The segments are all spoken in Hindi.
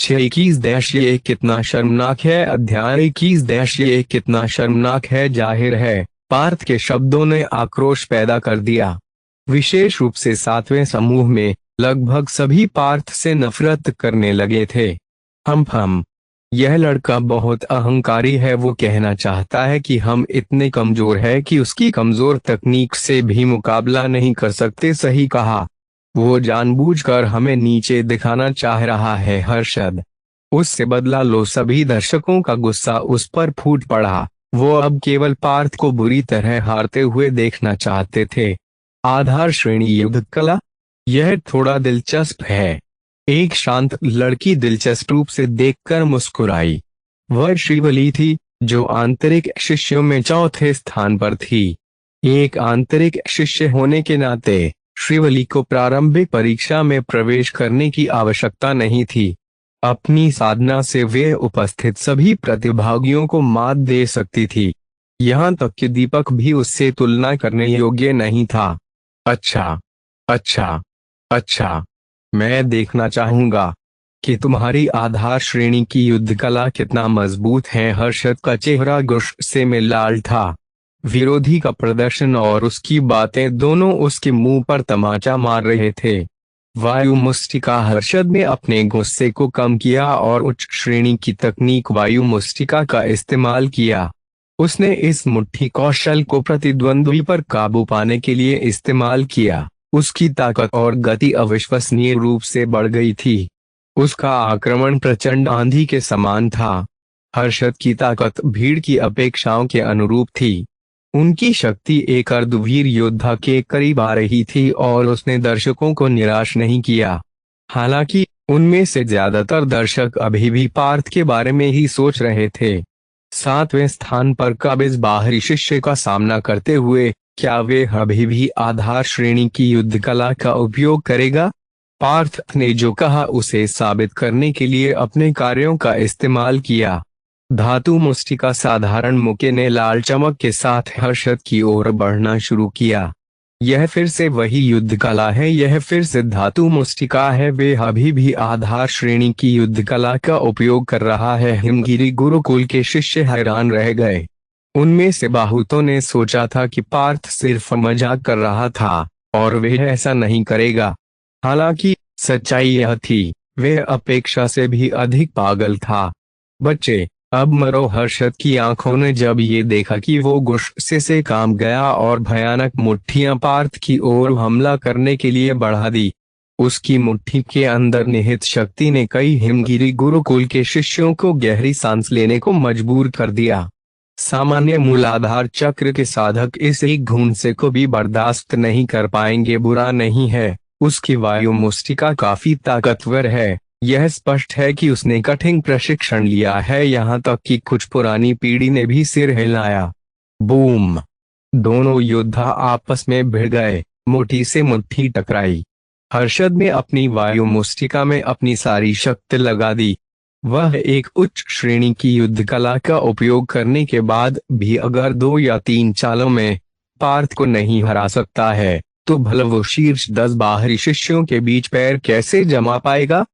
6:21 ये कितना शर्मनाक है। अध्याय 21 ये कितना शर्मनाक है। जाहिर है पार्थ के शब्दों ने आक्रोश पैदा कर दिया। विशेष रूप से 7वें समूह में लगभग सभी पार्थ से नफरत करने लगे थे। हम यह लड़का बहुत अहंकारी है। वो कहना चाहता है कि हम इतने कमजोर हैं कि उसकी कमजोर तकनीक से भी मुकाबला नहीं कर सकते। सही कहा। वो जानबूझकर हमें नीचे दिखाना चाह रहा है। हर्षद, उससे बदला लो। सभी दर्शकों का गुस्सा उस पर फूट पड़ा। वो अब केवल पार्थ को बुरी तरह हारते हुए देखना चाहते थे। आधार श्रेणी युद्ध कला, यह थोड़ा दिलचस्प है। एक शांत लड़की दिलचस्प रूप से देखकर मुस्कुराई। वह श्रीवली थी, जो आंतरिक शिष्यों में चौथे स्थान पर थी। एक आंतरिक शिष्य होने के नाते श्रीवली को प्रारंभिक परीक्षा में प्रवेश करने की आवश्यकता नहीं थी। अपनी साधना से वे उपस्थित सभी प्रतिभागियों को मात दे सकती थी। यहाँ तक कि दीपक भी उससे तुलना करने योग्य नहीं था। अच्छा अच्छा अच्छा, मैं देखना चाहूंगा कि तुम्हारी आधार श्रेणी की युद्ध कला कितना मजबूत है। हर्षद का चेहरा गुस्से में लाल था। विरोधी का प्रदर्शन और उसकी बातें दोनों उसके मुंह पर तमाचा मार रहे थे। वायु मुस्टिका, हर्षद ने अपने गुस्से को कम किया और उच्च श्रेणी की तकनीक वायु मुस्टिका का इस्तेमाल किया। उसने इस मुट्ठी कौशल को प्रतिद्वंद्वी पर काबू पाने के लिए इस्तेमाल किया। उसकी ताकत और गति अविश्वसनीय रूप से बढ़ गई थी। उसका आक्रमण प्रचंड आंधी के समान था। हर्षद की ताकत भीड़ की अपेक्षाओं के अनुरूप थी। उनकी शक्ति एक अर्धवीर योद्धा के करीब आ रही थी और उसने दर्शकों को निराश नहीं किया। हालांकि उनमें से ज्यादातर दर्शक अभी भी पार्थ के बारे में ही सोच रहे थे। 7वें स्थान पर काबिज बाहरी शिष्य का सामना करते हुए क्या वे अभी भी आधार श्रेणी की युद्ध कला का उपयोग करेगा? पार्थ ने जो कहा उसे साबित करने के लिए अपने कार्यों का इस्तेमाल किया। धातु मुस्टिका, साधारण मुक्के ने लाल चमक के साथ हर्षद की ओर बढ़ना शुरू किया। यह फिर से वही युद्ध कला है। यह फिर से धातु मुस्टिका है। वे अभी भी आधार श्रेणी की युद्ध कला का उपयोग कर रहा है। हिमगिरी गुरुकुल के शिष्य हैरान रह गए। उनमें से बहुतों ने सोचा था कि पार्थ सिर्फ मजाक कर रहा था और वह ऐसा नहीं करेगा। हालांकि सच्चाई यह थी, वह अपेक्षा से भी अधिक पागल था। बच्चे, अब मरो। हर्षद की आंखों ने जब ये देखा कि वो गुस्से से काम गया और भयानक मुट्ठियां पार्थ की ओर हमला करने के लिए बढ़ा दी। उसकी मुट्ठी के अंदर निहित शक्ति ने कई हिमगिरी गुरुकुल के शिष्यों को गहरी सांस लेने को मजबूर कर दिया। सामान्य मूलाधार चक्र के साधक इस एक घूंसे को भी बर्दाश्त नहीं कर पाएंगे। बुरा नहीं है, उसकी वायु मुस्टिका काफी ताकतवर है। यह स्पष्ट है कि उसने कठिन प्रशिक्षण लिया है। यहाँ तक कि कुछ पुरानी पीढ़ी ने भी सिर हिलाया। बूम! दोनों योद्धा आपस में भिड़ गए। मुट्ठी से मुट्ठी टकराई। हर्षद ने अपनी वायु मुस्टिका में अपनी सारी शक्ति लगा दी। वह एक उच्च श्रेणी की युद्ध कला का उपयोग करने के बाद भी अगर 2 या 3 चालों में पार्थ को नहीं हरा सकता है, तो भला वो शीर्ष 10 बाहरी शिष्यों के बीच पैर कैसे जमा पाएगा?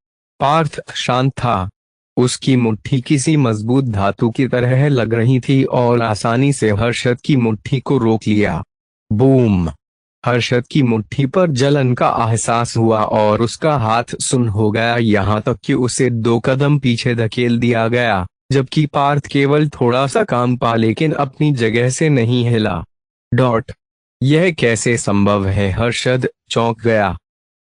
पार्थ शांत था। उसकी मुट्ठी किसी मजबूत धातु की तरह लग रही थी और आसानी से हर्षद की मुट्ठी को रोक लिया। बूम! हर्षद की मुट्ठी पर जलन का एहसास हुआ और उसका हाथ सुन्न हो गया। यहाँ तक कि उसे 2 कदम पीछे धकेल दिया गया, जबकि पार्थ केवल थोड़ा सा काम पा लेकिन अपनी जगह से नहीं हिला। यह कैसे संभव है? हर्षद चौंक गया।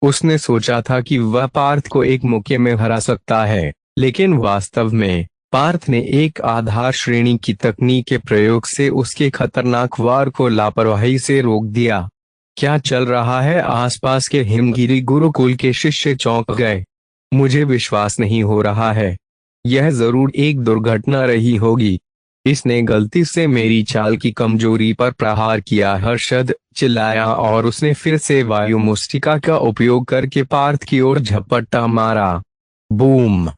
उसने सोचा था कि वह पार्थ को एक मुक्के में हरा सकता है, लेकिन वास्तव में पार्थ ने एक आधार श्रेणी की तकनीक के प्रयोग से उसके खतरनाक वार को लापरवाही से रोक दिया। क्या चल रहा है? आसपास के हिमगिरी गुरुकुल के शिष्य चौंक गए। मुझे विश्वास नहीं हो रहा है। यह जरूर एक दुर्घटना रही होगी। इसने गलती से मेरी चाल की कमजोरी पर प्रहार किया। हर्षद चिल्लाया और उसने फिर से वायु मुस्टिका का उपयोग करके पार्थ की ओर झपट्टा मारा। बूम!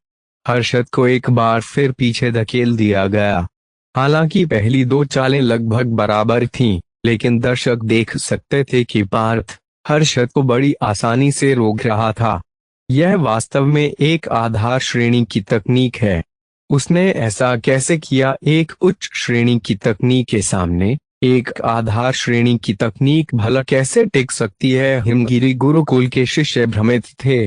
हर्षद को एक बार फिर पीछे धकेल दिया गया। हालांकि पहली 2 चालें लगभग बराबर थीं, लेकिन दर्शक देख सकते थे कि पार्थ हर्षद को बड़ी आसानी से रोक रहा था। यह वास्तव में एक आधार श्रेणी की तकनीक है। उसने ऐसा कैसे किया? एक उच्च श्रेणी की तकनीक के सामने एक आधार श्रेणी की तकनीक भला कैसे टिक सकती है? हिमगिरी गुरुकुल के शिष्य भ्रमित थे।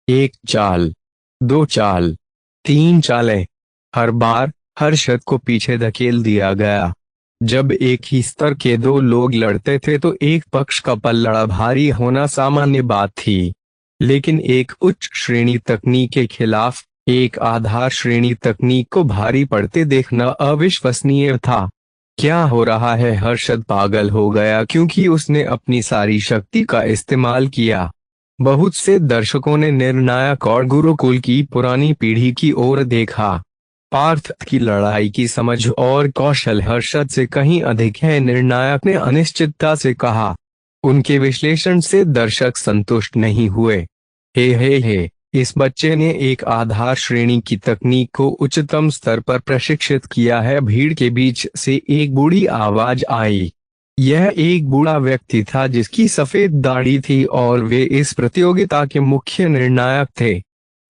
एक चाल, दो चाल, तीन चालें। हर बार हर्षद को पीछे धकेल दिया गया। जब एक ही स्तर के दो लोग लड़ते थे तो एक पक्ष का पल्ला भारी होना सामान्य बात थी, लेकिन एक उच्च श्रेणी तकनीक के खिलाफ एक आधार श्रेणी तकनीक को भारी पड़ते देखना अविश्वसनीय था। क्या हो रहा है? हर्षद पागल हो गया क्योंकि उसने अपनी सारी शक्ति का इस्तेमाल किया। बहुत से दर्शकों ने निर्णायक और गुरुकुल की पुरानी पीढ़ी की ओर देखा। पार्थ की लड़ाई की समझ और कौशल हर्षद से कहीं अधिक है, निर्णायक ने अनिश्चितता से कहा। उनके विश्लेषण से दर्शक संतुष्ट नहीं हुए। हे, इस बच्चे ने एक आधार श्रेणी की तकनीक को उच्चतम स्तर पर प्रशिक्षित किया है। भीड़ के बीच से एक बूढ़ी आवाज आई। यह एक बूढ़ा व्यक्ति था जिसकी सफेद दाढ़ी थी और वे इस प्रतियोगिता के मुख्य निर्णायक थे।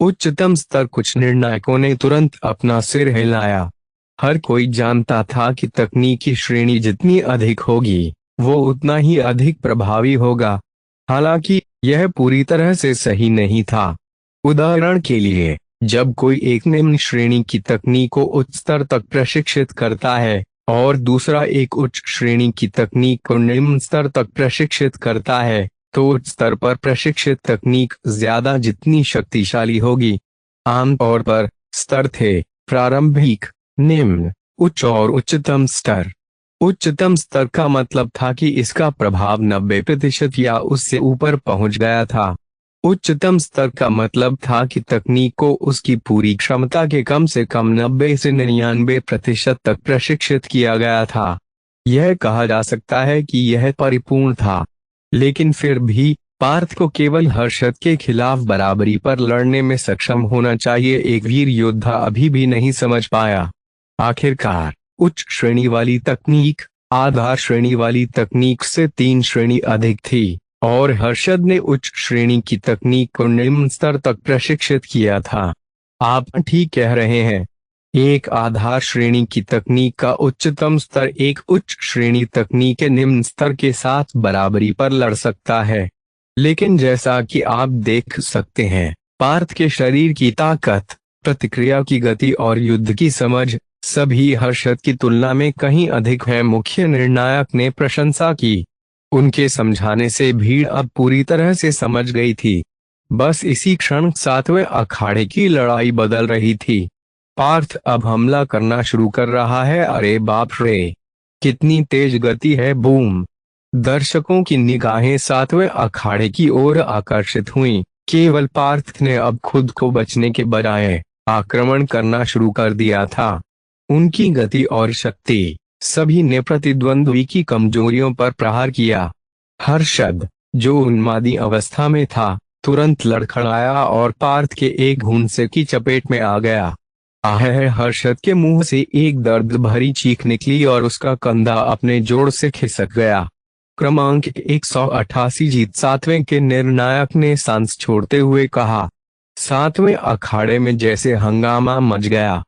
उच्चतम स्तर। कुछ निर्णायकों ने तुरंत अपना सिर हिलाया। हर कोई जानता था कि तकनीकी श्रेणी जितनी अधिक होगी वो उतना ही अधिक प्रभावी होगा। हालांकि यह पूरी तरह से सही नहीं था। उदाहरण के लिए, जब कोई एक निम्न श्रेणी की तकनीक को उच्च स्तर तक प्रशिक्षित करता है और दूसरा एक उच्च श्रेणी की तकनीक को निम्न स्तर तक प्रशिक्षित करता है, तो उच्च स्तर पर प्रशिक्षित तकनीक ज्यादा जितनी शक्तिशाली होगी। आमतौर पर स्तर थे प्रारंभिक, निम्न, उच्च और उच्चतम स्तर। उच्चतम स्तर का मतलब था कि इसका प्रभाव 90% या उससे ऊपर पहुंच गया था। उच्चतम स्तर का मतलब था कि तकनीक को उसकी पूरी क्षमता के कम से कम 90 से 99% तक प्रशिक्षित किया गया था। यह कहा जा सकता है कि यह परिपूर्ण था, लेकिन फिर भी पार्थ को केवल हर्षद के खिलाफ बराबरी पर लड़ने में सक्षम होना चाहिए। एक वीर योद्धा अभी भी नहीं समझ पाया। आखिरकार उच्च श्रेणी वाली तकनीक आधार श्रेणी वाली तकनीक से 3 श्रेणी अधिक थी और हर्षद ने उच्च श्रेणी की तकनीक को निम्न स्तर तक प्रशिक्षित किया था। आप ठीक कह रहे हैं। एक आधार श्रेणी की तकनीक का उच्चतम स्तर एक उच्च श्रेणी तकनीक के निम्न स्तर के साथ बराबरी पर लड़ सकता है। लेकिन जैसा कि आप देख सकते हैं, पार्थ के शरीर की ताकत, प्रतिक्रिया की गति और युद्ध की समझ सभी हर्षद की तुलना में कहीं अधिक है। मुख्य निर्णायक ने प्रशंसा की। उनके समझाने से भीड़ अब पूरी तरह से समझ गई थी। बस इसी क्षण 7वें अखाड़े की लड़ाई बदल रही थी। पार्थ अब हमला करना शुरू कर रहा है। अरे बाप रे, कितनी तेज गति है! बूम! दर्शकों की निगाहें 7वें अखाड़े की ओर आकर्षित हुईं। केवल पार्थ ने अब खुद को बचने के बजाय आक्रमण करना शुरू कर दिया था। उनकी गति और शक्ति सभी ने प्रतिद्वंद्वी की कमजोरियों पर प्रहार किया। हर्षद, जो उन्मादी अवस्था में था, तुरंत लड़खड़ाया और पार्थ के एक घूंसे की चपेट में आ गया। हर्षद के मुंह से एक दर्द भरी चीख निकली और उसका कंधा अपने जोड़ से खिसक गया। क्रमांक 188 जीत 7वें के निर्णायक ने सांस छोड़ते हुए कहा। 7वें अखाड़े में जैसे हंगामा मच गया।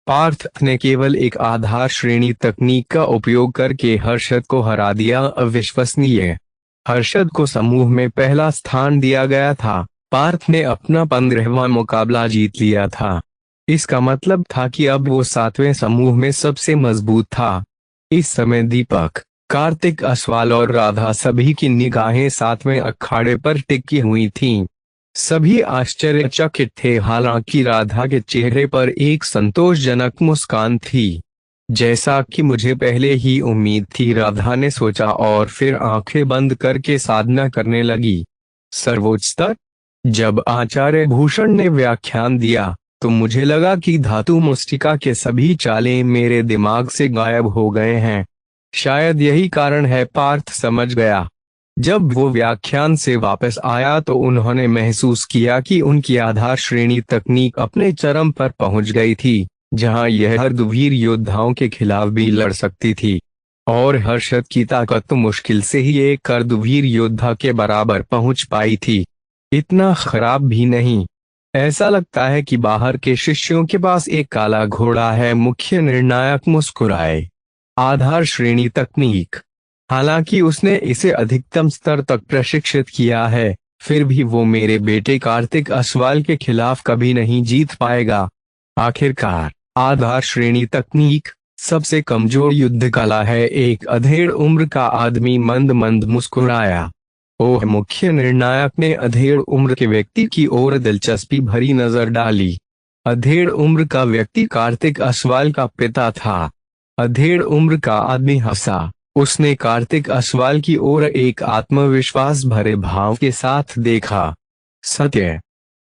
पार्थ ने केवल एक आधार श्रेणी तकनीक का उपयोग करके हर्षद को हरा दिया। अविश्वसनीय। हर्षद को समूह में पहला स्थान दिया गया था। पार्थ ने अपना 15वां मुकाबला जीत लिया था। इसका मतलब था कि अब वो 7वें समूह में सबसे मजबूत था। इस समय दीपक, कार्तिक, असवाल और राधा सभी की निगाहें 7वें अखाड़े पर टिकी हुई थीं। सभी आश्चर्यचकित थे। हालांकि राधा के चेहरे पर एक संतोषजनक मुस्कान थी, जैसा कि मुझे पहले ही उम्मीद थी, राधा ने सोचा और फिर आंखें बंद करके साधना करने लगी। सर्वोच्च स्तर। जब आचार्य भूषण ने व्याख्यान दिया तो मुझे लगा कि धातु मुष्टिका के सभी चालें मेरे दिमाग से गायब हो गए हैं। शायद यही कारण है। पार्थ समझ गया। जब वो व्याख्यान से वापस आया तो उन्होंने महसूस किया कि उनकी आधार श्रेणी तकनीक अपने चरम पर पहुंच गई थी, जहां यह अर्धवीर योद्धाओं के खिलाफ भी लड़ सकती थी। और हर्षद की ताकत तो मुश्किल से ही एक अर्धवीर योद्धा के बराबर पहुंच पाई थी। इतना खराब भी नहीं। ऐसा लगता है कि बाहर के शिष्यों के पास एक काला घोड़ा है। मुख्य निर्णायक मुस्कुराए। आधार श्रेणी तकनीक। हालांकि उसने इसे अधिकतम स्तर तक प्रशिक्षित किया है, फिर भी वो मेरे बेटे कार्तिक असवाल के खिलाफ कभी नहीं जीत पाएगा। आखिरकार आधार श्रेणी तकनीक सबसे कमजोर युद्ध कला है। एक अधेड़ उम्र का आदमी मंद मंद मुस्कुराया। ओह, मुख्य निर्णायक ने अधेड़ उम्र के व्यक्ति की ओर दिलचस्पी भरी नजर डाली। अधेड़ उम्र का व्यक्ति कार्तिक असवाल का पिता था। अधेड़ उम्र का आदमी हंसा। उसने कार्तिक असवाल की ओर एक आत्मविश्वास भरे भाव के साथ देखा। सत्य,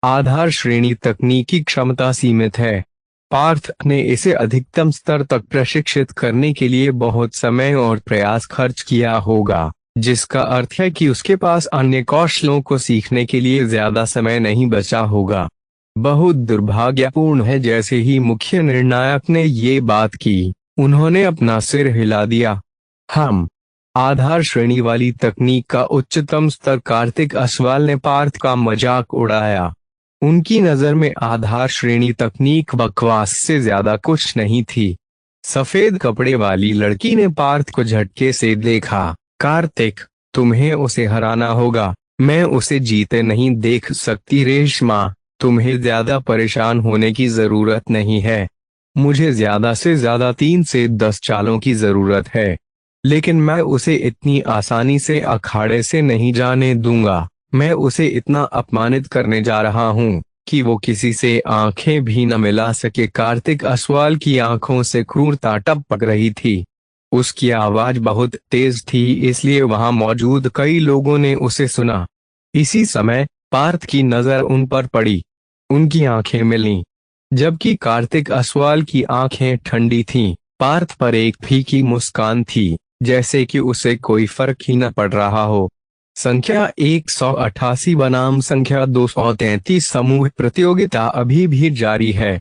आधार श्रेणी तकनीकी क्षमता सीमित है। पार्थ ने इसे अधिकतम स्तर तक प्रशिक्षित करने के लिए बहुत समय और प्रयास खर्च किया होगा, जिसका अर्थ है कि उसके पास अन्य कौशलों को सीखने के लिए ज्यादा समय नहीं बचा होगा। बहुत दुर्भाग्यपूर्ण है। जैसे ही मुख्य निर्णायक ने ये बात की, उन्होंने अपना सिर हिला दिया। हम आधार श्रेणी वाली तकनीक का उच्चतम स्तर। कार्तिक असवाल ने पार्थ का मजाक उड़ाया। उनकी नजर में आधार श्रेणी तकनीक बकवास से ज्यादा कुछ नहीं थी। सफेद कपड़े वाली लड़की ने पार्थ को झटके से देखा। कार्तिक, तुम्हें उसे हराना होगा। मैं उसे जीते नहीं देख सकती। रेशमा, तुम्हें ज्यादा परेशान होने की जरूरत नहीं है। मुझे ज्यादा से ज्यादा 3 से 10 चालों की जरूरत है, लेकिन मैं उसे इतनी आसानी से अखाड़े से नहीं जाने दूंगा। मैं उसे इतना अपमानित करने जा रहा हूँ कि वो किसी से आंखें भी न मिला सके। कार्तिक असवाल की आंखों से क्रूरता टपक रही थी। उसकी आवाज बहुत तेज थी, इसलिए वहां मौजूद कई लोगों ने उसे सुना। इसी समय पार्थ की नजर उन पर पड़ी। उनकी आंखें मिलीं। जबकि कार्तिक असवाल की आंखें ठंडी थीं, पार्थ पर एक फीकी मुस्कान थी, जैसे कि उसे कोई फर्क ही न पड़ रहा हो। संख्या 188 बनाम संख्या 233 समूह प्रतियोगिता अभी भी जारी है।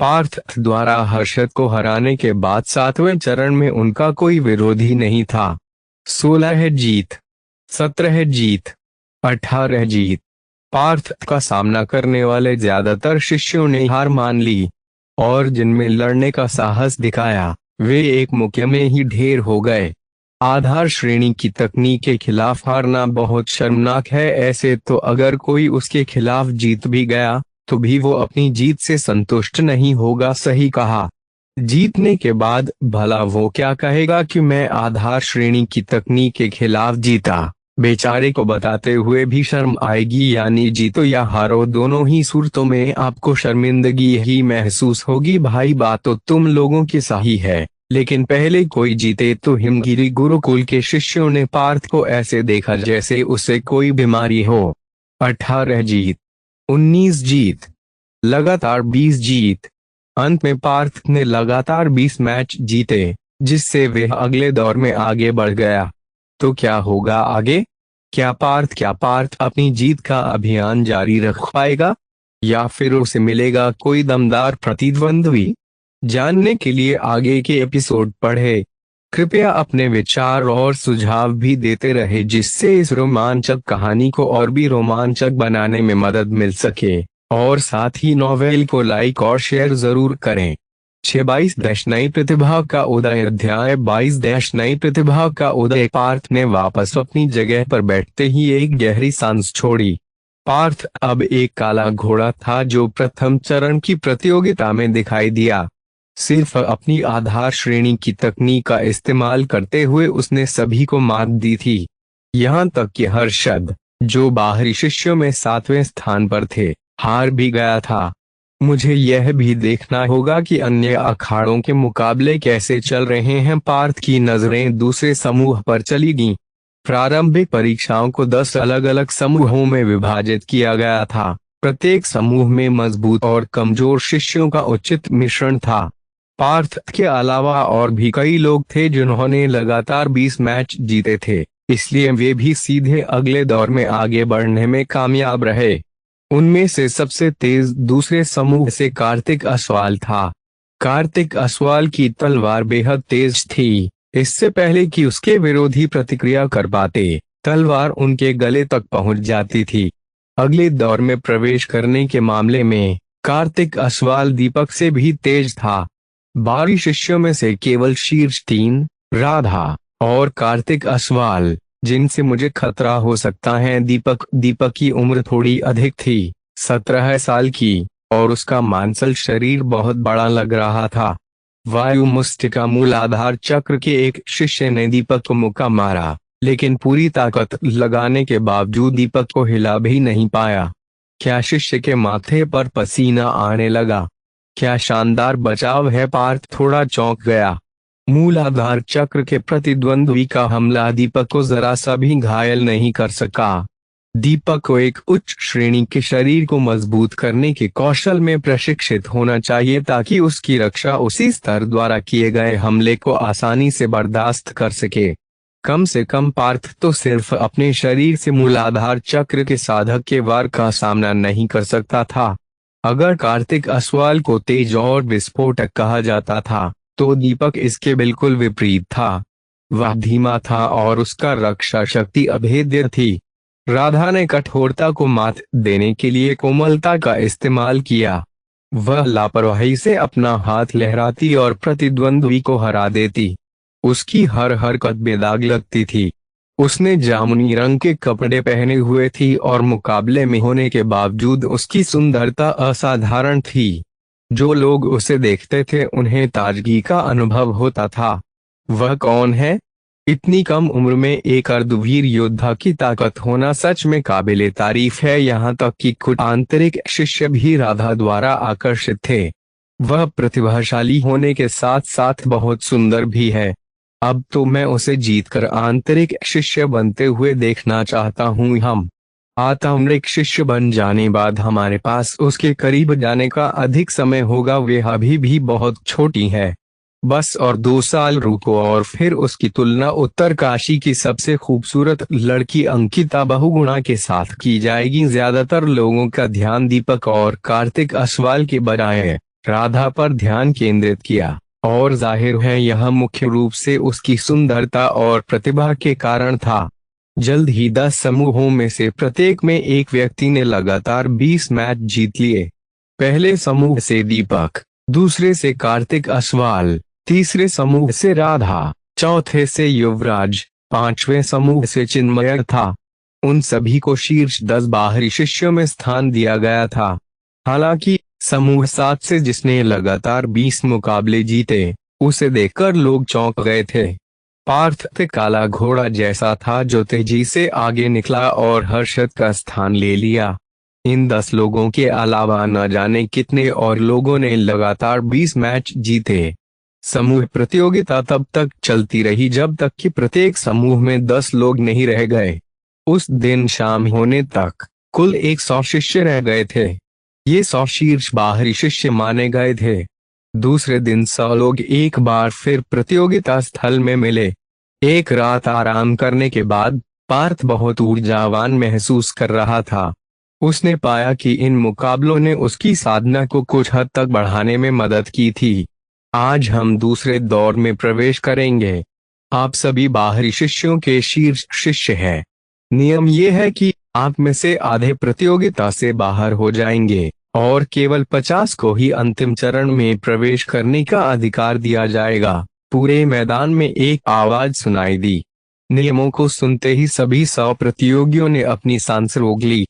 पार्थ द्वारा हर्षद को हराने के बाद 7वें चरण में उनका कोई विरोधी नहीं था। 16 है जीत, 17 जीत, 18 जीत। पार्थ का सामना करने वाले ज्यादातर शिष्यों ने हार मान ली, और जिनमें लड़ने का साहस दिखाया, वे एक मौके में ही ढेर हो गए। आधार श्रेणी की तकनीक के खिलाफ हारना बहुत शर्मनाक है। ऐसे तो अगर कोई उसके खिलाफ जीत भी गया, तो भी वो अपनी जीत से संतुष्ट नहीं होगा। सही कहा। जीतने के बाद भला वो क्या कहेगा कि मैं आधार श्रेणी की तकनीक के खिलाफ जीता। बेचारे को बताते हुए भी शर्म आएगी। यानी जीतो या हारो, दोनों ही सूरतों में आपको शर्मिंदगी ही महसूस होगी। भाई, बात तो तुम लोगों की सही है, लेकिन पहले कोई जीते तो। हिमगिरी गुरुकुल के शिष्यों ने पार्थ को ऐसे देखा जैसे उसे कोई बीमारी हो। 18 जीत, 19 जीत, लगातार 20 जीत। अंत में पार्थ ने लगातार 20 मैच जीते, जिससे वह अगले दौर में आगे बढ़ गया। तो क्या होगा आगे? क्या पार्थ अपनी जीत का अभियान जारी रख पाएगा, या फिर उसे मिलेगा कोई दमदार प्रतिद्वंद्वी? जानने के लिए आगे के एपिसोड पढ़ें। कृपया अपने विचार और सुझाव भी देते रहे, जिससे इस रोमांचक कहानी को और भी रोमांचक बनाने में मदद मिल सके। और साथ ही नॉवेल को लाइक और शेयर जरूर करें। 6-22 नई प्रतिभा का उदय। अध्याय 22 नई प्रतिभा का उदय। पार्थ ने वापस अपनी जगह पर बैठते ही एक गहरी सांस छोड़ी। पार्थ अब एक काला घोड़ा था जो प्रथम चरण की प्रतियोगिता में दिखाई दिया। सिर्फ अपनी आधार श्रेणी की तकनीक का इस्तेमाल करते हुए उसने सभी को मात दी थी। यहाँ तक कि हर्षद, जो बाहरी शिष्यों में 7वें स्थान पर थे, हार भी गया था। मुझे यह भी देखना होगा कि अन्य अखाड़ों के मुकाबले कैसे चल रहे हैं। पार्थ की नजरें दूसरे समूह पर चली गईं। प्रारंभिक परीक्षाओं को 10 अलग अलग समूहों में विभाजित किया गया था। प्रत्येक समूह में मजबूत और कमजोर शिष्यों का उचित मिश्रण था। पार्थ के अलावा और भी कई लोग थे जिन्होंने लगातार 20 मैच जीते थे, इसलिए वे भी सीधे अगले दौर में आगे बढ़ने में कामयाब रहे। उनमें से सबसे तेज दूसरे समूह से कार्तिक असवाल था। कार्तिक असवाल की तलवार बेहद तेज थी। इससे पहले कि उसके विरोधी प्रतिक्रिया कर पाते, तलवार उनके गले तक पहुंच जाती थी। अगले दौर में प्रवेश करने के मामले में कार्तिक असवाल दीपक से भी तेज था। 12 शिष्यों में से केवल शीर्ष 3, राधा और कार्तिक असवाल, जिनसे मुझे खतरा हो सकता है। दीपक की उम्र थोड़ी अधिक थी, 17 साल की, और उसका मांसल शरीर बहुत बड़ा लग रहा था। वायु मुस्टिका मूलाधार चक्र के एक शिष्य ने दीपक को मुक्का मारा, लेकिन पूरी ताकत लगाने के बावजूद दीपक को हिला भी नहीं पाया। क्या शिष्य के माथे पर पसीना आने लगा। क्या शानदार बचाव है। पार्थ थोड़ा चौंक गया। मूलाधार चक्र के प्रतिद्वंद्वी का हमला दीपक को जरा सा भी घायल नहीं कर सका। दीपक को एक उच्च श्रेणी के शरीर को मजबूत करने के कौशल में प्रशिक्षित होना चाहिए ताकि उसकी रक्षा उसी स्तर द्वारा किए गए हमले को आसानी से बर्दाश्त कर सके। कम से कम पार्थ तो सिर्फ अपने शरीर से मूलाधार चक्र के साधक के वार का सामना नहीं कर सकता था। अगर कार्तिक असवाल को तेज और विस्फोटक कहा जाता था, तो दीपक इसके बिल्कुल विपरीत था। वह धीमा था और उसका रक्षा शक्ति अभेद्य थी। राधा ने कठोरता को मात देने के लिए कोमलता का इस्तेमाल किया। वह लापरवाही से अपना हाथ लहराती और प्रतिद्वंद्वी को हरा देती। उसकी हर हरकत बेदाग लगती थी। उसने जामुनी रंग के कपड़े पहने हुए थी और मुकाबले में होने के बावजूद उसकी सुंदरता असाधारण थी। जो लोग उसे देखते थे उन्हें ताजगी का अनुभव होता था। वह कौन है? इतनी कम उम्र में एक अर्धवीर योद्धा की ताकत होना सच में काबिले तारीफ है। यहाँ तक कि कुछ आंतरिक शिष्य भी राधा द्वारा आकर्षित थे। वह प्रतिभाशाली होने के साथ साथ बहुत सुंदर भी है। अब तो मैं उसे जीतकर आंतरिक शिष्य बनते हुए देखना चाहता हूँ। हम आत्मरिक शिष्य बन जाने बाद हमारे पास उसके करीब जाने का अधिक समय होगा। वे अभी भी बहुत छोटी है। बस और 2 साल रुको और फिर उसकी तुलना उत्तरकाशी की सबसे खूबसूरत लड़की अंकिता बहुगुणा के साथ की जाएगी। ज्यादातर लोगों का ध्यान दीपक और कार्तिक असवाल के बजाय राधा पर ध्यान केंद्रित किया, और जाहिर है यह मुख्य रूप से उसकी सुंदरता और प्रतिभा के कारण था। जल्द ही 10 समूहों में से प्रत्येक में एक व्यक्ति ने लगातार 20 मैच जीत लिए। पहले समूह से दीपक, दूसरे से कार्तिक असवाल, तीसरे समूह से राधा, चौथे से युवराज, 5वें समूह से चिन्मय था। उन सभी को शीर्ष 10 बाहरी शिष्यों में स्थान दिया गया था। हालांकि समूह 7 से जिसने लगातार 20 मुकाबले जीते, उसे देखकर लोग चौंक गए थे। पार्थ काला घोड़ा जैसा था जो तेजी से आगे निकला और हर्षद का स्थान ले लिया। इन 10 लोगों के अलावा न जाने कितने और लोगों ने लगातार 20 मैच जीते। समूह प्रतियोगिता तब तक चलती रही जब तक कि प्रत्येक समूह में 10 लोग नहीं रह गए। उस दिन शाम होने तक कुल 100 शिष्य रह गए थे। ये 100 शीर्ष बाहरी शिष्य माने गए थे। दूसरे दिन 100 लोग एक बार फिर प्रतियोगिता स्थल में मिले। एक रात आराम करने के बाद पार्थ बहुत ऊर्जावान महसूस कर रहा था। उसने पाया कि इन मुकाबलों ने उसकी साधना को कुछ हद तक बढ़ाने में मदद की थी। आज हम दूसरे दौर में प्रवेश करेंगे। आप सभी बाहरी शिष्यों के शीर्ष शिष्य हैं। नियम यह है कि आप में से आधे प्रतियोगिता से बाहर हो जाएंगे और केवल 50 को ही अंतिम चरण में प्रवेश करने का अधिकार दिया जाएगा। पूरे मैदान में एक आवाज सुनाई दी। नियमों को सुनते ही सभी 100 प्रतियोगियों ने अपनी सांस रोक ली।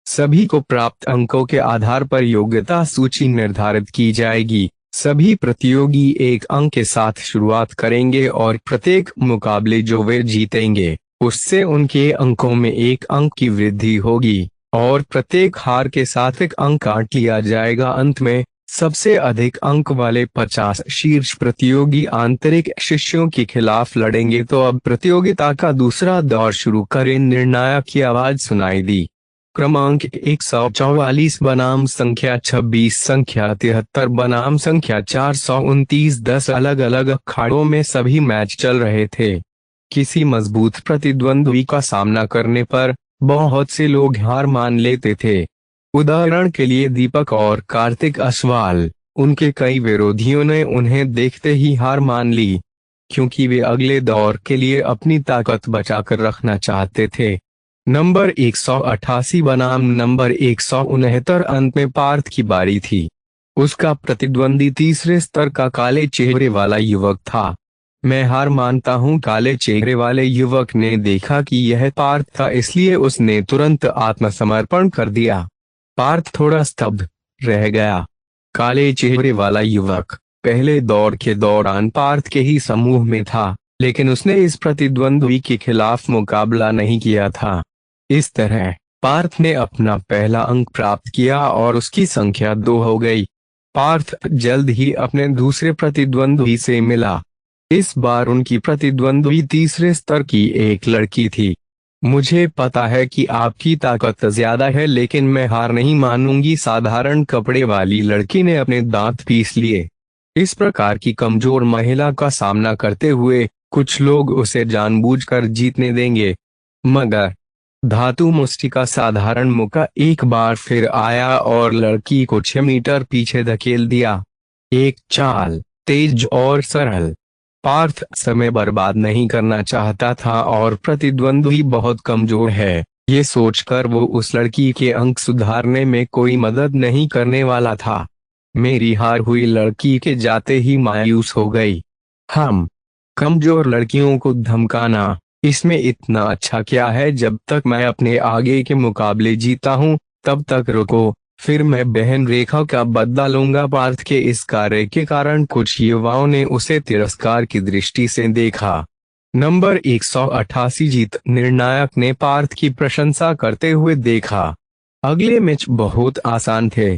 सभी को प्राप्त अंकों के आधार पर योग्यता सूची निर्धारित की जाएगी। सभी प्रतियोगी एक अंक के साथ शुरुआत करेंगे और प्रत्येक मुकाबले जो वे जीतेंगे उससे उनके अंकों में 1 अंक की वृद्धि होगी, और प्रत्येक हार के साथ 1 अंक काट लिया जाएगा। अंत में सबसे अधिक अंक वाले 50 शीर्ष प्रतियोगी आंतरिक शिष्यों के खिलाफ लड़ेंगे। तो अब प्रतियोगिता का दूसरा दौर शुरू करें। निर्णायक की आवाज सुनाई दी। क्रमांक 144 बनाम संख्या 26, संख्या 73 बनाम संख्या 429। 10 अलग अलग अखाड़ों में सभी मैच चल रहे थे। किसी मजबूत प्रतिद्वंद्वी का सामना करने पर बहुत से लोग हार मान लेते थे। उदाहरण के लिए दीपक और कार्तिक असवाल। उनके कई विरोधियों ने उन्हें देखते ही हार मान ली, क्योंकि वे अगले दौर के लिए अपनी ताकत बचाकर रखना चाहते थे। नंबर 188 बनाम नंबर 169। अंत में पार्थ की बारी थी। उसका प्रतिद्वंदी तीसरे स्तर का काले चेहरे वाला युवक था। मैं हार मानता हूँ। काले चेहरे वाले युवक ने देखा कि यह पार्थ था, इसलिए उसने तुरंत आत्मसमर्पण कर दिया। पार्थ थोड़ा स्तब्ध रह गया। काले चेहरे वाला युवक पहले दौर के दौरान पार्थ के ही समूह में था, लेकिन उसने इस प्रतिद्वंदी के खिलाफ मुकाबला नहीं किया था। इस तरह पार्थ ने अपना पहला अंक प्राप्त किया और उसकी संख्या 2 हो गई। पार्थ जल्द ही अपने दूसरे प्रतिद्वंदी से मिला। इस बार उनकी प्रतिद्वंदी तीसरे स्तर की एक लड़की थी। मुझे पता है कि आपकी ताकत ज्यादा है, लेकिन मैं हार नहीं मानूंगी। साधारण कपड़े वाली लड़की ने अपने दांत पीस लिए। इस प्रकार की कमजोर महिला का सामना करते हुए कुछ लोग उसे जानबूझकर जीतने देंगे, मगर धातु मुष्टि का साधारण मौका एक बार फिर आया और लड़की को 6 मीटर पीछे धकेल दिया। एक चाल तेज और सरल। पार्थ समय बर्बाद नहीं करना चाहता था और प्रतिद्वंदी बहुत कमजोर है, ये सोचकर वो उस लड़की के अंक सुधारने में कोई मदद नहीं करने वाला था। मेरी हार हुई लड़की के जाते ही मायूस हो गई। हम कमजोर लड़कियों को धमकाना, इसमें इतना अच्छा क्या है? जब तक मैं अपने आगे के मुकाबले जीता हूँ तब तक रुको, फिर मैं बहन रेखा का बदला लूंगा। पार्थ के इस कार्य के कारण कुछ युवाओं ने उसे तिरस्कार की दृष्टि से देखा। नंबर 188 जीत निर्णायक ने पार्थ की प्रशंसा करते हुए देखा। अगले मैच बहुत आसान थे।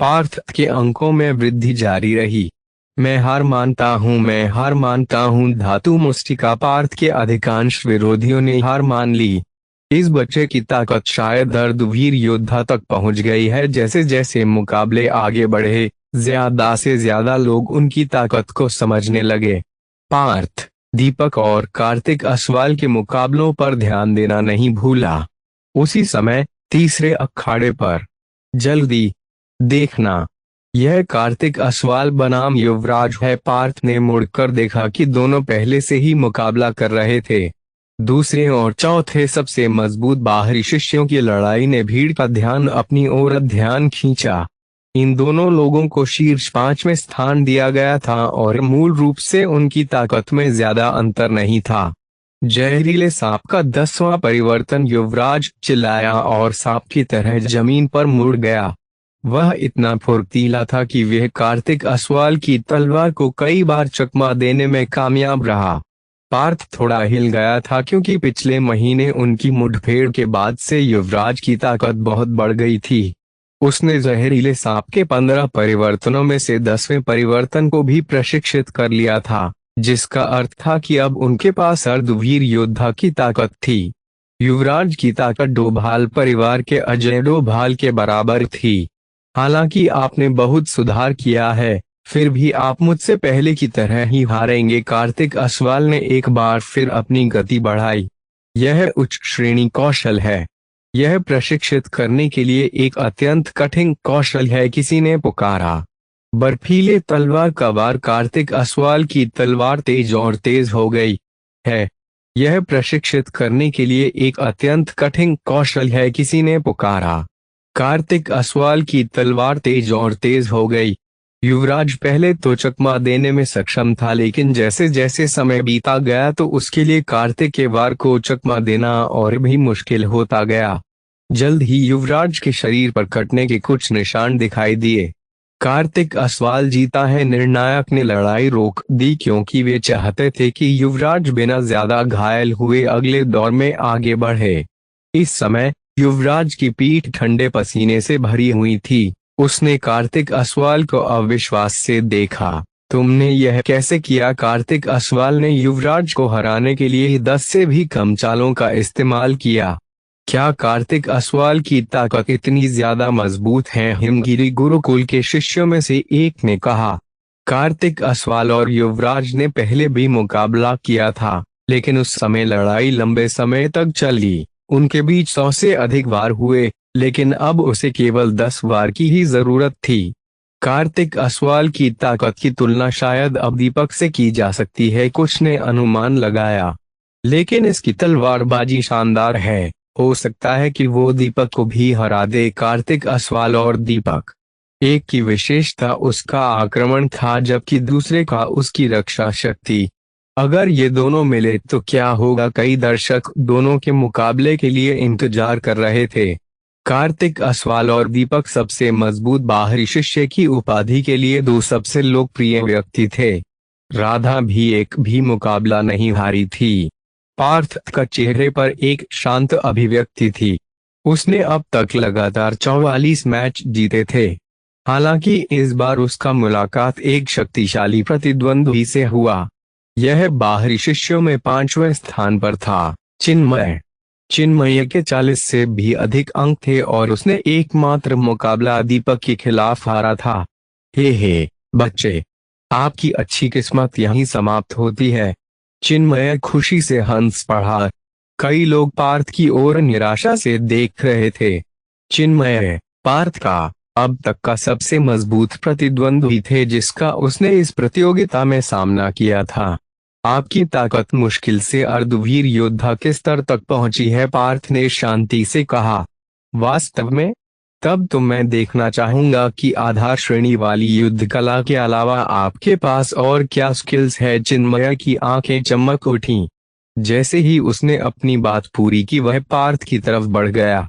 पार्थ के अंकों में वृद्धि जारी रही। मैं हार मानता हूँ। धातु मुष्टि का पार्थ के अधिकांश विरोधियों ने हार मान ली। इस बच्चे की ताकत शायद अर्धवीर योद्धा तक पहुंच गई है। जैसे जैसे मुकाबले आगे बढ़े, ज्यादा से ज्यादा लोग उनकी ताकत को समझने लगे। पार्थ दीपक और कार्तिक असवाल के मुकाबलों पर ध्यान देना नहीं भूला। उसी समय तीसरे अखाड़े पर जल्दी देखना, यह कार्तिक असवाल बनाम युवराज है। पार्थ ने मुड़कर देखा कि दोनों पहले से ही मुकाबला कर रहे थे। दूसरे और चौथे सबसे मजबूत बाहरी शिष्यों की लड़ाई ने भीड़ का ध्यान अपनी ओर खींचा। इन दोनों लोगों को शीर्ष 5 में स्थान दिया गया था और मूल रूप से उनकी ताकत में ज्यादा अंतर नहीं था। जहरीले सांप का 10वां परिवर्तन, युवराज चिल्लाया और सांप की तरह जमीन पर मुड़ गया। वह इतना फुर्तीला था कि वह कार्तिक असवाल की तलवार को कई बार चकमा देने में कामयाब रहा। पार्थ थोड़ा हिल गया था क्योंकि पिछले महीने उनकी मुठभेड़ के बाद से युवराज की ताकत बहुत बढ़ गई थी। उसने जहरीले सांप के 15 परिवर्तनों में से 10वें परिवर्तन को भी प्रशिक्षित कर लिया था, जिसका अर्थ था कि अब उनके पास अर्धवीर योद्धा की ताकत थी। युवराज की ताकत डोभाल परिवार के अजय डोभाल के बराबर थी। हालांकि आपने बहुत सुधार किया है, फिर भी आप मुझसे पहले की तरह ही हारेंगे। कार्तिक असवाल ने एक बार फिर अपनी गति बढ़ाई। यह उच्च श्रेणी कौशल है। यह प्रशिक्षित करने के लिए एक अत्यंत कठिन कौशल है, किसी ने पुकारा। बर्फीले तलवार का वार, कार्तिक असवाल की तलवार तेज और तेज हो गई है। यह प्रशिक्षित करने के लिए एक अत्यंत कठिन कौशल है, किसी ने पुकारा। कार्तिक असवाल की तलवार तेज और तेज हो गई। युवराज पहले तो चकमा देने में सक्षम था, लेकिन जैसे जैसे समय बीता गया तो उसके लिए कार्तिक के वार को चकमा देना और भी मुश्किल होता गया। जल्द ही युवराज के शरीर पर कटने के कुछ निशान दिखाई दिए। कार्तिक असवाल जीता है। निर्णायक ने लड़ाई रोक दी क्योंकि वे चाहते थे कि युवराज बिना ज्यादा घायल हुए अगले दौर में आगे बढ़े। इस समय युवराज की पीठ ठंडे पसीने से भरी हुई थी। उसने कार्तिक असवाल को अविश्वास से देखा। तुमने यह कैसे किया? कार्तिक असवाल ने युवराज को हराने के लिए 10 से भी कम चालों का इस्तेमाल किया। क्या कार्तिक असवाल की ताकत इतनी ज्यादा मजबूत है? हिमगिरी गुरुकुल के शिष्यों में से एक ने कहा। कार्तिक असवाल और युवराज ने पहले भी मुकाबला किया था, लेकिन उस समय लड़ाई लंबे समय तक चली। उनके बीच 100 से अधिक वार हुए, लेकिन अब उसे केवल 10 वार की ही जरूरत थी। कार्तिक असवाल की ताकत की तुलना शायद अब दीपक से की जा सकती है, कुछ ने अनुमान लगाया। लेकिन इसकी तलवारबाजी शानदार है हो सकता है कि वो दीपक को भी हरा दे। कार्तिक असवाल और दीपक, एक की विशेषता उसका आक्रमण था जबकि दूसरे का उसकी रक्षा शक्ति। अगर ये दोनों मिले तो क्या होगा? कई दर्शक दोनों के मुकाबले के लिए इंतजार कर रहे थे। कार्तिक असवाल और दीपक सबसे मजबूत बाहरी शिष्य की उपाधि के लिए दो सबसे लोकप्रिय व्यक्ति थे। राधा भी एक भी मुकाबला नहीं हारी थी। पार्थ का चेहरे पर एक शांत अभिव्यक्ति थी। उसने अब तक लगातार 44 मैच जीते थे। हालांकि इस बार उसका मुलाकात एक शक्तिशाली प्रतिद्वंद्वी से हुआ। यह बाहरी शिष्यों में 5वें स्थान पर था, चिन्मय। चिन्मय के 40 से भी अधिक अंक थे और उसने एकमात्र मुकाबला दीपक के खिलाफ हारा था। हे बच्चे, आपकी अच्छी किस्मत यहीं समाप्त होती है। चिन्मय खुशी से हंस पड़ा। कई लोग पार्थ की ओर निराशा से देख रहे थे। चिन्मय पार्थ का अब तक का सबसे मजबूत प्रतिद्वंद्वी थे जिसका उसने इस प्रतियोगिता में सामना किया था। आपकी ताकत मुश्किल से अर्धवीर योद्धा के स्तर तक पहुंची है, पार्थ ने शांति से कहा। वास्तव में? तब तो मैं देखना चाहूंगा कि आधार श्रेणी वाली युद्ध कला के अलावा आपके पास और क्या स्किल्स है। चिन्मय की आंखें चमक उठीं। जैसे ही उसने अपनी बात पूरी की वह पार्थ की तरफ बढ़ गया।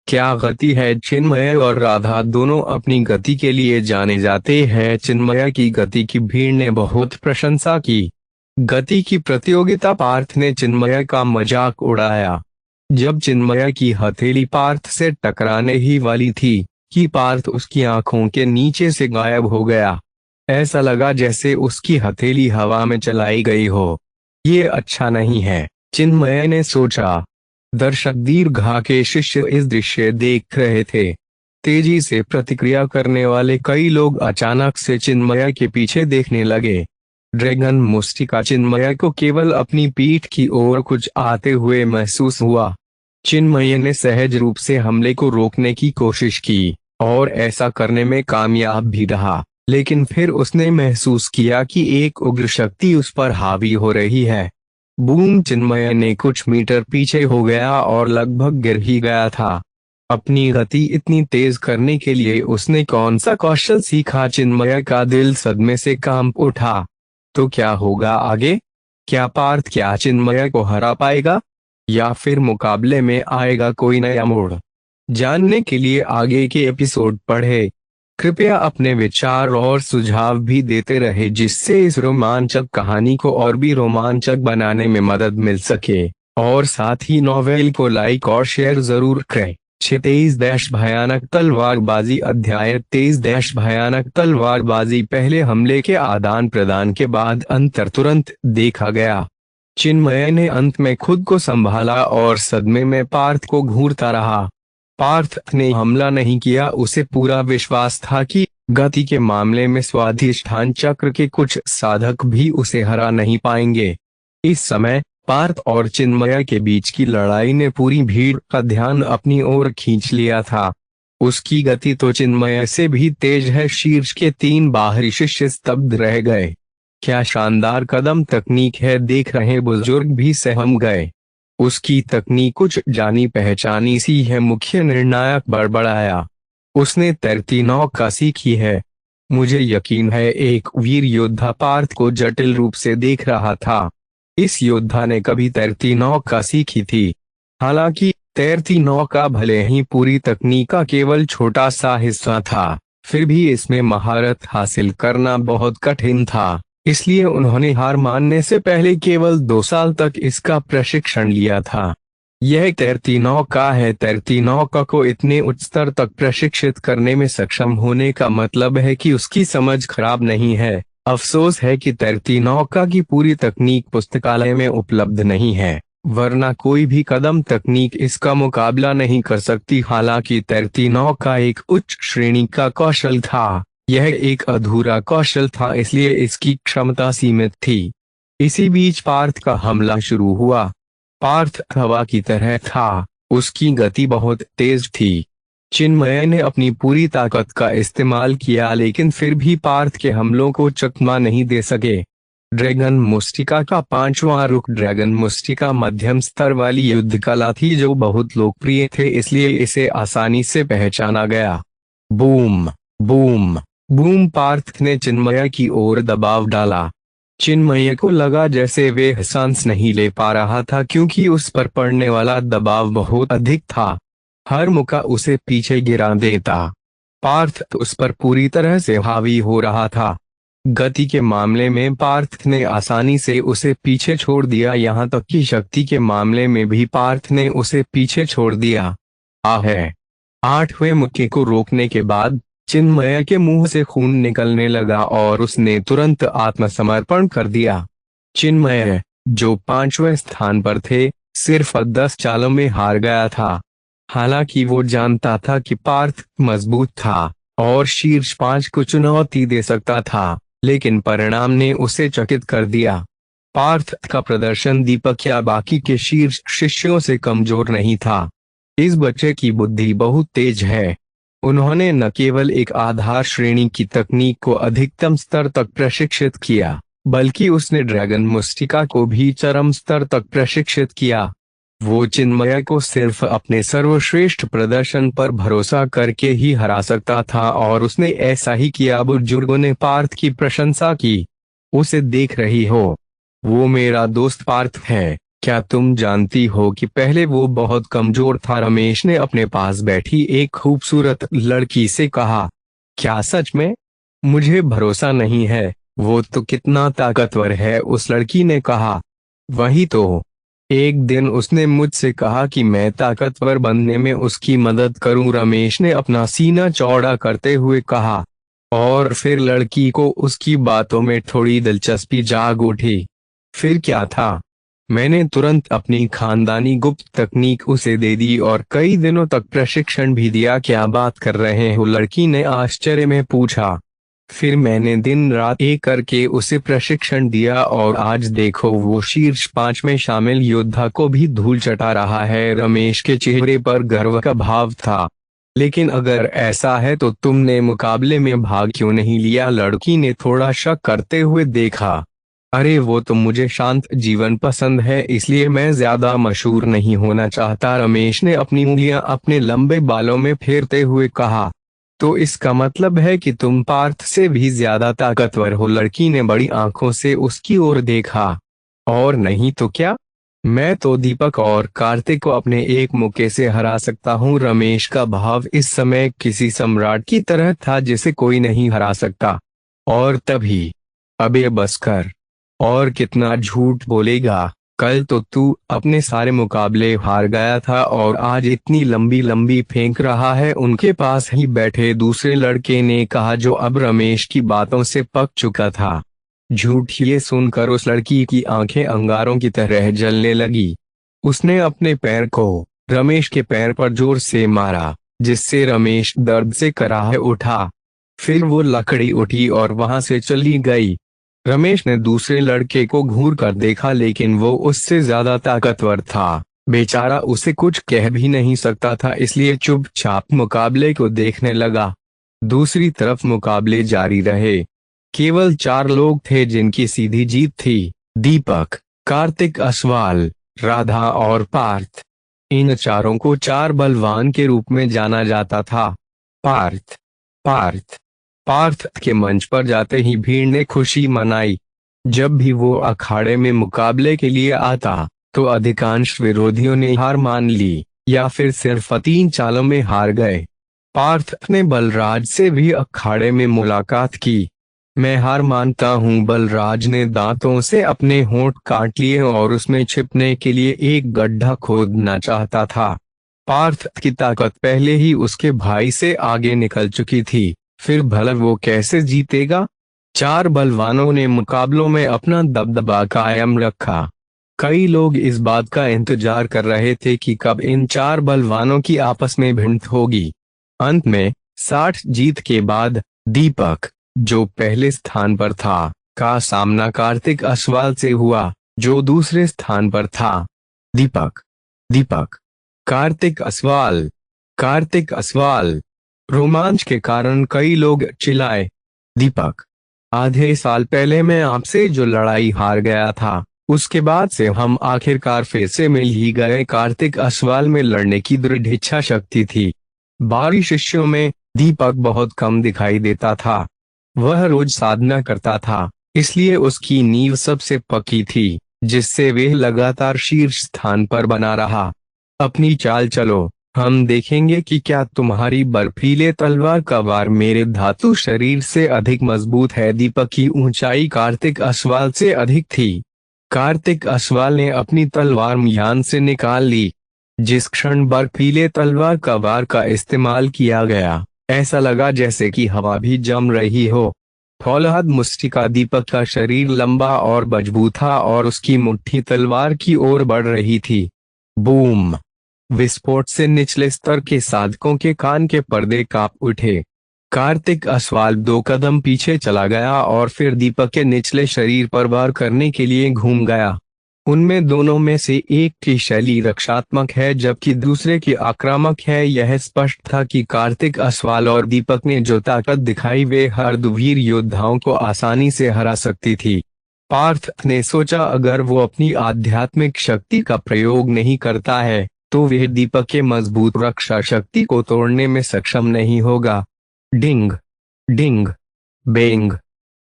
क्या गति है! चिन्मय और राधा दोनों अपनी गति के लिए जाने जाते हैं। चिन्मय की गति की भीड़ ने बहुत प्रशंसा की। गति की प्रतियोगिता! पार्थ ने चिन्मय का मजाक उड़ाया। जब चिन्मय की हथेली पार्थ से टकराने ही वाली थी कि पार्थ उसकी आंखों के नीचे से गायब हो गया। ऐसा लगा जैसे उसकी हथेली हवा में चलाई गई हो। ये अच्छा नहीं है, चिन्मय ने सोचा। दर्शक दीर्घा के शिष्य इस दृश्य देख रहे थे। तेजी से प्रतिक्रिया करने वाले कई लोग अचानक से चिन्मय के पीछे देखने लगे। ड्रैगन मुस्टिका चिन्मय को केवल अपनी पीठ की ओर कुछ आते हुए महसूस हुआ। चिन्मय ने सहज रूप से हमले को रोकने की कोशिश की और ऐसा करने में कामयाब भी रहा, लेकिन फिर उसने महसूस किया कि एक उग्र शक्ति उस पर हावी हो रही है। बूम! चिन्मय ने कुछ मीटर पीछे हो गया और लगभग गिर ही गया था। अपनी गति इतनी तेज करने के लिए उसने कौन सा कौशल सीखा? चिन्मय का दिल सदमे से कांप उठा। तो क्या होगा आगे? क्या पार्थ चिन्मय को हरा पाएगा या फिर मुकाबले में आएगा कोई नया मोड़? जानने के लिए आगे के एपिसोड पढ़ें। कृपया अपने विचार और सुझाव भी देते रहे जिससे इस रोमांचक कहानी को और भी रोमांचक बनाने में मदद मिल सके। और साथ ही नॉवेल को लाइक और शेयर जरूर करें। 23 भयानक तलवारबाजी अध्याय 23 भयानक तलवारबाजी। पहले हमले के आदान प्रदान के बाद अंतर तुरंत देखा गया। चिन्मय ने अंत में खुद को संभाला और सदमे में पार्थ को घूरता रहा। पार्थ ने हमला नहीं किया। उसे पूरा विश्वास था कि गति के मामले में स्वाधिष्ठान चक्र के कुछ साधक भी उसे हरा नहीं पाएंगे। इस समय पार्थ और चिन्मय के बीच की लड़ाई ने पूरी भीड़ का ध्यान अपनी ओर खींच लिया था। उसकी गति तो चिन्मय से भी तेज है। शीर्ष के 3 बाहरी शिष्य स्तब्ध रह गए। क्या शानदार कदम तकनीक है! देख रहे बुजुर्ग भी सहम गए। उसकी तकनीक कुछ जानी पहचानी सी है। मुख्य निर्णायक बड़बड़ाया। उसने तैरती नौका सीखी है। मुझे यकीन है एक वीर योद्धा पार्थ को जटिल रूप से देख रहा था। इस योद्धा ने कभी तैरती नौका सीखी थी। हालांकि तैरती नौका भले ही पूरी तकनीक का केवल छोटा सा हिस्सा था, फिर भी इसमें महारत हासिल करना बहुत कठिन था। इसलिए उन्होंने हार मानने से पहले केवल 2 साल तक इसका प्रशिक्षण लिया था। यह तैरती नौका है। तैरती नौका को इतने उच्च स्तर तक प्रशिक्षित करने में सक्षम होने का मतलब है कि उसकी समझ खराब नहीं है। अफसोस है कि तैरती नौका की पूरी तकनीक पुस्तकालय में उपलब्ध नहीं है, वरना कोई भी कदम तकनीक इसका मुकाबला नहीं कर सकती। हालांकि तैरती नौका एक उच्च श्रेणी का कौशल था। यह एक अधूरा कौशल था, इसलिए इसकी क्षमता सीमित थी। इसी बीच पार्थ का हमला शुरू हुआ। पार्थ हवा की तरह था। उसकी गति बहुत तेज थी। चिन्मय ने अपनी पूरी ताकत का इस्तेमाल किया, लेकिन फिर भी पार्थ के हमलों को चकमा नहीं दे सके। ड्रैगन मुस्टिका का पांचवा रुख ड्रैगन मुस्टिका मध्यम स्तर वाली युद्ध कला थी जो बहुत लोकप्रिय थे, इसलिए इसे आसानी से पहचाना गया। Boom boom boom. पार्थ ने चिन्मय की ओर दबाव डाला। चिन्मय को लगा जैसे वे सांस नहीं ले पा रहा था क्योंकि उस पर पड़ने वाला दबाव बहुत अधिक था। हर मुक्का उसे पीछे गिरा देता। पार्थ उस पर पूरी तरह से हावी हो रहा था। गति के मामले में पार्थ ने आसानी से उसे पीछे छोड़ दिया, यहाँ तक कि शक्ति के मामले में भी पार्थ ने उसे पीछे छोड़ दिया। है 8वें मुक्के को रोकने के बाद चिन्मय के मुंह से खून निकलने लगा और उसने तुरंत आत्मसमर्पण कर दिया। चिन्मय, जो 5वें स्थान पर थे, सिर्फ 10 चालों में हार गया था। हालांकि वो जानता था कि पार्थ मजबूत था और शीर्ष 5 को चुनौती दे सकता था, लेकिन परिणाम ने उसे चकित कर दिया। पार्थ का प्रदर्शन दीपक या बाकी के शीर्ष शिष्यों से कमजोर नहीं था। इस बच्चे की बुद्धि बहुत तेज है। उन्होंने न केवल एक आधार श्रेणी की तकनीक को अधिकतम स्तर तक प्रशिक्षित किया, बल्कि उसने ड्रैगन मुस्टिका को भी चरम स्तर तक प्रशिक्षित किया। वो चिन्मय को सिर्फ अपने सर्वश्रेष्ठ प्रदर्शन पर भरोसा करके ही हरा सकता था और उसने ऐसा ही किया। बुजुर्गों ने पार्थ की प्रशंसा की। उसे देख रही हो? वो मेरा दोस्त पार्थ है। क्या तुम जानती हो कि पहले वो बहुत कमजोर था? रमेश ने अपने पास बैठी एक खूबसूरत लड़की से कहा। क्या सच में? मुझे भरोसा नहीं है। वो तो कितना ताकतवर है, उस लड़की ने कहा। वही तो। एक दिन उसने मुझसे कहा कि मैं ताकतवर बनने में उसकी मदद करूं, रमेश ने अपना सीना चौड़ा करते हुए कहा। और फिर लड़की को उसकी बातों में थोड़ी दिलचस्पी जाग उठी। फिर क्या था? मैंने तुरंत अपनी खानदानी गुप्त तकनीक उसे दे दी और कई दिनों तक प्रशिक्षण भी दिया। क्या बात कर रहे हो? लड़की ने आश्चर्य में पूछा। फिर मैंने दिन रात एक करके उसे प्रशिक्षण दिया और आज देखो वो शीर्ष 5 में शामिल योद्धा को भी धूल चटा रहा है। रमेश के चेहरे पर गर्व का भाव था। लेकिन अगर ऐसा है तो तुमने मुकाबले में भाग क्यों नहीं लिया? लड़की ने थोड़ा शक करते हुए देखा। अरे वो तो मुझे शांत जीवन पसंद है, इसलिए मैं ज्यादा मशहूर नहीं होना चाहता, रमेश ने अपनी उंगलियां अपने लंबे बालों में फेरते हुए कहा। तो इसका मतलब है कि तुम पार्थ से भी ज्यादा ताकतवर हो? लड़की ने बड़ी आंखों से उसकी ओर देखा। और नहीं तो क्या, मैं तो दीपक और कार्तिक को अपने एक मुक्के से हरा सकता हूँ। रमेश का भाव इस समय किसी सम्राट की तरह था जिसे कोई नहीं हरा सकता। और तभी, अबे बस कर। और कितना झूठ बोलेगा? कल तो तू अपने सारे मुकाबले हार गया था और आज इतनी लंबी लंबी फेंक रहा है। उनके पास ही बैठे दूसरे लड़के ने कहा, जो अब रमेश की बातों से पक चुका था। झूठ। ये सुनकर उस लड़की की आंखें अंगारों की तरह जलने लगी। उसने अपने पैर को रमेश के पैर पर जोर से मारा, जिससे रमेश दर्द से कराह उठा। फिर वो लकड़ी उठी और वहां से चली गई। रमेश ने दूसरे लड़के को घूर कर देखा, लेकिन वो उससे ज्यादा ताकतवर था। बेचारा उसे कुछ कह भी नहीं सकता था, इसलिए चुपचाप मुकाबले को देखने लगा। दूसरी तरफ मुकाबले जारी रहे। केवल 4 लोग थे जिनकी सीधी जीत थी। दीपक, कार्तिक असवाल, राधा और पार्थ। इन चारों को 4 बलवान के रूप में जाना जाता था। पार्थ पार्थ पार्थ के मंच पर जाते ही भीड़ ने खुशी मनाई। जब भी वो अखाड़े में मुकाबले के लिए आता, तो अधिकांश विरोधियों ने हार मान ली या फिर सिर्फ 3 चालों में हार गए। पार्थ ने बलराज से भी अखाड़े में मुलाकात की। मैं हार मानता हूँ, बलराज ने दांतों से अपने होंठ काट लिए और उसमें छिपने के लिए एक गड्ढा खोदना चाहता था। पार्थ की ताकत पहले ही उसके भाई से आगे निकल चुकी थी, फिर भला वो कैसे जीतेगा? 4 बलवानों ने मुकाबलों में अपना दबदबा कायम रखा। कई लोग इस बात का इंतजार कर रहे थे कि कब इन 4 बलवानों की आपस में भिड़ंत होगी। अंत में 60 जीत के बाद दीपक, जो पहले स्थान पर था, का सामना कार्तिक असवाल से हुआ, जो दूसरे स्थान पर था। दीपक दीपक कार्तिक असवाल, कार्तिक असवाल। रोमांच के कारण कई लोग चिल्लाए। दीपक आधे साल पहले मैं आपसे जो लड़ाई हार गया था, उसके बाद से हम आखिरकार फिर से मिल ही गए। कार्तिक असवाल में लड़ने की दृढ़ इच्छा शक्ति थी। बाकी शिष्यों में दीपक बहुत कम दिखाई देता था। वह रोज साधना करता था, इसलिए उसकी नींव सबसे पक्की थी, जिससे वह लगातार शीर्ष स्थान पर बना रहा। अपनी चाल चलो, हम देखेंगे कि क्या तुम्हारी बर्फीले तलवार का वार मेरे धातु शरीर से अधिक मजबूत है। दीपक की ऊंचाई कार्तिक असवाल से अधिक थी। कार्तिक असवाल ने अपनी तलवार म्यान से निकाल ली। जिस क्षण बर्फीले तलवार का वार का इस्तेमाल किया गया, ऐसा लगा जैसे कि हवा भी जम रही हो। फौलाद मुस्टिका दीपक का शरीर लंबा और मजबूत था और उसकी मुट्ठी तलवार की ओर बढ़ रही थी। बूम! विस्फोट से निचले स्तर के साधकों के कान के पर्दे कांप उठे। कार्तिक असवाल 2 कदम पीछे चला गया और फिर दीपक के निचले शरीर पर वार करने के लिए घूम गया। उनमें दोनों में से एक की शैली रक्षात्मक है जबकि दूसरे की आक्रामक है। यह स्पष्ट था कि कार्तिक असवाल और दीपक ने जो ताकत दिखाई वे अर्धवीर योद्धाओं को आसानी से हरा सकती थी। पार्थ ने सोचा, अगर वो अपनी आध्यात्मिक शक्ति का प्रयोग नहीं करता है तो वह दीपक के मजबूत रक्षा शक्ति को तोड़ने में सक्षम नहीं होगा। डिंग डिंग बेंग!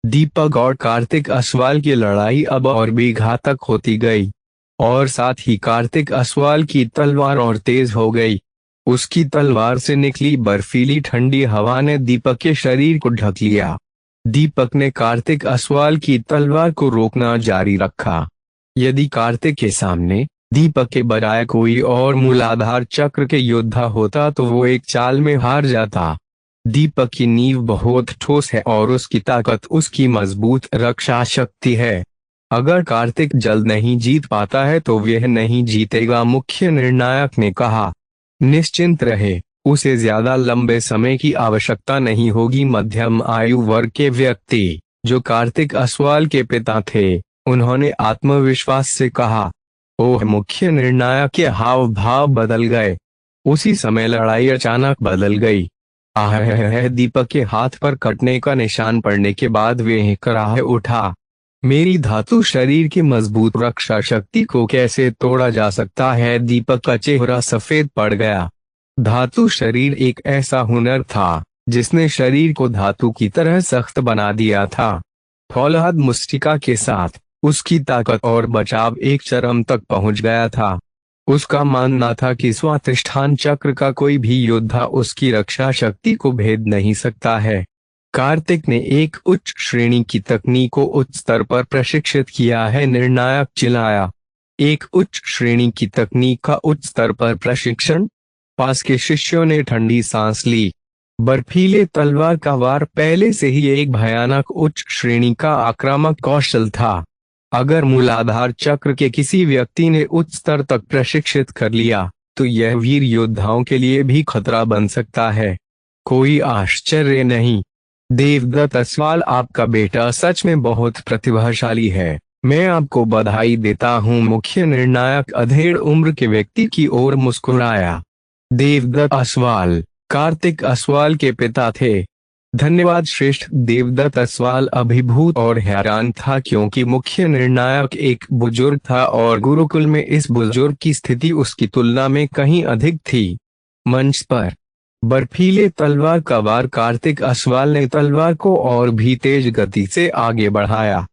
दीपक और कार्तिक असवाल की लड़ाई अब और भी घातक होती गई, और साथ ही कार्तिक असवाल की तलवार और तेज हो गई। उसकी तलवार से निकली बर्फीली ठंडी हवा ने दीपक के शरीर को ढक लिया। दीपक ने कार्तिक असवाल की तलवार को रोकना जारी रखा। यदि कार्तिक के सामने दीपक के बजाय कोई और मूलाधार चक्र के योद्धा होता तो वो एक चाल में हार जाता। दीपक की नींव बहुत ठोस है और उसकी ताकत उसकी मजबूत रक्षा शक्ति है। अगर कार्तिक जल्द नहीं जीत पाता है तो वह नहीं जीतेगा, मुख्य निर्णायक ने कहा। निश्चिंत रहे, उसे ज्यादा लंबे समय की आवश्यकता नहीं होगी। मध्यम आयु वर्ग के व्यक्ति जो कार्तिक असवाल के पिता थे, उन्होंने आत्मविश्वास से कहा। ओह! मुख्य निर्णायक के हाव भाव बदल गए। उसी समय लड़ाई अचानक बदल गई। आह! दीपक के हाथ पर कटने का निशान पड़ने के बाद वह कराह उठा। मेरी धातु शरीर की मजबूत रक्षा शक्ति को कैसे तोड़ा जा सकता है? दीपक का चेहरा सफेद पड़ गया। धातु शरीर एक ऐसा हुनर था जिसने शरीर को धातु की तरह सख्त बना दिया था। फौलाद मुस्टिका के साथ उसकी ताकत और बचाव एक चरम तक पहुंच गया था। उसका मानना था कि स्वाधिष्ठान चक्र का कोई भी योद्धा उसकी रक्षा शक्ति को भेद नहीं सकता है। कार्तिक ने एक उच्च श्रेणी की तकनीक को उच्च स्तर पर प्रशिक्षित किया है, निर्णायक चिल्लाया। एक उच्च श्रेणी की तकनीक का उच्च स्तर पर प्रशिक्षण? पास के शिष्यों ने ठंडी सांस ली। बर्फीले तलवार का वार पहले से ही एक भयानक उच्च श्रेणी का आक्रामक कौशल था। अगर मूलाधार चक्र के किसी व्यक्ति ने उच्च स्तर तक प्रशिक्षित कर लिया तो यह वीर योद्धाओं के लिए भी खतरा बन सकता है। कोई आश्चर्य नहीं, देवदत्त असवाल, आपका बेटा सच में बहुत प्रतिभाशाली है। मैं आपको बधाई देता हूँ। मुख्य निर्णायक अधेड़ उम्र के व्यक्ति की ओर मुस्कुराया। देवदत्त असवाल कार्तिक असवाल के पिता थे। धन्यवाद श्रेष्ठ। देवदत्त असवाल अभिभूत और हैरान था क्योंकि मुख्य निर्णायक एक बुजुर्ग था और गुरुकुल में इस बुजुर्ग की स्थिति उसकी तुलना में कहीं अधिक थी। मंच पर बर्फीले तलवार का वार कार्तिक असवाल ने तलवार को और भी तेज गति से आगे बढ़ाया।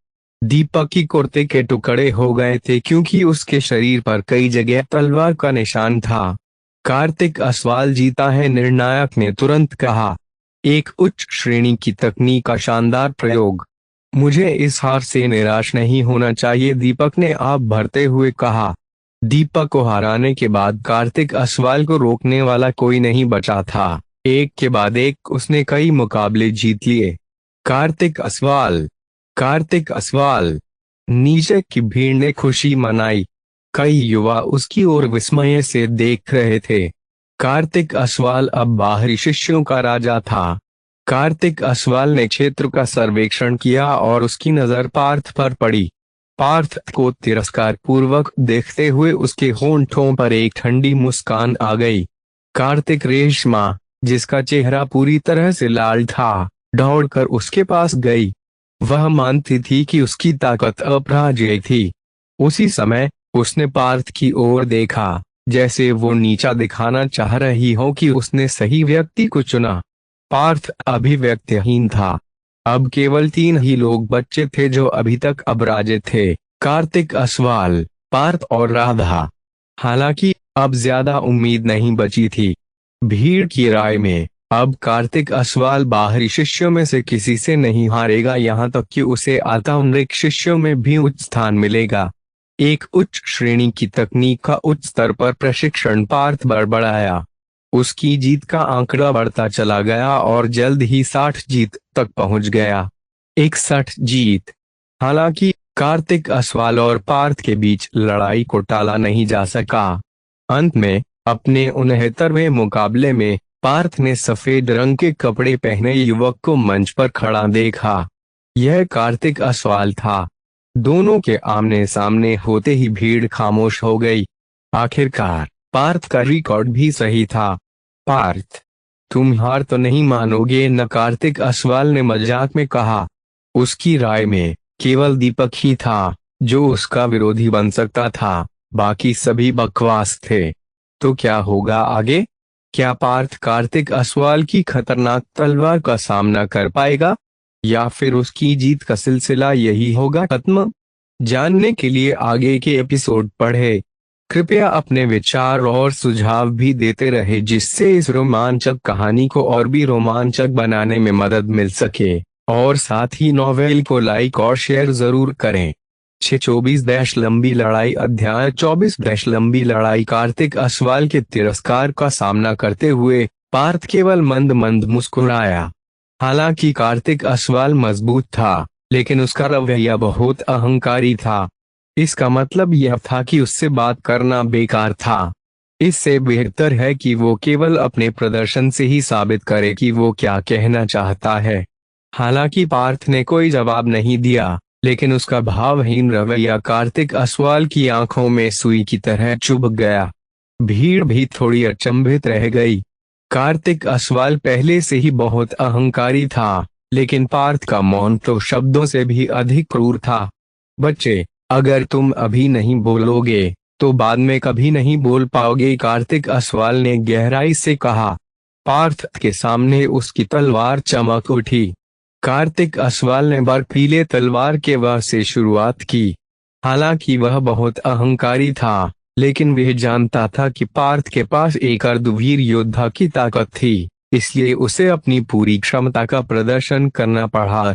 दीपक की कुर्ते के टुकड़े हो गए थे क्योंकि उसके शरीर पर कई जगह तलवार का निशान था। कार्तिक असवाल जीता है, निर्णायक ने तुरंत कहा। एक उच्च श्रेणी की तकनीक का शानदार प्रयोग। मुझे इस हार से निराश नहीं होना चाहिए, दीपक ने आप भरते हुए कहा। दीपक को हराने के बाद कार्तिक असवाल को रोकने वाला कोई नहीं बचा था। एक के बाद एक उसने कई मुकाबले जीत लिए। कार्तिक असवाल, कार्तिक असवाल! नीचे की भीड़ ने खुशी मनाई। कई युवा उसकी ओर विस्मय से देख रहे थे। कार्तिक असवाल अब बाहरी शिष्यों का राजा था। कार्तिक असवाल ने क्षेत्र का सर्वेक्षण किया और उसकी नजर पार्थ पर पड़ी। पार्थ को तिरस्कार पूर्वक देखते हुए उसके होंठों पर एक ठंडी मुस्कान आ गई। कार्तिक रेशमा, जिसका चेहरा पूरी तरह से लाल था, दौड़कर उसके पास गई। वह मानती थी कि उसकी ताकत अपराजेय थी। उसी समय उसने पार्थ की ओर देखा, जैसे वो नीचा दिखाना चाह रही हो कि उसने सही व्यक्ति को चुना। पार्थ अभी व्यक्तिहीन था। अब केवल 3 ही लोग बच्चे थे जो अभी तक अपराजित थे, कार्तिक असवाल, पार्थ और राधा। हालांकि अब ज्यादा उम्मीद नहीं बची थी। भीड़ की राय में अब कार्तिक असवाल बाहरी शिष्यों में से किसी से नहीं हारेगा, यहाँ तक कि उसे आताउम्रिक शिष्यों में भी उच्च स्थान मिलेगा। एक उच्च श्रेणी की तकनीक का उच्च स्तर पर प्रशिक्षण पार्थ बड़बड़ाया। उसकी जीत का आंकड़ा बढ़ता चला गया और जल्द ही 60 जीत तक पहुंच गया। 61 जीत। हालांकि कार्तिक असवाल और पार्थ के बीच लड़ाई को टाला नहीं जा सका। अंत में अपने 69वें मुकाबले में पार्थ ने सफेद रंग के कपड़े पहने युवक को मंच पर खड़ा देखा। यह कार्तिक असवाल था। दोनों के आमने सामने होते ही भीड़ खामोश हो गई। आखिरकार पार्थ का रिकॉर्ड भी सही था। पार्थ, तुम हार तो नहीं मानोगे न, कार्तिक असवाल ने मजाक में कहा। उसकी राय में केवल दीपक ही था जो उसका विरोधी बन सकता था, बाकी सभी बकवास थे। तो क्या होगा आगे? क्या पार्थ कार्तिक असवाल की खतरनाक तलवार का सामना कर पाएगा, या फिर उसकी जीत का सिलसिला यही होगा खत्म? जानने के लिए आगे के एपिसोड पढ़ें। कृपया अपने विचार और सुझाव भी देते रहे, जिससे इस रोमांचक कहानी को और भी रोमांचक बनाने में मदद मिल सके। और साथ ही नॉवेल को लाइक और शेयर जरूर करें। 624 लंबी लड़ाई अध्याय 24 लंबी लड़ाई। कार्तिक असवाल के तिरस्कार का सामना करते हुए पार्थ केवल मंद मंद मुस्कुराया। हालांकि कार्तिक असवाल मजबूत था, लेकिन उसका रवैया बहुत अहंकारी था। इसका मतलब यह था कि उससे बात करना बेकार था। इससे बेहतर है कि वो केवल अपने प्रदर्शन से ही साबित करे कि वो क्या कहना चाहता है। हालांकि पार्थ ने कोई जवाब नहीं दिया, लेकिन उसका भावहीन रवैया कार्तिक असवाल की आंखों में सुई की तरह चुभ गया। भीड़ भी थोड़ी अचंभित रह गई। कार्तिक असवाल पहले से ही बहुत अहंकारी था, लेकिन पार्थ का मौन तो शब्दों से भी अधिक क्रूर था। बच्चे, अगर तुम अभी नहीं बोलोगे तो बाद में कभी नहीं बोल पाओगे, कार्तिक असवाल ने गहराई से कहा। पार्थ के सामने उसकी तलवार चमक उठी। कार्तिक असवाल ने बर्फीले तलवार के वार से शुरुआत की। हालांकि वह बहुत अहंकारी था, लेकिन वह जानता था कि पार्थ के पास एक अर्धवीर योद्धा की ताकत थी, इसलिए उसे अपनी पूरी क्षमता का प्रदर्शन करना पड़ा।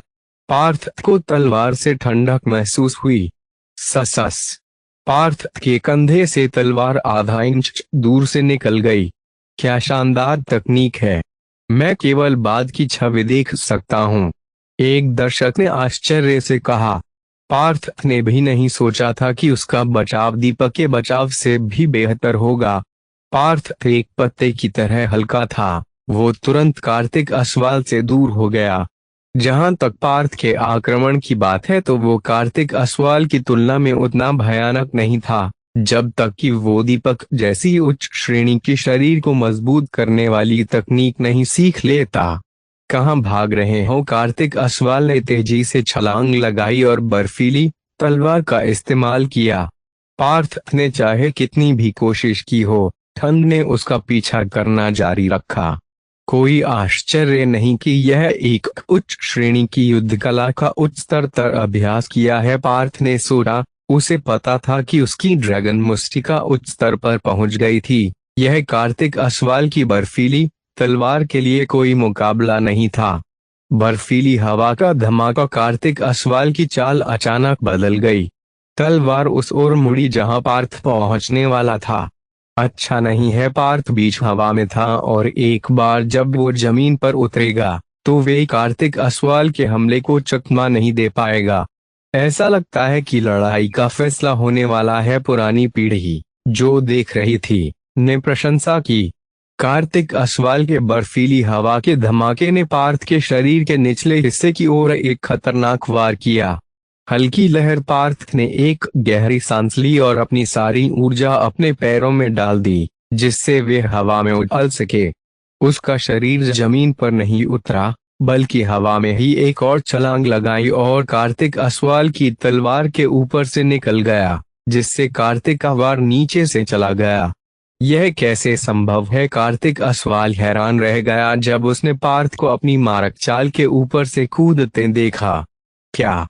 पार्थ को तलवार से ठंडक महसूस हुई। सस। पार्थ के कंधे से तलवार आधा इंच दूर से निकल गई। क्या शानदार तकनीक है! मैं केवल बाद की छवि देख सकता हूँ, एक दर्शक ने आश्चर्य से कहा। पार्थ ने भी नहीं सोचा था कि उसका बचाव दीपक के बचाव से भी बेहतर होगा। पार्थ एक पत्ते की तरह हल्का था। वो तुरंत कार्तिक असवाल से दूर हो गया। जहां तक पार्थ के आक्रमण की बात है तो वो कार्तिक असवाल की तुलना में उतना भयानक नहीं था, जब तक कि वो दीपक जैसी उच्च श्रेणी की शरीर को मजबूत करने वाली तकनीक नहीं सीख लेता। कहां भाग रहे हो? कार्तिक असवाल ने तेजी से छलांग लगाई और बर्फीली तलवार का इस्तेमाल किया। पार्थ ने चाहे कितनी भी कोशिश की हो, ठंड ने उसका पीछा करना जारी रखा। कोई आश्चर्य नहीं कि यह एक उच्च श्रेणी की युद्ध कला का उच्च स्तर तक अभ्यास किया है, पार्थ ने सोचा। उसे पता था कि उसकी ड्रैगन मुस्टिका उच्च स्तर पर पहुंच गई थी। यह कार्तिक असवाल की बर्फीली तलवार के लिए कोई मुकाबला नहीं था। बर्फीली हवा का धमाका। कार्तिक असवाल की चाल अचानक बदल गई। तलवार उस ओर मुड़ी जहां पार्थ पहुंचने वाला था। अच्छा नहीं है, पार्थ बीच हवा में था और एक बार जब वो जमीन पर उतरेगा तो वे कार्तिक असवाल के हमले को चकमा नहीं दे पाएगा। ऐसा लगता है कि लड़ाई का फैसला होने वाला है। पुरानी पीढ़ी जो देख रही थी ने प्रशंसा की। कार्तिक असवाल के बर्फीली हवा के धमाके ने पार्थ के शरीर के निचले हिस्से की ओर एक खतरनाक वार किया। हल्की लहर। पार्थ ने एक गहरी सांस ली और अपनी सारी ऊर्जा अपने पैरों में डाल दी, जिससे वे हवा में उछल सके। उसका शरीर जमीन पर नहीं उतरा, बल्कि हवा में ही एक और छलांग लगाई और कार्तिक असवाल की तलवार के ऊपर से निकल गया, जिससे कार्तिक का वार नीचे से चला गया। यह कैसे संभव है? कार्तिक असवाल हैरान रह गया जब उसने पार्थ को अपनी मारक चाल के ऊपर से कूदते देखा। क्या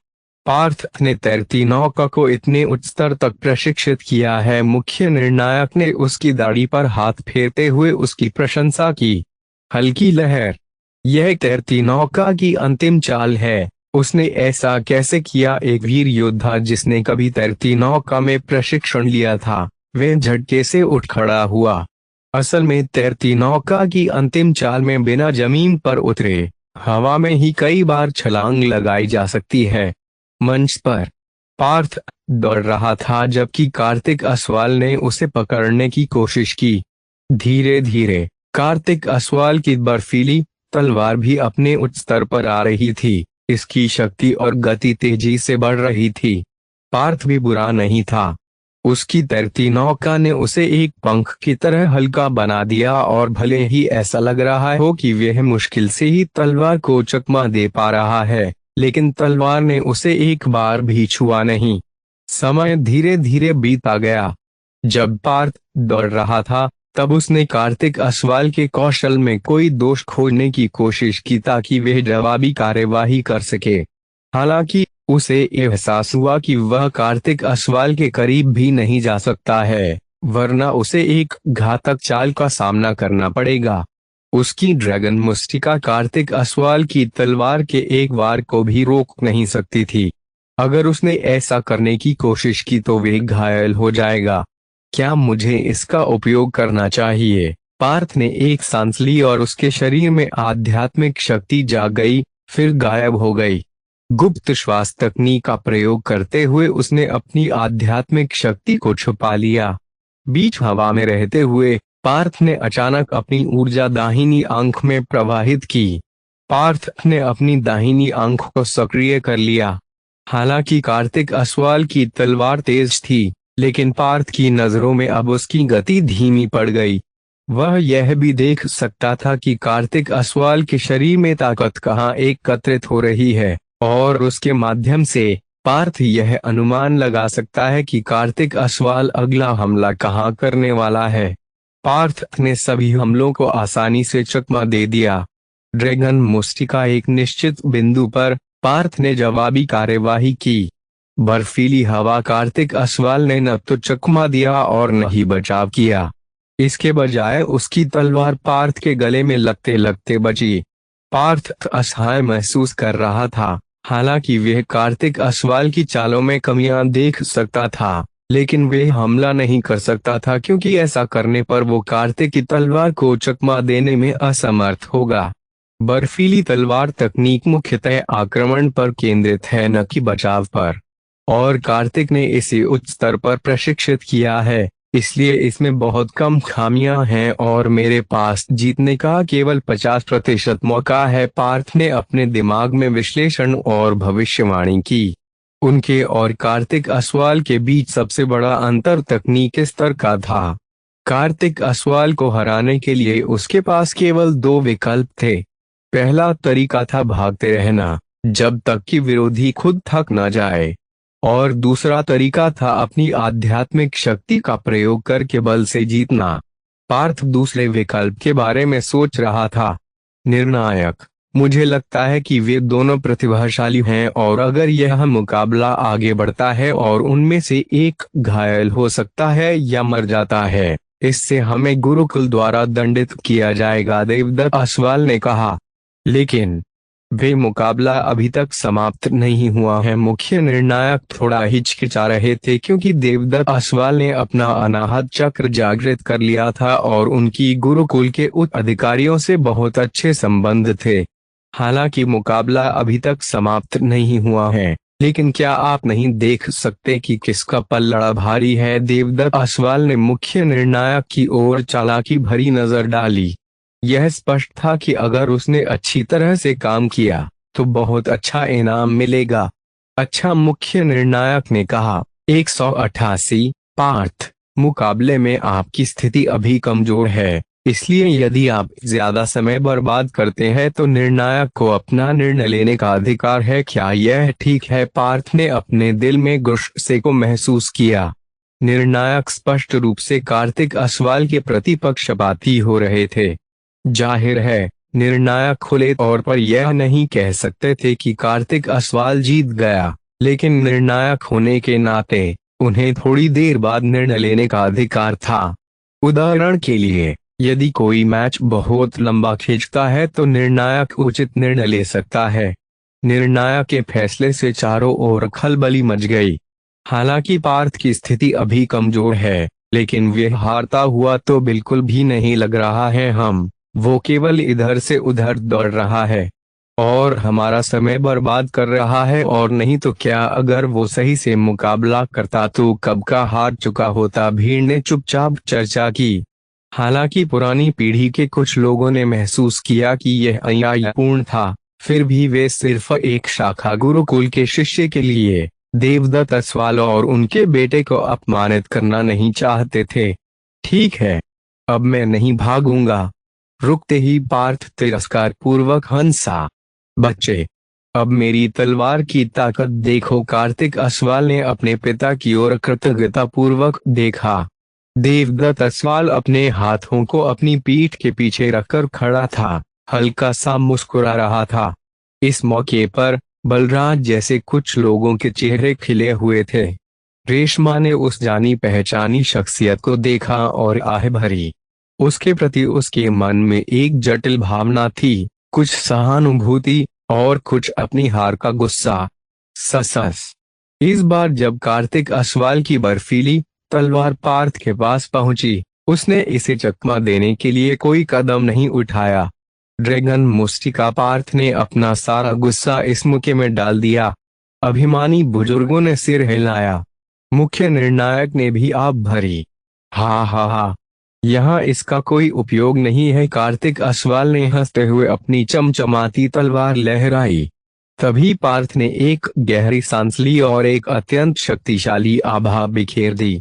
पार्थ ने तैरती नौका को इतने उच्च स्तर तक प्रशिक्षित किया है? मुख्य निर्णायक ने उसकी दाढ़ी पर हाथ फेरते हुए उसकी प्रशंसा की। हल्की लहर, यह तैरती नौका की अंतिम चाल है। उसने ऐसा कैसे किया? एक वीर योद्धा जिसने कभी तैरती नौका में प्रशिक्षण लिया था, वह झटके से उठ खड़ा हुआ। असल में तैरती नौका की अंतिम चाल में बिना जमीन पर उतरे हवा में ही कई बार छलांग लगाई जा सकती है। मंच पर पार्थ दौड़ रहा था जबकि कार्तिक असवाल ने उसे पकड़ने की कोशिश की। धीरे धीरे कार्तिक असवाल की बर्फीली तलवार भी अपने उच्च स्तर पर आ रही थी। इसकी शक्ति और गति तेजी से बढ़ रही थी। पार्थ भी बुरा नहीं था। उसकी तैरती नौका ने उसे एक पंख की तरह हल्का बना दिया और भले ही ऐसा लग रहा हो कि वह मुश्किल से ही तलवार को चकमा दे पा रहा है, लेकिन तलवार ने उसे एक बार भी छुआ नहीं। समय धीरे धीरे बीता गया। जब पार्थ दौड़ रहा था तब उसने कार्तिक असवाल के कौशल में कोई दोष खोजने की कोशिश की ताकि वह जवाबी कार्यवाही कर सके। हालांकि उसे एहसास हुआ कि वह कार्तिक असवाल के करीब भी नहीं जा सकता है, वरना उसे एक घातक चाल का सामना करना पड़ेगा। उसकी ड्रैगन मुस्टिका कार्तिक असवाल की तलवार के एक वार को भी रोक नहीं सकती थी। अगर उसने ऐसा करने की कोशिश की तो वह घायल हो जाएगा। क्या मुझे इसका उपयोग करना चाहिए? पार्थ ने एक सांस ली और उसके शरीर में आध्यात्मिक शक्ति जाग गई, फिर गायब हो गई। गुप्त श्वास तकनीक का प्रयोग करते हुए उसने अपनी आध्यात्मिक शक्ति को छुपा लिया। बीच हवा में रहते हुए पार्थ ने अचानक अपनी ऊर्जा दाहिनी आंख में प्रवाहित की। पार्थ ने अपनी दाहिनी आंख को सक्रिय कर लिया। हालांकि कार्तिक असवाल की तलवार तेज थी, लेकिन पार्थ की नजरों में अब उसकी गति धीमी पड़ गई। वह यह भी देख सकता था कि कार्तिक असवाल के शरीर में ताकत कहाँ एकत्रित हो रही है, और उसके माध्यम से पार्थ यह अनुमान लगा सकता है कि कार्तिक असवाल अगला हमला कहाँ करने वाला है। पार्थ ने सभी हमलों को आसानी से चकमा दे दिया। ड्रैगन मुस्टिका एक निश्चित बिंदु पर पार्थ ने जवाबी कार्यवाही की। बर्फीली हवा कार्तिक असवाल ने न तो चकमा दिया और न ही बचाव किया। इसके बजाय उसकी तलवार पार्थ के गले में लगते लगते बची। पार्थ असहाय महसूस कर रहा था। हालांकि वह कार्तिक असवाल की चालों में कमियां देख सकता था, लेकिन वह हमला नहीं कर सकता था क्योंकि ऐसा करने पर वो कार्तिक की तलवार को चकमा देने में असमर्थ होगा। बर्फीली तलवार तकनीक मुख्यतः आक्रमण पर केंद्रित है, न कि बचाव पर, और कार्तिक ने इसे उच्च स्तर पर प्रशिक्षित किया है, इसलिए इसमें बहुत कम खामियां हैं और मेरे पास जीतने का केवल 50% मौका है। पार्थ ने अपने दिमाग में विश्लेषण और भविष्यवाणी की। उनके और कार्तिक असवाल के बीच सबसे बड़ा अंतर तकनीकी स्तर का था। कार्तिक असवाल को हराने के लिए उसके पास केवल 2 विकल्प थे। पहला तरीका था भागते रहना जब तक कि विरोधी खुद थक न जाए, और दूसरा तरीका था अपनी आध्यात्मिक शक्ति का प्रयोग करके बल से जीतना। पार्थ दूसरे विकल्प के बारे में सोच रहा था। निर्णायक, मुझे लगता है कि वे दोनों प्रतिभाशाली हैं और अगर यह मुकाबला आगे बढ़ता है और उनमें से एक घायल हो सकता है या मर जाता है, इससे हमें गुरुकुल द्वारा दंडित किया जाएगा, देवदत्त असवाल ने कहा। लेकिन वे मुकाबला अभी तक समाप्त नहीं हुआ है। मुख्य निर्णायक थोड़ा हिचकिचा रहे थे क्योंकि देवदत्त असवाल ने अपना अनाहत चक्र जागृत कर लिया था और उनकी गुरुकुल के उच्च अधिकारियों से बहुत अच्छे संबंध थे। हालांकि मुकाबला अभी तक समाप्त नहीं हुआ है, लेकिन क्या आप नहीं देख सकते कि किसका पल्लड़ा भारी है? देवदत्त असवाल ने मुख्य निर्णायक की ओर चालाकी भरी नजर डाली। यह स्पष्ट था कि अगर उसने अच्छी तरह से काम किया तो बहुत अच्छा इनाम मिलेगा। अच्छा, मुख्य निर्णायक ने कहा। 188 पार्थ, मुकाबले में आपकी स्थिति अभी कमजोर है। इसलिए यदि आप ज्यादा समय बर्बाद करते हैं तो निर्णायक को अपना निर्णय लेने का अधिकार है। क्या यह ठीक है? पार्थ ने अपने दिल में गुस्से को महसूस किया। निर्णायक स्पष्ट रूप से कार्तिक असवाल के प्रति पक्षपाती हो रहे थे। जाहिर है निर्णायक खुले तौर पर यह नहीं कह सकते थे कि कार्तिक असवाल जीत गया, लेकिन निर्णायक होने के नाते उन्हें थोड़ी देर बाद निर्णय लेने का अधिकार था। उदाहरण के लिए, यदि कोई मैच बहुत लंबा खींचता है तो निर्णायक उचित निर्णय ले सकता है। निर्णायक के फैसले से चारों ओर खलबली मच गई। हालांकि पार्थ की स्थिति अभी कमजोर है, लेकिन वह हारता हुआ तो बिल्कुल भी नहीं लग रहा है। वो केवल इधर से उधर दौड़ रहा है और हमारा समय बर्बाद कर रहा है। और नहीं तो क्या, अगर वो सही से मुकाबला करता तो कब का हार चुका होता। भीड़ ने चुपचाप चर्चा की। हालांकि पुरानी पीढ़ी के कुछ लोगों ने महसूस किया कि यह अन्यायपूर्ण था, फिर भी वे सिर्फ एक शाखा गुरुकुल के शिष्य के लिए देवदत्त असवाल और उनके बेटे को अपमानित करना नहीं चाहते थे। ठीक है, अब मैं नहीं भागूंगा। रुकते ही पार्थ तिरस्कार पूर्वक हंसा। बच्चे, अब मेरी तलवार की ताकत देखो। कार्तिक असवाल ने अपने पिता की ओर कृतज्ञता पूर्वक देखा। देवदत्त असवाल अपने हाथों को अपनी पीठ के पीछे रखकर खड़ा था, हल्का सा मुस्कुरा रहा था। इस मौके पर बलराज जैसे कुछ लोगों के चेहरे खिले हुए थे। रेशमा ने उस जानी पहचानी शख्सियत को देखा और आह भरी। उसके प्रति उसके मन में एक जटिल भावना थी, कुछ सहानुभूति और कुछ अपनी हार का गुस्सा। सस इस बार जब कार्तिक असवाल की बर्फीली तलवार पार्थ के पास पहुंची, उसने इसे चकमा देने के लिए कोई कदम नहीं उठाया। ड्रैगन मुस्टिका पार्थ ने अपना सारा गुस्सा इस मौके में डाल दिया। अभिमानी बुजुर्गों ने सिर हिलाया। मुख्य निर्णायक ने भी आह भरी। हा हा हा, यहाँ इसका कोई उपयोग नहीं है। कार्तिक असवाल ने हंसते हुए अपनी चमचमाती तलवार लहराई। तभी पार्थ ने एक गहरी सांस ली और एक अत्यंत शक्तिशाली आभा बिखेर दी।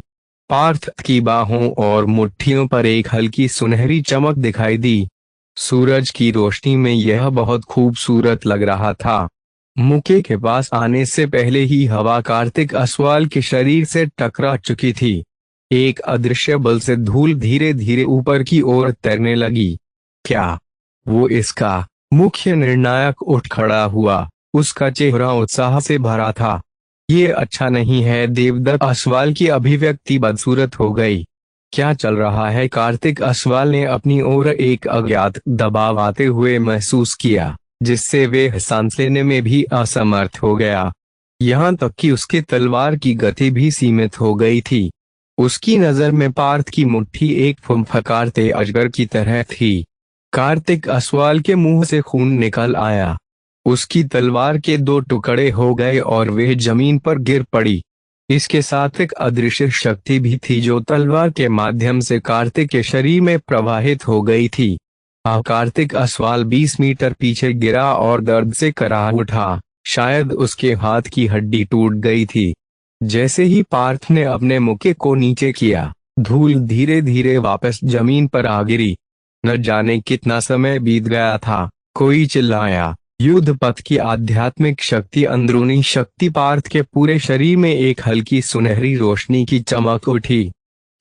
पार्थ की बाहों और मुट्ठियों पर एक हल्की सुनहरी चमक दिखाई दी। सूरज की रोशनी में यह बहुत खूबसूरत लग रहा था। मुके के पास आने से पहले ही हवा कार्तिक असवाल के शरीर से टकरा चुकी थी। एक अदृश्य बल से धूल धीरे धीरे ऊपर की ओर तैरने लगी। क्या वो इसका? मुख्य निर्णायक उठ खड़ा हुआ। उसका चेहरा उत्साह से भरा था। ये अच्छा नहीं है। देवदत्त असवाल की अभिव्यक्ति बदसूरत हो गई। क्या चल रहा है? कार्तिक असवाल ने अपनी ओर एक अज्ञात दबाव आते हुए महसूस किया, जिससे वे सांस लेने में भी असमर्थ हो गया। यहाँ तक कि उसकी तलवार की गति भी सीमित हो गई थी। उसकी नजर में पार्थ की मुट्ठी एक फुंफकारते अजगर की तरह थी। कार्तिक असवाल के मुंह से खून निकल आया। उसकी तलवार के दो टुकड़े हो गए और वह जमीन पर गिर पड़ी। इसके साथ एक अदृश्य शक्ति भी थी जो तलवार के माध्यम से कार्तिक के शरीर में प्रवाहित हो गई थी। कार्तिक असवाल 20 मीटर पीछे गिरा और दर्द से कराह उठा। शायद उसके हाथ की हड्डी टूट गई थी। जैसे ही पार्थ ने अपने मुके को नीचे किया, धूल धीरे धीरे वापस जमीन पर आ गिरी। न जाने कितना समय बीत गया था। कोई चिल्लाया। युद्ध पथ की आध्यात्मिक शक्ति, अंदरूनी शक्ति। पार्थ के पूरे शरीर में एक हल्की सुनहरी रोशनी की चमक उठी।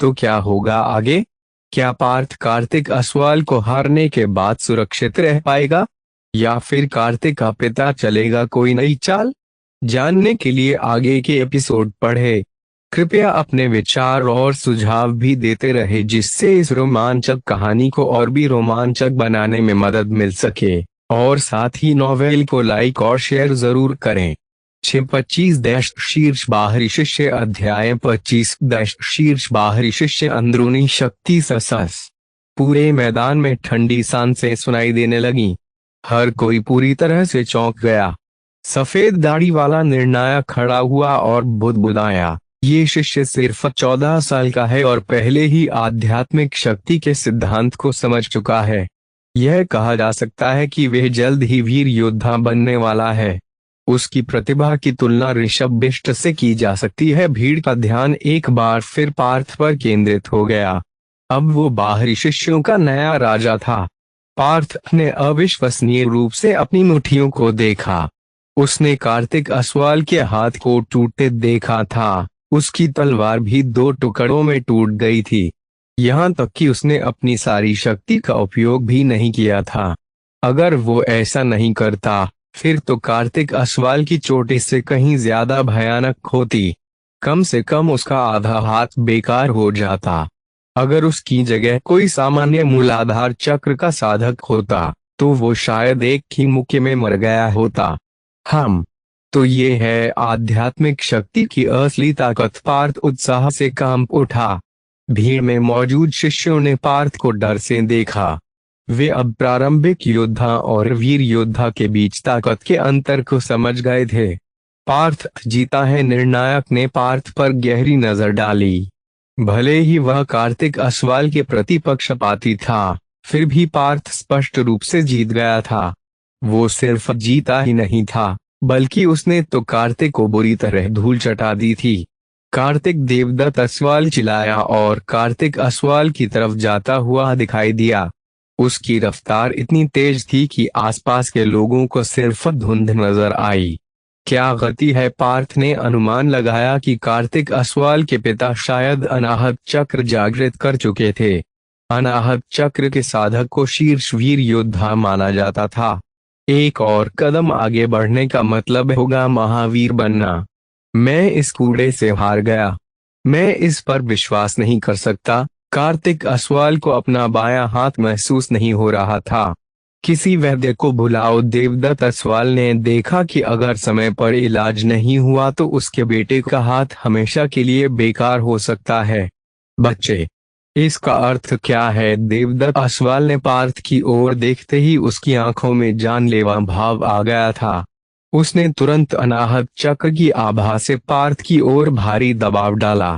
तो क्या होगा आगे? क्या पार्थ कार्तिक असवाल को हारने के बाद सुरक्षित रह पाएगा, या फिर कार्तिक का पिता चलेगा कोई नई चाल? जानने के लिए आगे के एपिसोड पढ़ें। कृपया अपने विचार और सुझाव भी देते रहे, जिससे इस रोमांचक कहानी को और भी रोमांचक बनाने में मदद मिल सके। और साथ ही नॉवेल को लाइक और शेयर जरूर करें। 625 शीर्ष बाहरी शिष्य, अध्याय 25 शीर्ष बाहरी शिष्य, अंदरूनी शक्ति। सस पूरे मैदान में ठंडी सांसें सुनाई देने लगी। हर कोई पूरी तरह से चौंक गया। सफेद दाढ़ी वाला निर्णायक खड़ा हुआ और बुदबुदाया। ये शिष्य सिर्फ 14 साल का है और पहले ही आध्यात्मिक शक्ति के सिद्धांत को समझ चुका है। यह कहा जा सकता है कि वह जल्द ही वीर योद्धा बनने वाला है। उसकी प्रतिभा की तुलना ऋषभ बिष्ट से की जा सकती है। भीड़ का ध्यान एक बार फिर पार्थ पर केंद्रित हो गया। अब वो बाहरी शिष्यों का नया राजा था। पार्थ ने अविश्वसनीय रूप से अपनी मुट्ठियों को देखा। उसने कार्तिक असवाल के हाथ को टूटते देखा था। उसकी तलवार भी दो टुकड़ों में टूट गई थी। यहाँ तक कि उसने अपनी सारी शक्ति का उपयोग भी नहीं किया था। अगर वो ऐसा नहीं करता, फिर तो कार्तिक असवाल की चोट इससे कहीं ज्यादा भयानक होती। कम से कम उसका आधा हाथ बेकार हो जाता। अगर उसकी जगह कोई सामान्य मूलाधार चक्र का साधक होता, तो वो शायद एक ही मुक्के में मर गया होता। हम तो ये है आध्यात्मिक शक्ति की असली ताकत। पार्थ उत्साह से कांप उठा। भीड़ में मौजूद शिष्यों ने पार्थ को डर से देखा। वे अब प्रारंभिक योद्धा और वीर योद्धा के बीच ताकत के अंतर को समझ गए थे। पार्थ जीता है, निर्णायक ने पार्थ पर गहरी नजर डाली। भले ही वह कार्तिक असवाल के प्रति पक्षपाती था, फिर भी पार्थ स्पष्ट रूप से जीत गया था। वो सिर्फ जीता ही नहीं था, बल्कि उसने तो कार्तिक को बुरी तरह धूल चटा दी थी। कार्तिक देवदत्त असवाल चिल्लाया और कार्तिक असवाल की तरफ जाता हुआ दिखाई दिया। उसकी रफ्तार इतनी तेज थी कि आसपास के लोगों को सिर्फ धुंध नजर आई। क्या गति है! पार्थ ने अनुमान लगाया कि कार्तिक असवाल के पिता शायद अनाहत चक्र जागृत कर चुके थे। अनाहत चक्र के साधक को शीर्ष वीर योद्धा माना जाता था। एक और कदम आगे बढ़ने का मतलब होगा महावीर बनना। मैं इस कूड़े से हार गया। मैं इस पर विश्वास नहीं कर सकता। कार्तिक असवाल को अपना बायां हाथ महसूस नहीं हो रहा था। किसी वैद्य को बुलाओ। देवदत्त असवाल ने देखा कि अगर समय पर इलाज नहीं हुआ तो उसके बेटे का हाथ हमेशा के लिए बेकार हो सकता है। बच्चे, इसका अर्थ क्या है? देवदत्त असवाल ने पार्थ की ओर देखते ही उसकी आंखों में जानलेवा भाव आ गया था। उसने तुरंत अनाहत चक्र की आभा से पार्थ की ओर भारी दबाव डाला।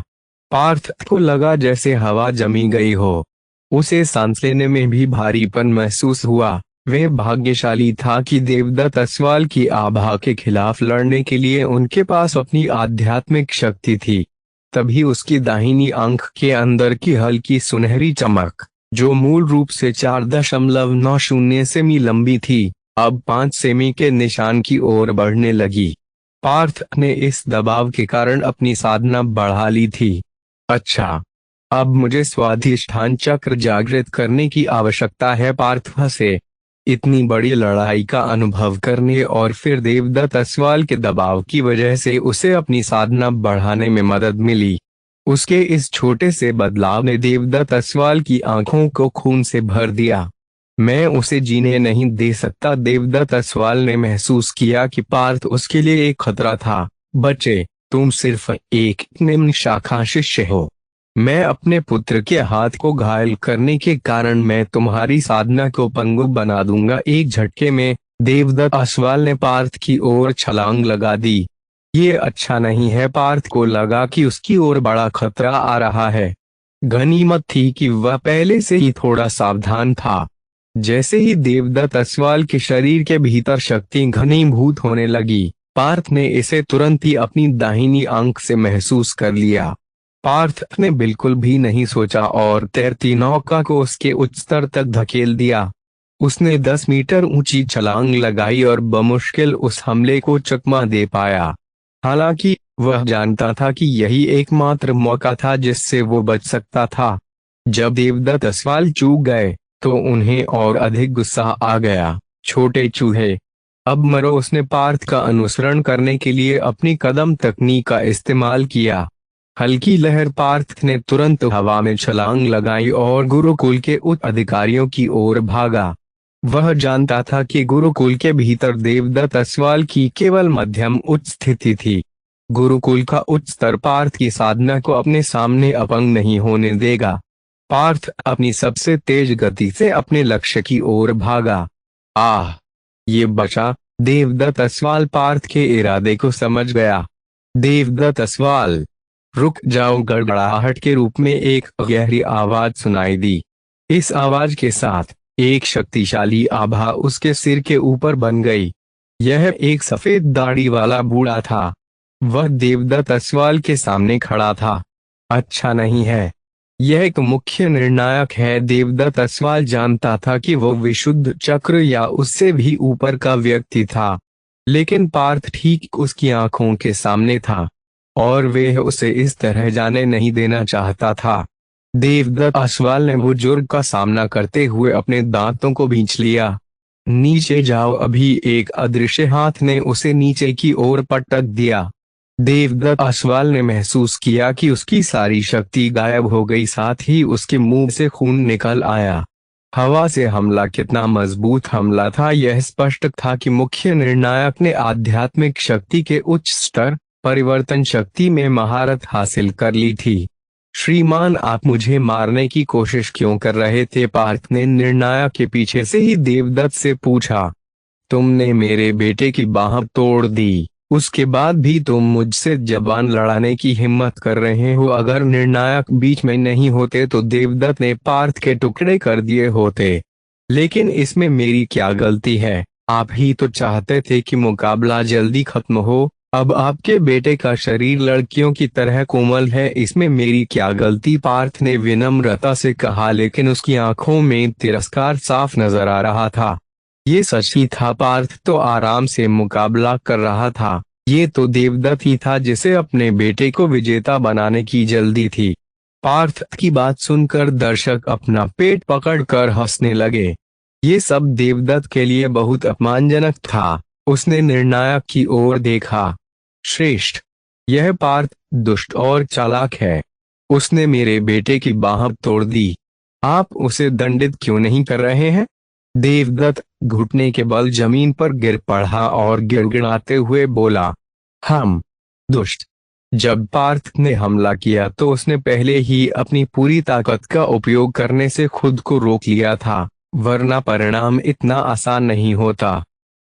पार्थ को लगा जैसे हवा जमी गई हो। उसे सांस लेने में भी भारीपन महसूस हुआ। वह भाग्यशाली था कि देवदत्त असवाल की आभा के खिलाफ लड़ने के लिए उनके पास अपनी आध्यात्मिक शक्ति थी। तभी उसकी दाहिनी आंख के अंदर की हल्की सुनहरी चमक, जो मूल रूप से 4.90 सेमी लंबी थी, अब 5 सेमी के निशान की ओर बढ़ने लगी। पार्थ ने इस दबाव के कारण अपनी साधना बढ़ा ली थी। अच्छा, अब मुझे स्वाधिष्ठान चक्र जागृत करने की आवश्यकता है। पार्थ हंसे। इतनी बड़ी लड़ाई का अनुभव करने और फिर देवदत्त असवाल के दबाव की वजह से उसे अपनी साधना बढ़ाने में मदद मिली। उसके इस छोटे से बदलाव ने देवदत्त असवाल की आंखों को खून से भर दिया। मैं उसे जीने नहीं दे सकता। देवदत्त असवाल ने महसूस किया कि पार्थ उसके लिए एक खतरा था। बच्चे, तुम सिर्फ एक निम्न शाखा शिष्य हो। मैं अपने पुत्र के हाथ को घायल करने के कारण मैं तुम्हारी साधना को पंगु बना दूंगा। एक झटके में देवदत्त असवाल ने पार्थ की ओर छलांग लगा दी। ये अच्छा नहीं है। पार्थ को लगा कि उसकी ओर बड़ा खतरा आ रहा है। गनीमत थी कि वह पहले से ही थोड़ा सावधान था। जैसे ही देवदत्त असवाल के शरीर के भीतर शक्ति घनीभूत होने लगी, पार्थ ने इसे तुरंत ही अपनी दाहिनी आंख से महसूस कर लिया। पार्थ ने बिल्कुल भी नहीं सोचा और तैरती नौका को उसके उच्च स्तर तक धकेल दिया। उसने 10 मीटर ऊंची छलांग लगाई और बमुश्किल उस हमले को चकमा दे पाया। हालांकि वह जानता था कि यही एकमात्र मौका था जिससे वो बच सकता था। जब देवदत्त असवाल चूक गए तो उन्हें और अधिक गुस्सा आ गया। छोटे चूहे, अब मरो! उसने पार्थ का अनुसरण करने के लिए अपनी कदम तकनीक का इस्तेमाल किया। हल्की लहर। पार्थ ने तुरंत हवा में छलांग लगाई और गुरुकुल के उच्च अधिकारियों की ओर भागा। वह जानता था कि गुरुकुल के भीतर देवदत्त असवाल की केवल मध्यम उच्च स्थिति थी। गुरुकुल का उच्च स्तर पार्थ की साधना को अपने सामने अपंग नहीं होने देगा। पार्थ अपनी सबसे तेज गति से अपने लक्ष्य की ओर भागा। आह, ये बचा! देवदत्त असवाल पार्थ के इरादे को समझ गया। देवदत्त असवाल, रुक जाओ! गड़गड़ाहट के रूप में एक गहरी आवाज सुनाई दी। इस आवाज के साथ एक शक्तिशाली आभा उसके सिर के ऊपर बन गई। यह एक सफेद दाढ़ी वाला बूढ़ा था। वह देवदत्त असवाल के सामने खड़ा था। अच्छा नहीं है। यह एक मुख्य निर्णायक है। देवदत्त असवाल जानता था कि वो विशुद्ध चक्र या उससे भी ऊपर का व्यक्ति था, लेकिन पार्थ ठीक उसकी आंखों के सामने था और वह उसे इस तरह जाने नहीं देना चाहता था। देवदत्त असवाल ने बुजुर्ग का सामना करते हुए अपने दांतों को भींच लिया। नीचे जाओ, अभी एक अदृश्य हाथ ने उसे नीचे की ओर पटक दिया। देवदत्त असवाल ने महसूस किया कि उसकी सारी शक्ति गायब हो गई, साथ ही उसके मुंह से खून निकल आया। हवा से हमला कितना मजबूत हमला था, यह स्पष्ट था कि मुख्य निर्णायक ने आध्यात्मिक शक्ति के उच्च स्तर, परिवर्तन शक्ति में महारत हासिल कर ली थी। श्रीमान, आप मुझे मारने की कोशिश क्यों कर रहे थे? पार्थ ने निर्णायक के पीछे से ही देवदत्त से पूछा। तुमने मेरे बेटे की बाह तोड़ दी, उसके बाद भी तुम मुझसे जबान लड़ाने की हिम्मत कर रहे हो। अगर निर्णायक बीच में नहीं होते तो देवदत्त ने पार्थ के टुकड़े कर दिए होते, लेकिन इसमें मेरी क्या गलती है? आप ही तो चाहते थे कि मुकाबला जल्दी खत्म हो। अब आपके बेटे का शरीर लड़कियों की तरह कोमल है, इसमें मेरी क्या गलती? पार्थ ने विनम्रता से कहा, लेकिन उसकी आंखों में तिरस्कार साफ नजर आ रहा था। ये सच ही था, पार्थ तो आराम से मुकाबला कर रहा था। ये तो देवदत्त ही था जिसे अपने बेटे को विजेता बनाने की जल्दी थी। पार्थ की बात सुनकर दर्शक अपना पेट पकड़कर हंसने लगे। ये सब देवदत्त के लिए बहुत अपमानजनक था। उसने निर्णायक की ओर देखा। श्रेष्ठ, यह पार्थ दुष्ट और चालाक है। उसने मेरे बेटे की बाह तोड़ दी। आप उसे दंडित क्यों नहीं कर रहे हैं? देवदत्त घुटने के बल जमीन पर गिर पड़ा और गिड़गिड़ाते हुए बोला, हम दुष्ट। जब पार्थ ने हमला किया तो उसने पहले ही अपनी पूरी ताकत का उपयोग करने से खुद को रोक लिया था, वरना परिणाम इतना आसान नहीं होता।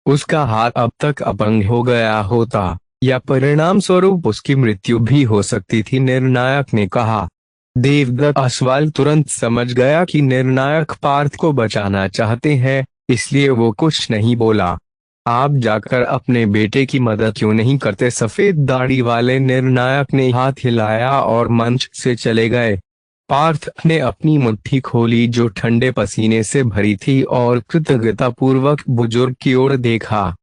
उसका हाथ अब तक अपंग हो गया होता, या परिणाम स्वरूप उसकी मृत्यु भी हो सकती थी, निर्णायक ने कहा। देवदत्त असवाल तुरंत समझ गया कि निर्णायक पार्थ को बचाना चाहते हैं, इसलिए वो कुछ नहीं बोला। आप जाकर अपने बेटे की मदद क्यों नहीं करते? सफेद दाढ़ी वाले निर्णायक ने हाथ हिलाया और मंच से चले गए। पार्थ ने अपनी मुट्ठी खोली जो ठंडे पसीने से भरी थी और कृतज्ञतापूर्वक बुजुर्ग की ओर देखा।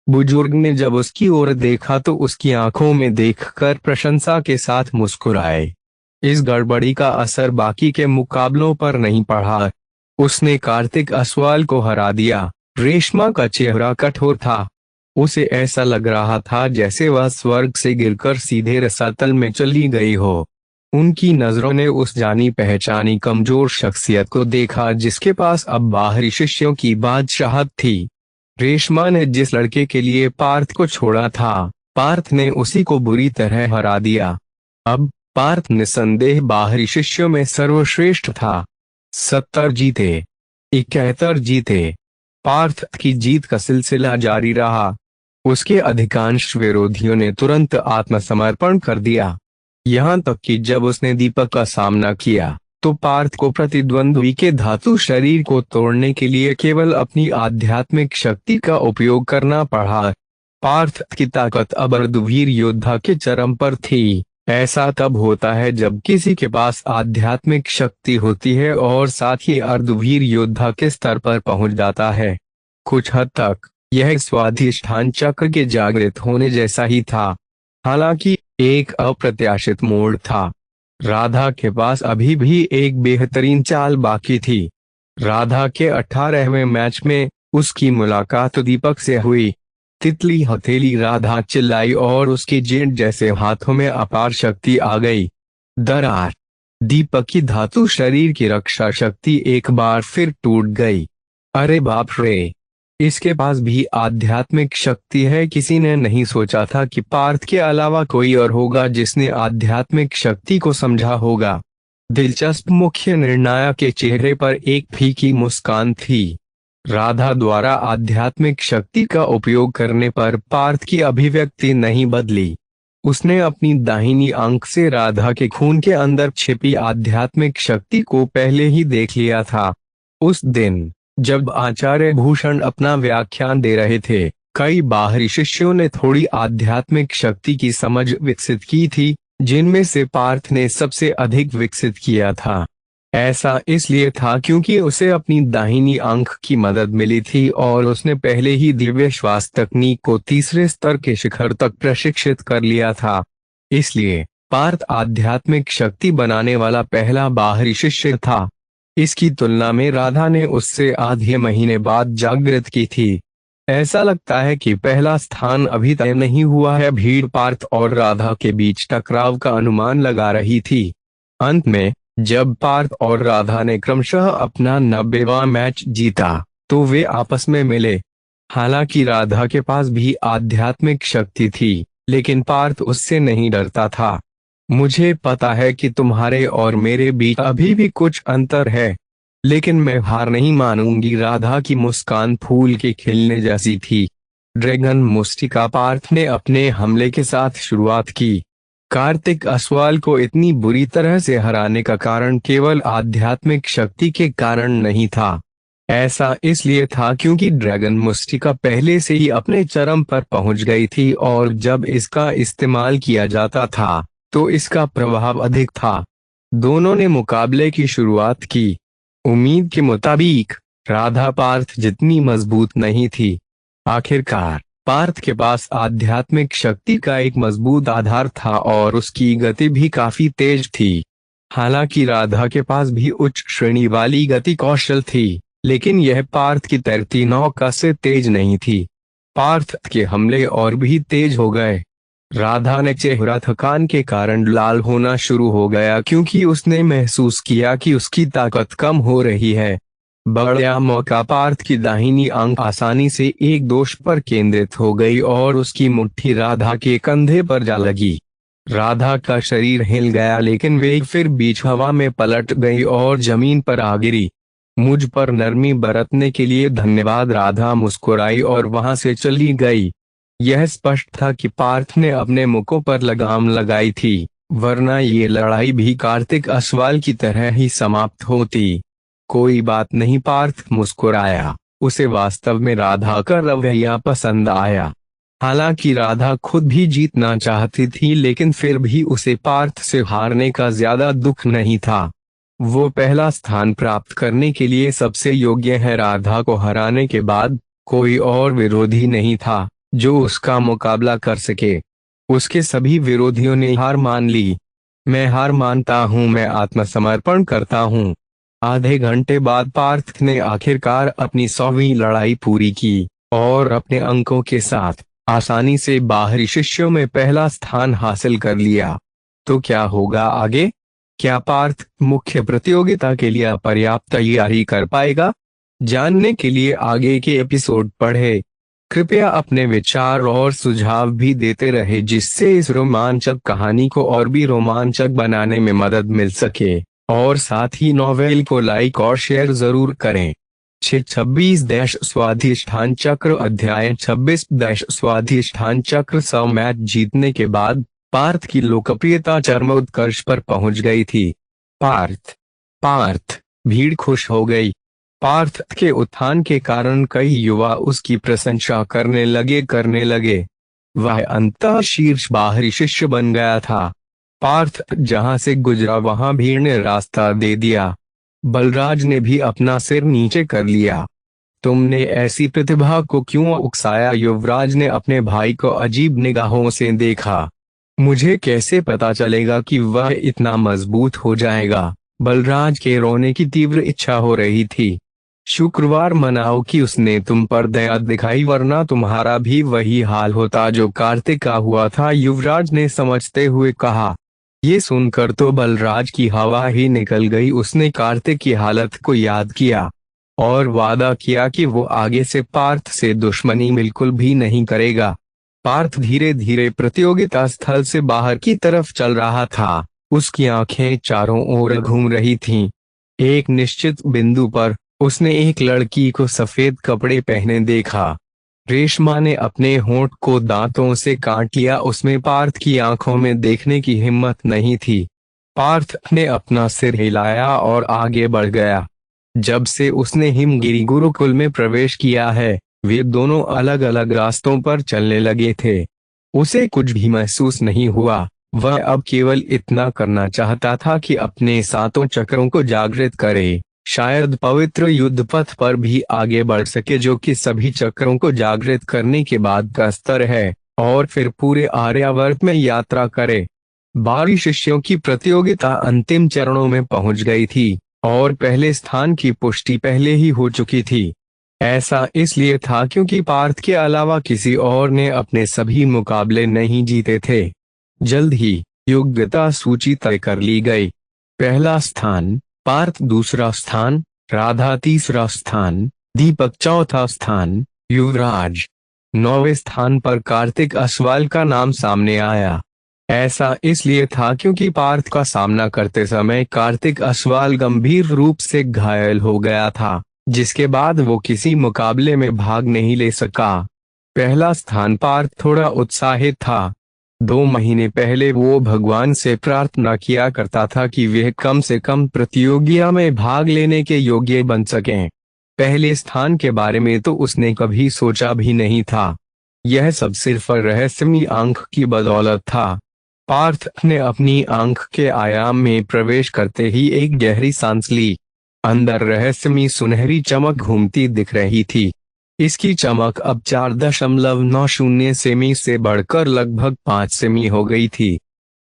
बुजुर्ग ने जब उसकी ओर देखा तो उसकी आंखों में देखकर प्रशंसा के साथ मुस्कुराए। इस गड़बड़ी का असर बाकी के मुकाबलों पर नहीं पड़ा। उसने कार्तिक असवाल को हरा दिया। रेशमा का चेहरा कठोर था। उसे ऐसा लग रहा था जैसे वह स्वर्ग से गिरकर सीधे रसातल में चली गई हो। उनकी नजरों ने उस जानी पहचानी कमजोर शख्सियत को देखा जिसके पास अब बाहरी शिष्यों की बादशाहत थी। रेशमा ने जिस लड़के के लिए पार्थ को छोड़ा था, पार्थ ने उसी को बुरी तरह हरा दिया। अब पार्थ निसंदेह बाहरी शिष्यों में सर्वश्रेष्ठ था। 70 जीते, 71 जीते। पार्थ की जीत का सिलसिला जारी रहा। उसके अधिकांश विरोधियों ने तुरंत आत्मसमर्पण कर दिया। यहाँ तक कि जब उसने दीपक का सामना किया तो पार्थ को प्रतिद्वंद्वी के धातु शरीर को तोड़ने के लिए केवल अपनी आध्यात्मिक शक्ति का उपयोग करना पड़ा। पार्थ की ताकत अब अर्धवीर योद्धा के चरम पर थी। ऐसा तब होता है जब किसी के पास आध्यात्मिक शक्ति होती है और साथ ही अर्धवीर योद्धा के स्तर पर पहुंच जाता है। कुछ हद तक यह स्वाधिष्ठान चक्र के जागृत होने जैसा ही था। हालांकि एक अप्रत्याशित मोड़ था। राधा के पास अभी भी एक बेहतरीन चाल बाकी थी। राधा के 18वें मैच में उसकी मुलाकात दीपक से हुई। तितली हथेली राधा चिल्लाई और उसके जेंट जैसे हाथों में अपार शक्ति आ गई। दरार। दीपक की धातु शरीर की रक्षा शक्ति एक बार फिर टूट गई। अरे बाप रे, इसके पास भी आध्यात्मिक शक्ति है। किसी ने नहीं सोचा था कि पार्थ के अलावा कोई और होगा जिसने आध्यात्मिक शक्ति को समझा होगा। दिलचस्प, मुख्य निर्णायक के चेहरे पर एक फीकी मुस्कान थी। राधा द्वारा आध्यात्मिक शक्ति का उपयोग करने पर पार्थ की अभिव्यक्ति नहीं बदली। उसने अपनी दाहिनी आंख से राधा के खून के अंदर छिपी आध्यात्मिक शक्ति को पहले ही देख लिया था। उस दिन जब आचार्य भूषण अपना व्याख्यान दे रहे थे, कई बाहरी शिष्यों ने थोड़ी आध्यात्मिक शक्ति की समझ विकसित की थी, जिनमें से पार्थ ने सबसे अधिक विकसित किया था। ऐसा इसलिए था क्योंकि उसे अपनी दाहिनी आंख की मदद मिली थी और उसने पहले ही दिव्य श्वास तकनीक को तीसरे स्तर के शिखर तक प्रशिक्षित कर लिया था। इसलिए पार्थ आध्यात्मिक शक्ति बनाने वाला पहला बाहरी शिष्य था। इसकी तुलना में राधा ने उससे आधे महीने बाद जागृत की थी। ऐसा लगता है कि पहला स्थान अभी तय नहीं हुआ है। भीड़ पार्थ और राधा के बीच टकराव का अनुमान लगा रही थी। अंत में जब पार्थ और राधा ने क्रमशः अपना 90वां मैच जीता तो वे आपस में मिले। हालांकि राधा के पास भी आध्यात्मिक शक्ति थी, लेकिन पार्थ उससे नहीं डरता था। मुझे पता है कि तुम्हारे और मेरे बीच अभी भी कुछ अंतर है, लेकिन मैं हार नहीं मानूंगी। राधा की मुस्कान फूल के खिलने जैसी थी। ड्रैगन मुस्टिका पार्थ ने अपने हमले के साथ शुरुआत की। कार्तिक असवाल को इतनी बुरी तरह से हराने का कारण केवल आध्यात्मिक शक्ति के कारण नहीं था। ऐसा इसलिए था क्योंकि ड्रैगन मुस्टिका पहले से ही अपने चरम पर पहुंच गई थी और जब इसका इस्तेमाल किया जाता था तो इसका प्रभाव अधिक था। दोनों ने मुकाबले की शुरुआत की। उम्मीद के मुताबिक राधा पार्थ जितनी मजबूत नहीं थी। आखिरकार पार्थ के पास आध्यात्मिक शक्ति का एक मजबूत आधार था और उसकी गति भी काफी तेज थी। हालांकि राधा के पास भी उच्च श्रेणी वाली गति कौशल थी, लेकिन यह पार्थ की तैरती नौका से तेज नहीं थी। पार्थ के हमले और भी तेज हो गए। राधा ने चेहरा थकान के कारण लाल होना शुरू हो गया क्योंकि उसने महसूस किया कि उसकी ताकत कम हो रही है। बढ़िया मौका। पार्थ की दाहिनी आंख आसानी से एक दोष पर केंद्रित हो गई और उसकी मुट्ठी राधा के कंधे पर जा लगी। राधा का शरीर हिल गया, लेकिन वे फिर बीच हवा में पलट गई और जमीन पर आ गिरी। मुझ पर नरमी बरतने के लिए धन्यवाद। राधा मुस्कुराई और वहां से चली गई। यह स्पष्ट था कि पार्थ ने अपने मुकों पर लगाम लगाई थी, वरना ये लड़ाई भी कार्तिक असवाल की तरह ही समाप्त होती। कोई बात नहीं, पार्थ मुस्कुराया। उसे वास्तव में राधा का रवैया पसंद आया। हालांकि राधा खुद भी जीतना चाहती थी, लेकिन फिर भी उसे पार्थ से हारने का ज्यादा दुख नहीं था। वो पहला स्थान प्राप्त करने के लिए सबसे योग्य है। राधा को हराने के बाद कोई और विरोधी नहीं था जो उसका मुकाबला कर सके। उसके सभी विरोधियों ने हार मान ली। मैं हार मानता हूँ, मैं आत्मसमर्पण करता हूँ। आधे घंटे बाद पार्थ ने आखिरकार अपनी 100वीं लड़ाई पूरी की और अपने अंकों के साथ आसानी से बाहरी शिष्यों में पहला स्थान हासिल कर लिया। तो क्या होगा आगे? क्या पार्थ मुख्य प्रतियोगिता के लिए पर्याप्त तैयारी कर पाएगा? जानने के लिए आगे के एपिसोड पढ़ें। कृपया अपने विचार और सुझाव भी देते रहे, जिससे इस रोमांचक कहानी को और भी रोमांचक बनाने में मदद मिल सके। और साथ ही नॉवेल को लाइक और शेयर जरूर करें। 26 स्वाधिष्ठान चक्र। अध्याय 26 स्वाधिष्ठान चक्र। 100 मैच जीतने के बाद पार्थ की लोकप्रियता चरमोत्कर्ष पर पहुंच गई थी। पार्थ भीड़ खुश हो गई। पार्थ के उत्थान के कारण कई युवा उसकी प्रशंसा करने लगे। वह अंततः शीर्ष बाहरी शिष्य बन गया था। पार्थ जहां से गुजरा वहां भीड़ ने रास्ता दे दिया। बलराज ने भी अपना सिर नीचे कर लिया। तुमने ऐसी प्रतिभा को क्यों उकसाया? युवराज ने अपने भाई को अजीब निगाहों से देखा। मुझे कैसे पता चलेगा कि वह इतना मजबूत हो जाएगा? बलराज के रोने की तीव्र इच्छा हो रही थी। शुक्रवार मनाओ कि उसने तुम पर दया दिखाई, वरना तुम्हारा भी वही हाल होता जो कार्तिक का हुआ था, युवराज ने समझते हुए कहा। ये सुनकर तो बलराज की हवा ही निकल गई। उसने कार्तिक की हालत को याद किया और वादा किया कि वो आगे से पार्थ से दुश्मनी बिल्कुल भी नहीं करेगा। पार्थ धीरे धीरे प्रतियोगिता स्थल से बाहर की तरफ चल रहा था। उसकी आंखें चारों ओर घूम रही थीं। एक निश्चित बिंदु पर उसने एक लड़की को सफेद कपड़े पहने देखा। रेशमा ने अपने होंठ को दांतों से काट लिया। उसमें पार्थ की आंखों में देखने की हिम्मत नहीं थी। पार्थ ने अपना सिर हिलाया और आगे बढ़ गया। जब से उसने हिमगिरी गुरुकुल में प्रवेश किया है, वे दोनों अलग अलग रास्तों पर चलने लगे थे। उसे कुछ भी महसूस नहीं हुआ। वह अब केवल इतना करना चाहता था कि अपने सातों चक्रों को जागृत करे, शायद पवित्र युद्ध पथ पर भी आगे बढ़ सके, जो कि सभी चक्रों को जागृत करने के बाद का स्तर है, और फिर पूरे आर्यावर्त में यात्रा करे। 12 शिष्यों की प्रतियोगिता अंतिम चरणों में पहुंच गई थी और पहले स्थान की पुष्टि पहले ही हो चुकी थी। ऐसा इसलिए था क्योंकि पार्थ के अलावा किसी और ने अपने सभी मुकाबले नहीं जीते थे। जल्द ही योग्यता सूची तय कर ली गई। पहला स्थान पार्थ, दूसरा स्थान राधा, तीसरा स्थान दीपक, चौथा स्थान युवराज। 9वें स्थान पर कार्तिक असवाल का नाम सामने आया। ऐसा इसलिए था क्योंकि पार्थ का सामना करते समय कार्तिक असवाल गंभीर रूप से घायल हो गया था, जिसके बाद वो किसी मुकाबले में भाग नहीं ले सका। पहला स्थान पार्थ थोड़ा उत्साहित था। 2 महीने पहले वो भगवान से प्रार्थना किया करता था कि वह कम से कम प्रतियोगिता में भाग लेने के योग्य बन सकें। पहले स्थान के बारे में तो उसने कभी सोचा भी नहीं था। यह सब सिर्फ रहस्यमयी आंख की बदौलत था। पार्थ ने अपनी आंख के आयाम में प्रवेश करते ही एक गहरी सांस ली। अंदर रहस्यमयी सुनहरी चमक घूमती दिख रही थी। इसकी चमक अब 4.90 सेमी से बढ़कर लगभग 5 सेमी हो गई थी।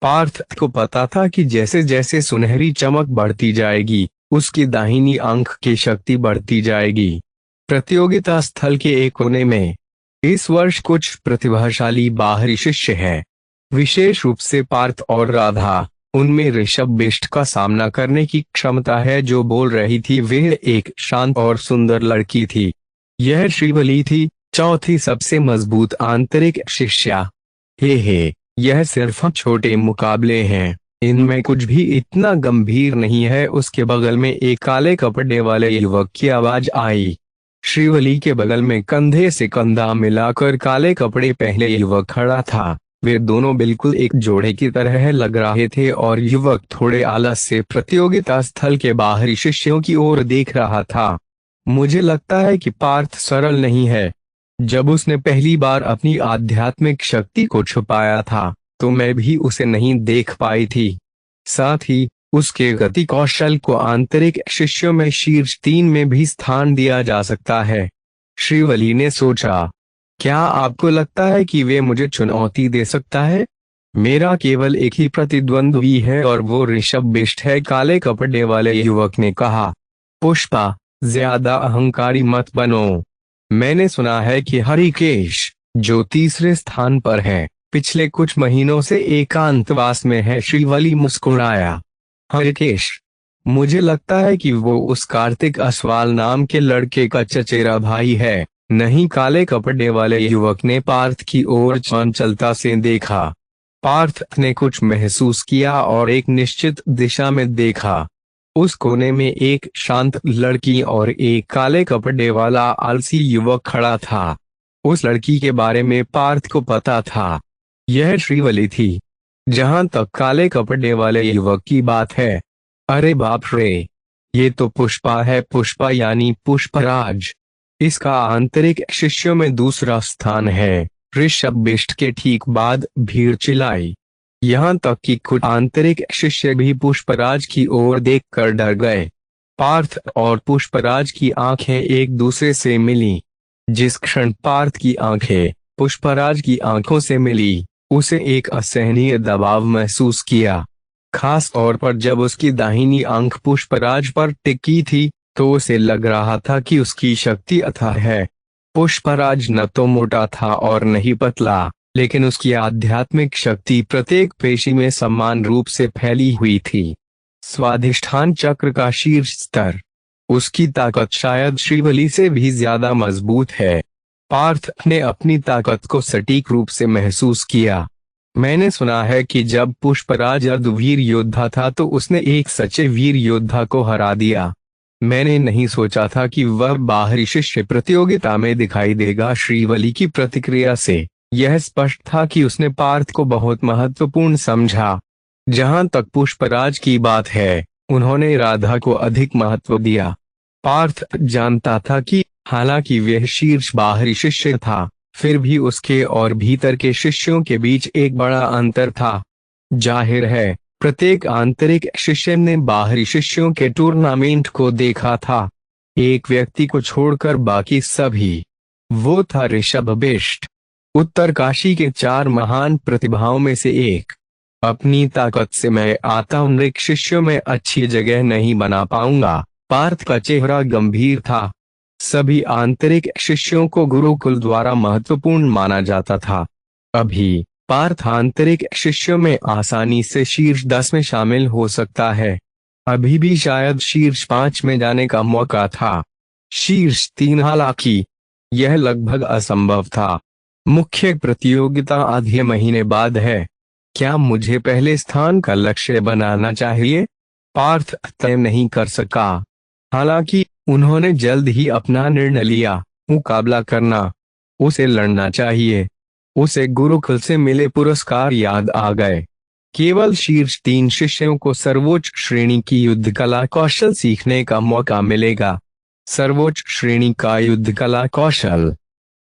पार्थ को पता था कि जैसे जैसे सुनहरी चमक बढ़ती जाएगी, उसकी दाहिनी आंख की शक्ति बढ़ती जाएगी। प्रतियोगिता स्थल के एक कोने में इस वर्ष कुछ प्रतिभाशाली बाहरी शिष्य हैं। विशेष रूप से पार्थ और राधा। उनमें ऋषभ बिष्ट का सामना करने की क्षमता है। जो बोल रही थी वह एक शांत और सुंदर लड़की थी। यह श्रीवली थी, चौथी सबसे मजबूत आंतरिक शिष्या। हे, यह सिर्फ छोटे मुकाबले हैं, इनमें कुछ भी इतना गंभीर नहीं है। उसके बगल में एक काले कपड़े वाले युवक की आवाज आई। श्रीवली के बगल में कंधे से कंधा मिलाकर काले कपड़े पहले युवक खड़ा था। वे दोनों बिल्कुल एक जोड़े की तरह लग रहे थे और युवक थोड़े आलस से प्रतियोगिता स्थल के बाहरी शिष्यों की ओर देख रहा था। मुझे लगता है कि पार्थ सरल नहीं है। जब उसने पहली बार अपनी आध्यात्मिक शक्ति को छुपाया था तो मैं भी उसे नहीं देख पाई थी। साथ ही उसके गति कौशल को आंतरिक शिष्यों में शीर्ष 3 में भी स्थान दिया जा सकता है। श्रीवली ने सोचा, क्या आपको लगता है कि वे मुझे चुनौती दे सकता है? मेरा केवल एक ही प्रतिद्वंद्वी है और वो ऋषभ बिष्ट है, काले कपड़े वाले युवक ने कहा। पुष्पा, ज्यादा अहंकारी मत बनो। मैंने सुना है कि हरिकेश, जो तीसरे स्थान पर है, पिछले कुछ महीनों से एकांतवास में है। श्रीवली मुस्कुराया। हरिकेश? मुझे लगता है कि वो उस कार्तिक असवाल नाम के लड़के का चचेरा भाई है। नहीं, काले कपड़े वाले युवक ने पार्थ की ओर चंचलता से देखा। पार्थ ने कुछ महसूस किया और एक निश्चित दिशा में देखा। उस कोने में एक शांत लड़की और एक काले कपड़े वाला आलसी युवक खड़ा था। उस लड़की के बारे में पार्थ को पता था। यह श्रीवली थी। जहां तक काले कपड़े वाले युवक की बात है, अरे बाप रे, ये तो पुष्पा है। पुष्पा यानी पुष्पराज। इसका आंतरिक शिष्यों में दूसरा स्थान है। ऋषभ बिष्ट के ठीक बाद भीड़ चिल्लाई। यहाँ तक कि कुछ आंतरिक शिष्य भी पुष्पराज की ओर देखकर डर गए। पार्थ और पुष्पराज की आंखें एक दूसरे से मिली। जिस क्षण पार्थ की आंखें पुष्पराज की आंखों से मिली, उसे एक असहनीय दबाव महसूस किया। खास तौर पर जब उसकी दाहिनी आंख पुष्पराज पर टिकी थी तो उसे लग रहा था कि उसकी शक्ति अथाह है। पुष्पराज न तो मोटा था और न ही पतला, लेकिन उसकी आध्यात्मिक शक्ति प्रत्येक पेशी में समान रूप से फैली हुई थी। स्वाधिष्ठान चक्र का शीर्ष स्तर। उसकी ताकत शायद श्रीवली से भी ज्यादा मजबूत है। पार्थ ने अपनी ताकत को सटीक रूप से महसूस किया। मैंने सुना है कि जब पुष्पराज अर्धवीर योद्धा था तो उसने एक सच्चे वीर योद्धा को हरा दिया। मैंने नहीं सोचा था कि वह बाहरी शिष्य प्रतियोगिता में दिखाई देगा। श्रीवली की प्रतिक्रिया से यह स्पष्ट था कि उसने पार्थ को बहुत महत्वपूर्ण समझा। जहां तक पुष्पराज की बात है, उन्होंने राधा को अधिक महत्व दिया। पार्थ जानता था कि हालांकि वह शीर्ष बाहरी शिष्य था, फिर भी उसके और भीतर के शिष्यों के बीच एक बड़ा अंतर था। जाहिर है प्रत्येक आंतरिक शिष्य ने बाहरी शिष्यों के टूर्नामेंट को देखा था। एक व्यक्ति को छोड़कर बाकी सभी। वो था ऋषभ बिष्ट, उत्तरकाशी के 4 महान प्रतिभाओं में से एक। अपनी ताकत से मैं आंतरिक शिष्यों में अच्छी जगह नहीं बना पाऊंगा। पार्थ का चेहरा गंभीर था। सभी आंतरिक शिष्यों को गुरुकुल द्वारा महत्वपूर्ण माना जाता था। अभी पार्थ आंतरिक शिष्यों में आसानी से शीर्ष 10 में शामिल हो सकता है। अभी भी शायद शीर्ष 5 में जाने का मौका था। शीर्ष 3 हालांकि यह लगभग असंभव था। मुख्य प्रतियोगिता आधे महीने बाद है। क्या मुझे पहले स्थान का लक्ष्य बनाना चाहिए? पार्थ तय नहीं कर सका। हालांकि उन्होंने जल्द ही अपना निर्णय लिया। मुकाबला करना, उसे लड़ना चाहिए। उसे गुरुकुल से मिले पुरस्कार याद आ गए। केवल शीर्ष 3 शिष्यों को सर्वोच्च श्रेणी की युद्ध कला कौशल सीखने का मौका मिलेगा। सर्वोच्च श्रेणी का युद्ध कला कौशल।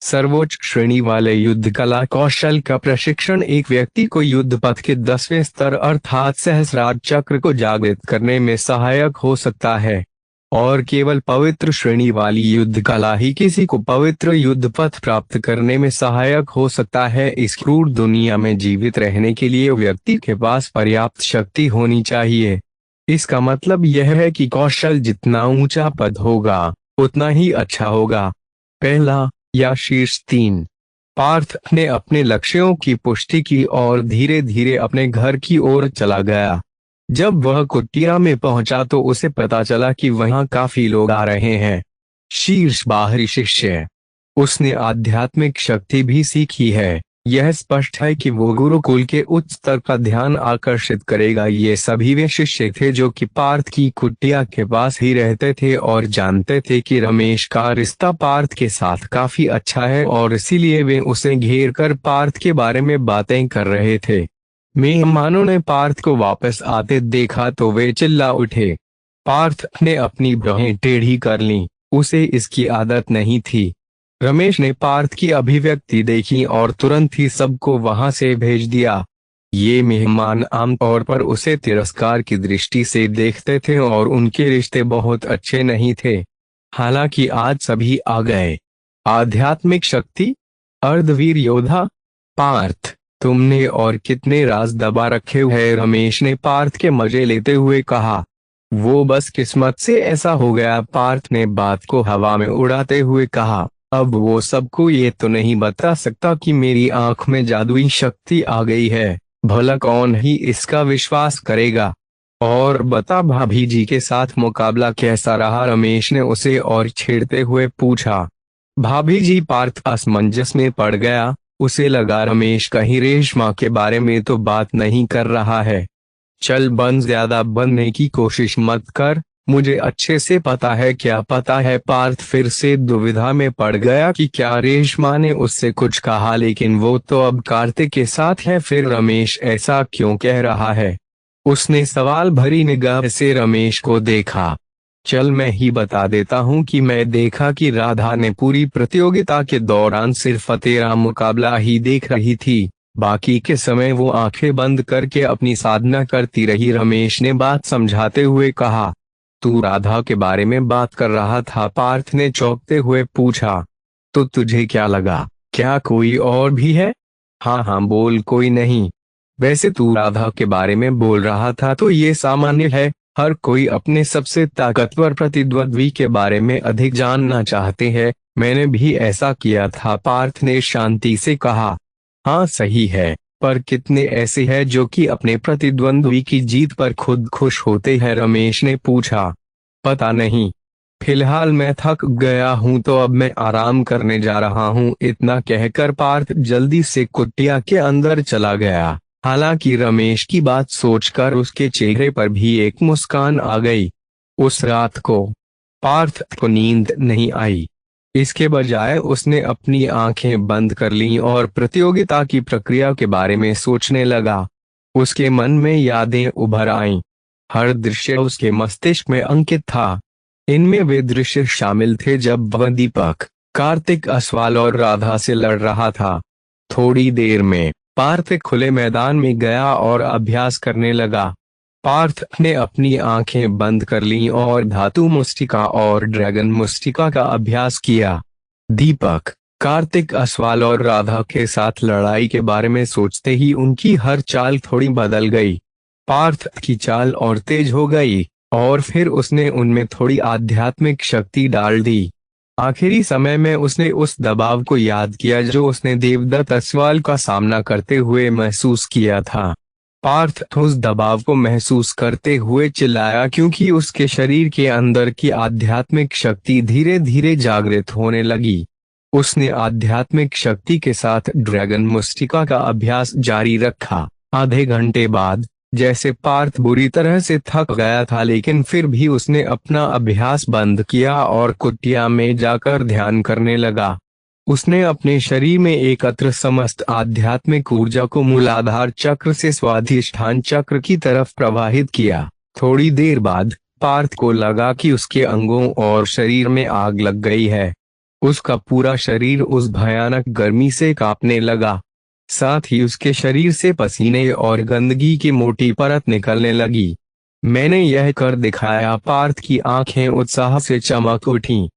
सर्वोच्च श्रेणी वाले युद्ध कला कौशल का प्रशिक्षण एक व्यक्ति को युद्ध पथ के 10वें स्तर अर्थात सहस्रार चक्र को जागृत करने में सहायक हो सकता है। और केवल पवित्र श्रेणी वाली युद्ध कला ही किसी को पवित्र युद्ध पथ प्राप्त करने में सहायक हो सकता है। इस क्रूर दुनिया में जीवित रहने के लिए व्यक्ति के पास पर्याप्त शक्ति होनी चाहिए। इसका मतलब यह है कि कौशल जितना ऊंचा पद होगा उतना ही अच्छा होगा। पहला या शीर्ष 3। पार्थ ने अपने लक्ष्यों की पुष्टि की और धीरे धीरे अपने घर की ओर चला गया। जब वह कुटिया में पहुंचा तो उसे पता चला कि वहां काफी लोग आ रहे हैं। शीर्ष बाहरी शिष्य। उसने आध्यात्मिक शक्ति भी सीखी है। यह स्पष्ट है कि वो गुरुकुल के उच्च स्तर का ध्यान आकर्षित करेगा। ये सभी वे शिष्य थे जो कि पार्थ की कुटिया के पास ही रहते थे और जानते थे कि रमेश का रिश्ता पार्थ के साथ काफी अच्छा है और इसीलिए वे उसे घेर कर पार्थ के बारे में बातें कर रहे थे। मेहमानों ने पार्थ को वापस आते देखा तो वे चिल्ला उठे। पार्थ ने अपनी बाहें टेढ़ी कर लीं। उसे इसकी आदत नहीं थी। रमेश ने पार्थ की अभिव्यक्ति देखी और तुरंत ही सबको वहां से भेज दिया। ये मेहमान आमतौर पर उसे तिरस्कार की दृष्टि से देखते थे और उनके रिश्ते बहुत अच्छे नहीं थे। हालांकि आज सभी आ गए। आध्यात्मिक शक्ति, अर्धवीर योद्धा। पार्थ, तुमने और कितने राज दबा रखे हैं? रमेश ने पार्थ के मजे लेते हुए कहा। वो बस किस्मत से ऐसा हो गया, पार्थ ने बात को हवा में उड़ाते हुए कहा। अब वो सबको ये तो नहीं बता सकता कि मेरी आंख में जादुई शक्ति आ गई है। भला कौन ही इसका विश्वास करेगा? और बता भाभी जी के साथ मुकाबला कैसा रहा? रमेश ने उसे और छेड़ते हुए पूछा। भाभी जी? पार्थ असमंजस में पड़ गया। उसे लगा रमेश कहीं रेशमा के बारे में तो बात नहीं कर रहा है। चल ज्यादा बनने की कोशिश मत कर, मुझे अच्छे से पता है क्या पता है। पार्थ फिर से दुविधा में पड़ गया कि क्या रेशमा ने उससे कुछ कहा, लेकिन वो तो अब कार्तिक के साथ है, फिर रमेश ऐसा क्यों कह रहा है? उसने सवाल भरी निगाह से रमेश को देखा। चल मैं ही बता देता हूँ कि मैं देखा कि राधा ने पूरी प्रतियोगिता के दौरान सिर्फ तेरा मुकाबला ही देख रही थी। बाकी के समय वो आंखें बंद करके अपनी साधना करती रही। रमेश ने बात समझाते हुए कहा। तू राधा के बारे में बात कर रहा था? पार्थ ने चौंकते हुए पूछा। तो तुझे क्या लगा, क्या कोई और भी है? हाँ हाँ बोल, कोई नहीं। वैसे तू राधा के बारे में बोल रहा था तो ये सामान्य है। हर कोई अपने सबसे ताकतवर प्रतिद्वंद्वी के बारे में अधिक जानना चाहते हैं। मैंने भी ऐसा किया था, पार्थ ने शांति से कहा। हाँ सही है, पर कितने ऐसे हैं जो कि अपने प्रतिद्वंद्वी की जीत पर खुद खुश होते हैं? रमेश ने पूछा। पता नहीं, फिलहाल मैं थक गया हूँ तो अब मैं आराम करने जा रहा हूँ। इतना कहकर पार्थ जल्दी से कुटिया के अंदर चला गया। हालांकि रमेश की बात सोचकर उसके चेहरे पर भी एक मुस्कान आ गई। उस रात को पार्थ को नींद नहीं आई। इसके बजाय उसने अपनी आंखें बंद कर लीं और प्रतियोगिता की प्रक्रिया के बारे में सोचने लगा। उसके मन में यादें उभर आईं। हर दृश्य उसके मस्तिष्क में अंकित था। इनमें वे दृश्य शामिल थे जब वह दीपक, कार्तिक, असवाल और राधा से लड़ रहा था। थोड़ी देर में पार्थ खुले मैदान में गया और अभ्यास करने लगा। पार्थ ने अपनी आंखें बंद कर लीं और धातु मुष्टिका और ड्रैगन मुष्टिका का अभ्यास किया। दीपक, कार्तिक असवाल और राधा के साथ लड़ाई के बारे में सोचते ही उनकी हर चाल थोड़ी बदल गई। पार्थ की चाल और तेज हो गई और फिर उसने उनमें थोड़ी आध्यात्मिक शक्ति डाल दी। आखिरी समय में उसने उस दबाव को याद किया जो उसने देवदत्त असवाल का सामना करते हुए महसूस किया था। पार्थ उस दबाव को महसूस करते हुए चिल्लाया क्योंकि उसके शरीर के अंदर की आध्यात्मिक शक्ति धीरे धीरे जागृत होने लगी। उसने आध्यात्मिक शक्ति के साथ ड्रैगन मुष्टिका का अभ्यास जारी रखा। आधे घंटे बाद, जैसे पार्थ बुरी तरह से थक गया था, लेकिन फिर भी उसने अपना अभ्यास बंद किया और कुटिया में जाकर ध्यान करने लगा। उसने अपने शरीर में एकत्र समस्त आध्यात्मिक ऊर्जा को मूलाधार चक्र से स्वाधिष्ठान चक्र की तरफ प्रवाहित किया। थोड़ी देर बाद पार्थ को लगा कि उसके अंगों और शरीर में आग लग गई है। उसका पूरा शरीर उस भयानक गर्मी से कांपने लगा। साथ ही उसके शरीर से पसीने और गंदगी की मोटी परत निकलने लगी। मैंने यह कर दिखाया। पार्थ की आंखें उत्साह से चमक उठीं।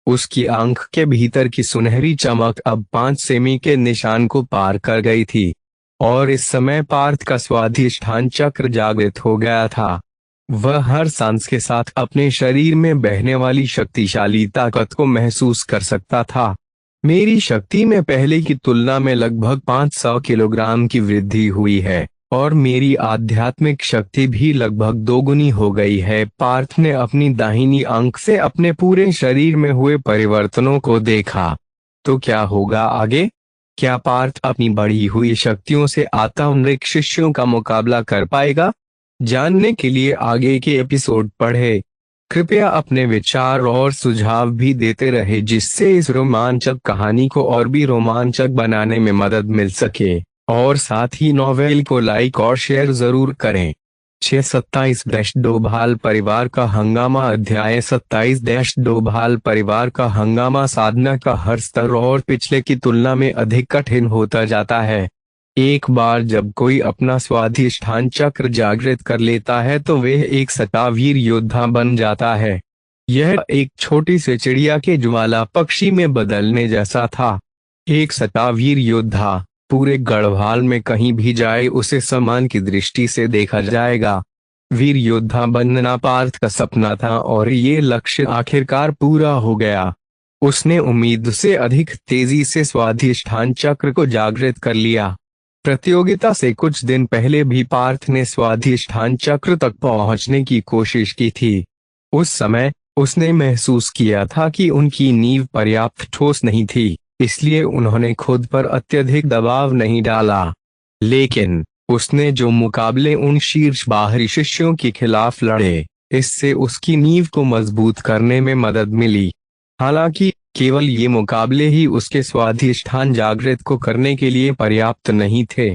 उसकी आंख के भीतर की सुनहरी चमक अब 5 सेमी के निशान को पार कर गई थी और इस समय पार्थ का स्वाधिष्ठान चक्र जागृत हो गया था। वह हर सांस के साथ अपने शरीर में बहने वाली शक्तिशाली ताकत को महसूस कर सकता था। मेरी शक्ति में पहले की तुलना में लगभग 500 किलोग्राम की वृद्धि हुई है और मेरी आध्यात्मिक शक्ति भी लगभग दोगुनी हो गई है। पार्थ ने अपनी दाहिनी आंख से अपने पूरे शरीर में हुए परिवर्तनों को देखा। तो क्या होगा आगे? क्या पार्थ अपनी बढ़ी हुई शक्तियों से आत्मनिर्भर शिष्यों का मुकाबला कर पाएगा? जानने के लिए आगे के एपिसोड पढ़ें। कृपया अपने विचार और सुझाव भी देते रहे जिससे इस रोमांचक कहानी को और भी रोमांचक बनाने में मदद मिल सके, और साथ ही नॉवेल को लाइक और शेयर जरूर करें। 627 भाल परिवार का हंगामा। अध्याय 27 भाल परिवार का हंगामा। साधना का हर स्तर और पिछले की तुलना में अधिक कठिन होता जाता है। एक बार जब कोई अपना स्वाधिष्ठान चक्र जागृत कर लेता है तो वह एक सतावीर योद्धा बन जाता है। यह एक छोटी सी चिड़िया के ज्वाला पक्षी में बदलने जैसा था। एक सतावीर योद्धा पूरे गढ़वाल में कहीं भी जाए उसे सम्मान की दृष्टि से देखा जाएगा। वीर योद्धा बनना पार्थ का सपना था और ये लक्ष्य आखिरकार पूरा हो गया। उसने उम्मीद से अधिक तेजी से स्वाधिष्ठान चक्र को जागृत कर लिया। प्रतियोगिता से कुछ दिन पहले भी पार्थ ने स्वाधिष्ठान चक्र तक पहुंचने की कोशिश की थी। उस समय उसने महसूस किया था कि उनकी नींव पर्याप्त ठोस नहीं थी, इसलिए उन्होंने खुद पर अत्यधिक दबाव नहीं डाला। लेकिन उसने जो मुकाबले उन शीर्ष बाहरी शिष्यों के खिलाफ लड़े, इससे उसकी नींव को मजबूत करने में मदद मिली। हालांकि केवल ये मुकाबले ही उसके स्वाधिष्ठान जागृत को करने के लिए पर्याप्त नहीं थे।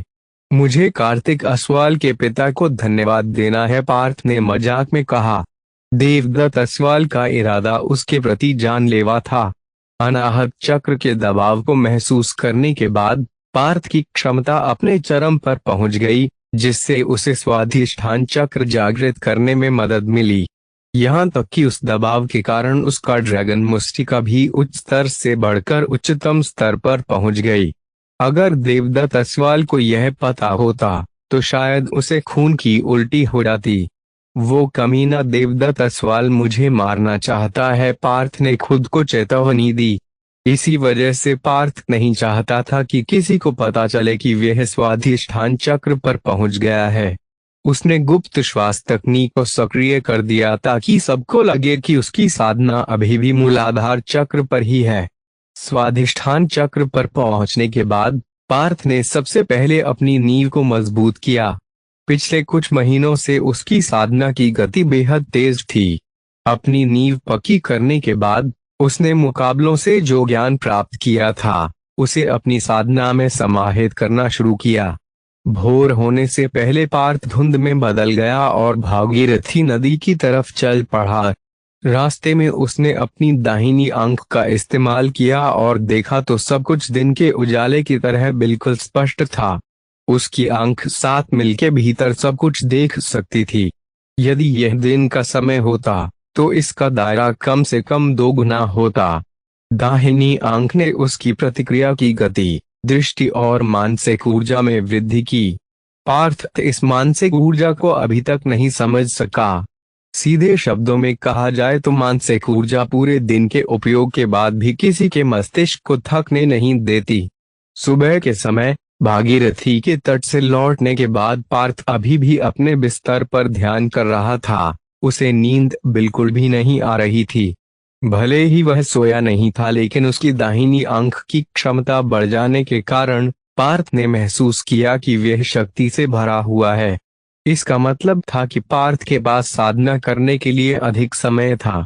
मुझे कार्तिक असवाल के पिता को धन्यवाद देना है, पार्थ ने मजाक में कहा। देवदत्त असवाल का इरादा उसके प्रति जानलेवा था। अनाहत चक्र के दबाव को महसूस करने के बाद पार्थ की क्षमता अपने चरम पर पहुंच गई, जिससे उसे स्वाधिष्ठान चक्र जागृत करने में मदद मिली। यहाँ तक कि उस दबाव के कारण उसका ड्रैगन मुष्टिका भी उच्च स्तर से बढ़कर उच्चतम स्तर पर पहुंच गई। अगर देवदत्त असवाल को यह पता होता तो शायद उसे खून की उल्टी हो जाती। वो कमीना देवदत्त असवाल मुझे मारना चाहता है, पार्थ ने खुद को चेतावनी दी। इसी वजह से पार्थ नहीं चाहता था कि किसी को पता चले कि वह स्वाधिष्ठान चक्र पर पहुंच गया है। उसने गुप्त श्वास तकनीक को सक्रिय कर दिया ताकि सबको लगे कि उसकी साधना अभी भी मूलाधार चक्र पर ही है। स्वाधिष्ठान चक्र पर पहुंचने के बाद पार्थ ने सबसे पहले अपनी नींव को मजबूत किया। पिछले कुछ महीनों से उसकी साधना की गति बेहद तेज थी। अपनी नींव पक्की करने के बाद उसने मुकाबलों से जो ज्ञान प्राप्त किया था उसे अपनी साधना में समाहित करना शुरू किया। भोर होने से पहले पार्थ धुंध में बदल गया और भागीरथी नदी की तरफ चल पड़ा। रास्ते में उसने अपनी दाहिनी आंख का इस्तेमाल किया और देखा तो सब कुछ दिन के उजाले की तरह बिल्कुल स्पष्ट था। उसकी आंख साथ मिलके भीतर सब कुछ देख सकती थी। यदि यह दिन का समय होता तो इसका दायरा कम से कम 2 गुना होता। दाहिनी आंख ने उसकी प्रतिक्रिया की गति, दृष्टि और मानसिक ऊर्जा में वृद्धि की। पार्थ इस मानसिक ऊर्जा को अभी तक नहीं समझ सका। सीधे शब्दों में कहा जाए तो मानसिक ऊर्जा पूरे दिन के उपयोग के बाद भी किसी के मस्तिष्क को थकने नहीं देती। सुबह के समय भागीरथी के तट से लौटने के बाद पार्थ अभी भी अपने बिस्तर पर ध्यान कर रहा था। उसे नींद बिल्कुल भी नहीं आ रही थी। भले ही वह सोया नहीं था, लेकिन उसकी दाहिनी आंख की क्षमता बढ़ जाने के कारण पार्थ ने महसूस किया कि वह शक्ति से भरा हुआ है। इसका मतलब था कि पार्थ के पास साधना करने के लिए अधिक समय था।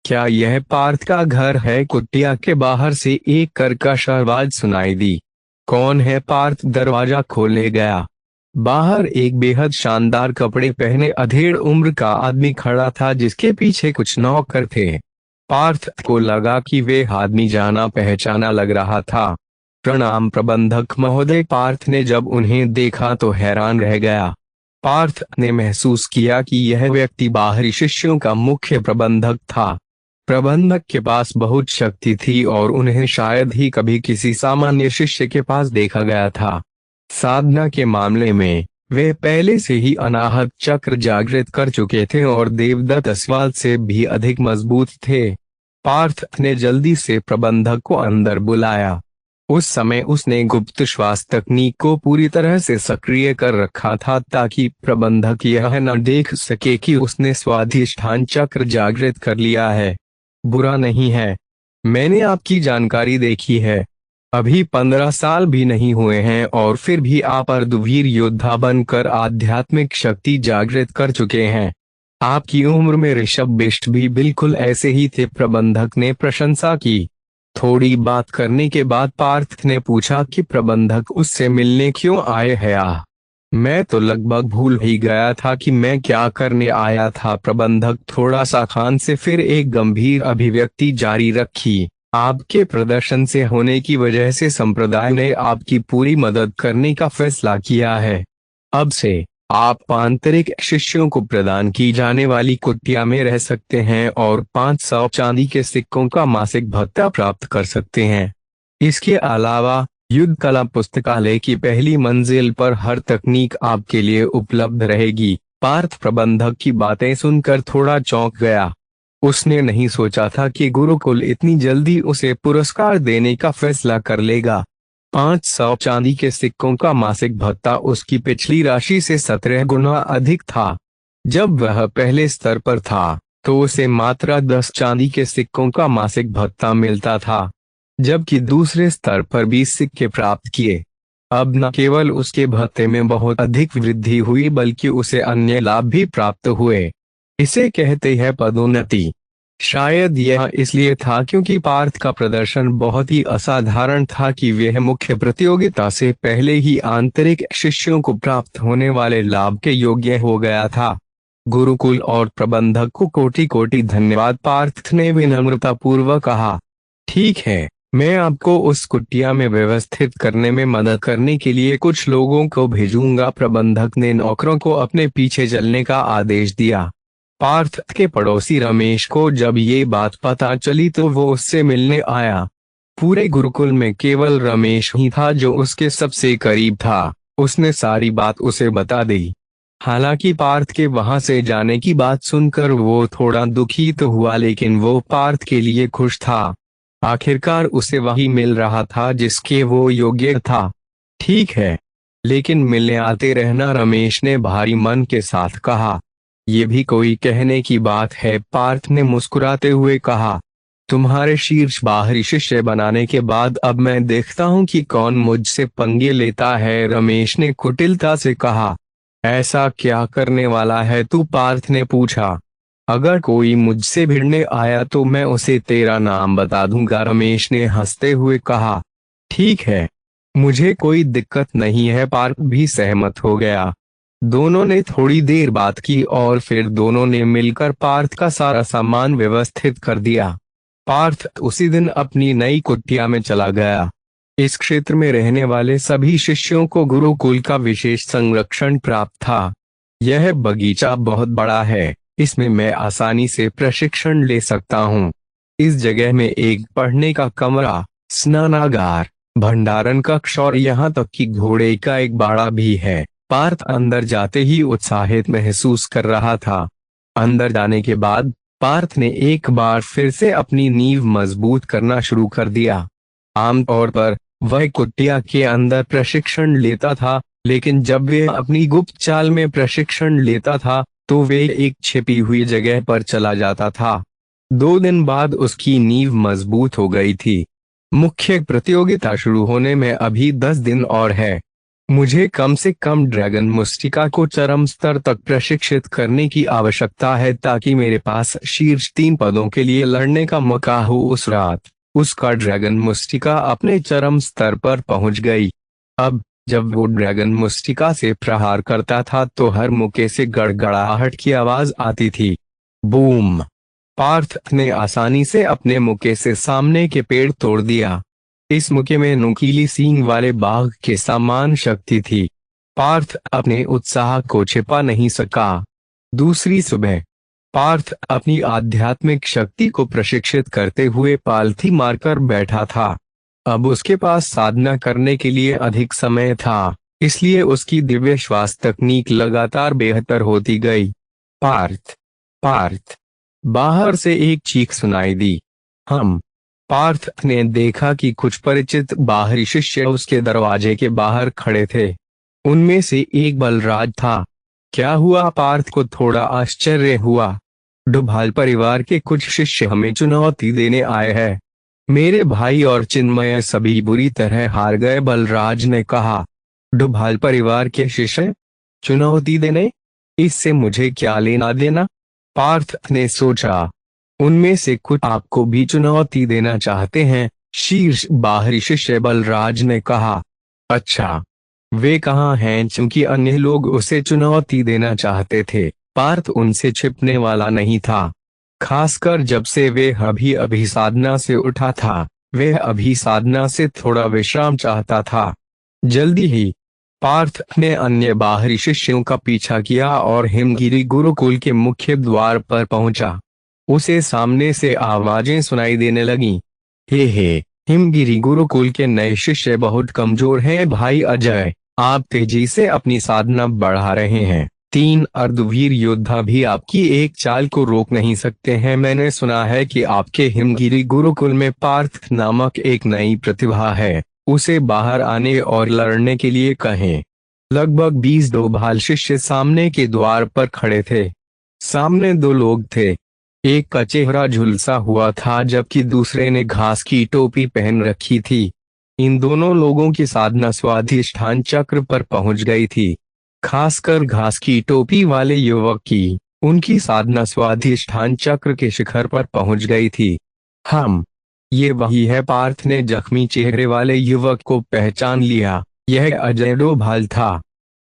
क्या यह पार्थ का घर है? कुटिया के बाहर से एक कर्कश आवाज सुनाई दी। कौन है? पार्थ दरवाजा खोलने गया। बाहर एक बेहद शानदार कपड़े पहने अधेड़ उम्र का आदमी खड़ा था, जिसके पीछे कुछ नौकर थे। पार्थ को लगा कि वे आदमी जाना पहचाना लग रहा था। प्रणाम प्रबंधक महोदय। पार्थ ने जब उन्हें देखा तो हैरान रह गया। पार्थ ने महसूस किया कि यह व्यक्ति बाहरी शिष्यों का मुख्य प्रबंधक था। प्रबंधक के पास बहुत शक्ति थी और उन्हें शायद ही कभी किसी सामान्य शिष्य के पास देखा गया था। साधना के मामले में वे पहले से ही अनाहत चक्र जागृत कर चुके थे और देवदत्त अस्वाल से भी अधिक मजबूत थे। पार्थ ने जल्दी से प्रबंधक को अंदर बुलाया। उस समय उसने गुप्त श्वास तकनीक को पूरी तरह से सक्रिय कर रखा था ताकि प्रबंधक यह न देख सके कि उसने स्वाधिष्ठान चक्र जागृत कर लिया है। बुरा नहीं है, मैंने आपकी जानकारी देखी है। अभी 15 साल भी नहीं हुए हैं और फिर भी आप अर्धवीर योद्धा बनकर आध्यात्मिक शक्ति जागृत कर चुके हैं। आपकी उम्र में ऋषभ बिष्ट भी बिल्कुल ऐसे ही थे। प्रबंधक ने प्रशंसा की। थोड़ी बात करने के बाद पार्थ ने पूछा कि प्रबंधक उससे मिलने क्यों आए हैं? मैं तो लगभग भूल ही गया था कि मैं क्या करने आया था। प्रबंधक थोड़ा सा खान से फिर एक गंभीर अभिव्यक्ति जारी रखी। आपके प्रदर्शन से होने की वजह से संप्रदाय ने आपकी पूरी मदद करने का फैसला किया है। अब से आप आंतरिक शिष्यों को प्रदान की जाने वाली कुटिया में रह सकते हैं और 500 चांदी के सिक्कों का मासिक भत्ता प्राप्त कर सकते हैं। इसके अलावा युद्ध कला पुस्तकालय की पहली मंजिल पर हर तकनीक आपके लिए उपलब्ध रहेगी। पार्थ प्रबंधक की बातें सुनकर थोड़ा चौंक गया। उसने नहीं सोचा था कि गुरुकुल इतनी जल्दी उसे पुरस्कार देने का फैसला कर लेगा। 500 चांदी के सिक्कों का मासिक भत्ता उसकी पिछली राशि से 17 गुना अधिक था। जब वह पहले स्तर पर था तो उसे मात्र 10 चांदी के सिक्कों का मासिक भत्ता मिलता था, जबकि दूसरे स्तर पर 20 सिक्के प्राप्त किए। अब न केवल उसके भत्ते में बहुत अधिक वृद्धि हुई बल्कि उसे अन्य लाभ भी प्राप्त हुए। इसे कहते हैं पदोन्नति। शायद यह इसलिए था क्योंकि पार्थ का प्रदर्शन बहुत ही असाधारण था कि वह मुख्य प्रतियोगिता से पहले ही आंतरिक शिष्यों को प्राप्त होने वाले लाभ के योग्य हो गया था। गुरुकुल और प्रबंधक को कोटि कोटि धन्यवाद, पार्थ ने विनम्रता पूर्वक कहा। ठीक है, मैं आपको उस कुटिया में व्यवस्थित करने में मदद करने के लिए कुछ लोगों को भेजूंगा। प्रबंधक ने नौकरों को अपने पीछे चलने का आदेश दिया। पार्थ के पड़ोसी रमेश को जब ये बात पता चली तो वो उससे मिलने आया। पूरे गुरुकुल में केवल रमेश ही था जो उसके सबसे करीब था। उसने सारी बात उसे बता दी। हालांकि पार्थ के वहां से जाने की बात सुनकर वो थोड़ा दुखी तो हुआ, लेकिन वो पार्थ के लिए खुश था। आखिरकार उसे वही मिल रहा था जिसके वो योग्य था। ठीक है, लेकिन मिलने आते रहना, रमेश ने भारी मन के साथ कहा। ये भी कोई कहने की बात है, पार्थ ने मुस्कुराते हुए कहा। तुम्हारे शीर्ष बाहरी शिष्य बनाने के बाद अब मैं देखता हूँ कि कौन मुझसे पंगे लेता है, रमेश ने कुटिलता से कहा। ऐसा क्या करने वाला है तू? पार्थ ने पूछा। अगर कोई मुझसे भिड़ने आया तो मैं उसे तेरा नाम बता दूंगा, रमेश ने हंसते हुए कहा। ठीक है, मुझे कोई दिक्कत नहीं है, पार्थ भी सहमत हो गया। दोनों ने थोड़ी देर बात की और फिर दोनों ने मिलकर पार्थ का सारा सामान व्यवस्थित कर दिया। पार्थ उसी दिन अपनी नई कुटिया में चला गया। इस क्षेत्र में रहने वाले सभी शिष्यों को गुरुकुल का विशेष संरक्षण प्राप्त था। यह बगीचा बहुत बड़ा है, इसमें मैं आसानी से प्रशिक्षण ले सकता हूँ। इस जगह में एक पढ़ने का कमरा, स्नानागार, भंडारण कक्ष और यहाँ तक कि घोड़े का एक बाड़ा भी है। पार्थ अंदर जाते ही उत्साहित महसूस कर रहा था। अंदर जाने के बाद पार्थ ने एक बार फिर से अपनी नींव मजबूत करना शुरू कर दिया। आमतौर पर वह कुटिया के अंदर प्रशिक्षण लेता था, लेकिन जब वह अपनी गुप्त चाल में प्रशिक्षण लेता था तो वे एक छिपी हुई जगह पर चला जाता था। 2 दिन बाद उसकी नींव मजबूत हो गई थी। मुख्य प्रतियोगिता शुरू होने में अभी 10 दिन और है। मुझे कम से कम ड्रैगन मुस्टिका को चरम स्तर तक प्रशिक्षित करने की आवश्यकता है ताकि मेरे पास शीर्ष 3 पदों के लिए लड़ने का मौका हो। उस रात उसका ड्रैगन मुस्टिका अपने चरम स्तर पर पहुंच गई। अब जब वो ड्रैगन मुस्टिका से प्रहार करता था तो हर मुक्के से गड़गड़ाहट की आवाज आती थी। बूम! पार्थ ने आसानी से अपने मुक्के से सामने के पेड़ तोड़ दिया। इस मुक्के में नुकीली सींग वाले बाघ के समान शक्ति थी। पार्थ अपने उत्साह को छिपा नहीं सका। दूसरी सुबह पार्थ अपनी आध्यात्मिक शक्ति को प्रशिक्षित करते हुए पालथी मारकर बैठा था। अब उसके पास साधना करने के लिए अधिक समय था, इसलिए उसकी दिव्य श्वास तकनीक लगातार बेहतर होती गई। पार्थ, पार्थ! बाहर से एक चीख सुनाई दी। पार्थ ने देखा कि कुछ परिचित बाहरी शिष्य उसके दरवाजे के बाहर खड़े थे। उनमें से एक बलराज था। क्या हुआ? पार्थ को थोड़ा आश्चर्य हुआ। डोभाल परिवार के कुछ शिष्य हमें चुनौती देने आए हैं। मेरे भाई और चिन्मय सभी बुरी तरह हार गए, बलराज ने कहा। डोभाल परिवार के शिष्य चुनौती देने? इससे मुझे क्या लेना देना? पार्थ ने सोचा। उनमें से कुछ आपको भी चुनौती देना चाहते हैं, शीर्ष बाहरी शिष्य बलराज ने कहा। अच्छा, वे कहाँ हैं? चूंकि अन्य लोग उसे चुनौती देना चाहते थे, पार्थ उनसे छिपने वाला नहीं था। खासकर जब से वे अभी अभी साधना से उठा था, वह अभी साधना से थोड़ा विश्राम चाहता था। जल्दी ही पार्थ ने अन्य बाहरी शिष्यों का पीछा किया और हिमगिरी गुरुकुल के मुख्य द्वार पर पहुंचा। उसे सामने से आवाजें सुनाई देने लगीं। हे, हिमगिरी गुरुकुल के नए शिष्य बहुत कमजोर हैं भाई अजय, आप तेजी से अपनी साधना बढ़ा रहे हैं। 3 अर्धवीर योद्धा भी आपकी एक चाल को रोक नहीं सकते हैं। मैंने सुना है कि आपके हिमगिरी गुरुकुल में पार्थ नामक एक नई प्रतिभा है, उसे बाहर आने और लड़ने के लिए कहें। लगभग 20 डोभाल शिष्य सामने के द्वार पर खड़े थे। सामने 2 लोग थे। एक का चेहरा झुलसा हुआ था जबकि दूसरे ने घास की टोपी पहन रखी थी। इन दोनों लोगों की साधना स्वाधिष्ठान चक्र पर पहुंच गई थी। खासकर घास की टोपी वाले युवक की, उनकी साधना स्वाधिष्ठान चक्र के शिखर पर पहुंच गई थी। ये वही है। पार्थ ने जख्मी चेहरे वाले युवक को पहचान लिया। यह अजय डोभाल था।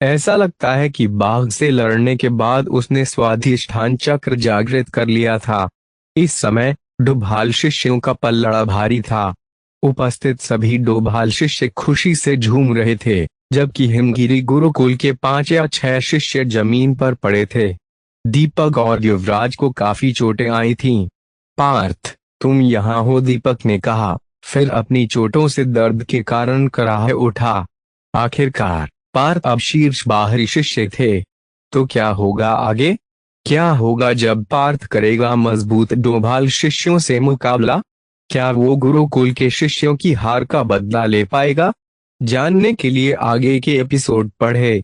ऐसा लगता है कि बाघ से लड़ने के बाद उसने स्वाधिष्ठान चक्र जागृत कर लिया था। इस समय डोभाल शिष्यों का पल्लड़ा भारी था। उपस्थित सभी डोभाल शिष्य खुशी से झूम रहे थे, जबकि हिमगिरी गुरुकुल के 5 या 6 शिष्य जमीन पर पड़े थे। दीपक और युवराज को काफी चोटें आई थीं। पार्थ, तुम यहाँ हो? दीपक ने कहा, फिर अपनी चोटों से दर्द के कारण कराह उठा। आखिरकार पार्थ अब शीर्ष बाहरी शिष्य थे। तो क्या होगा आगे? क्या होगा जब पार्थ करेगा मजबूत डोभाल शिष्यों से मुकाबला? क्या वो गुरुकुल के शिष्यों की हार का बदला ले पाएगा? जानने के लिए आगे के एपिसोड पढ़ें।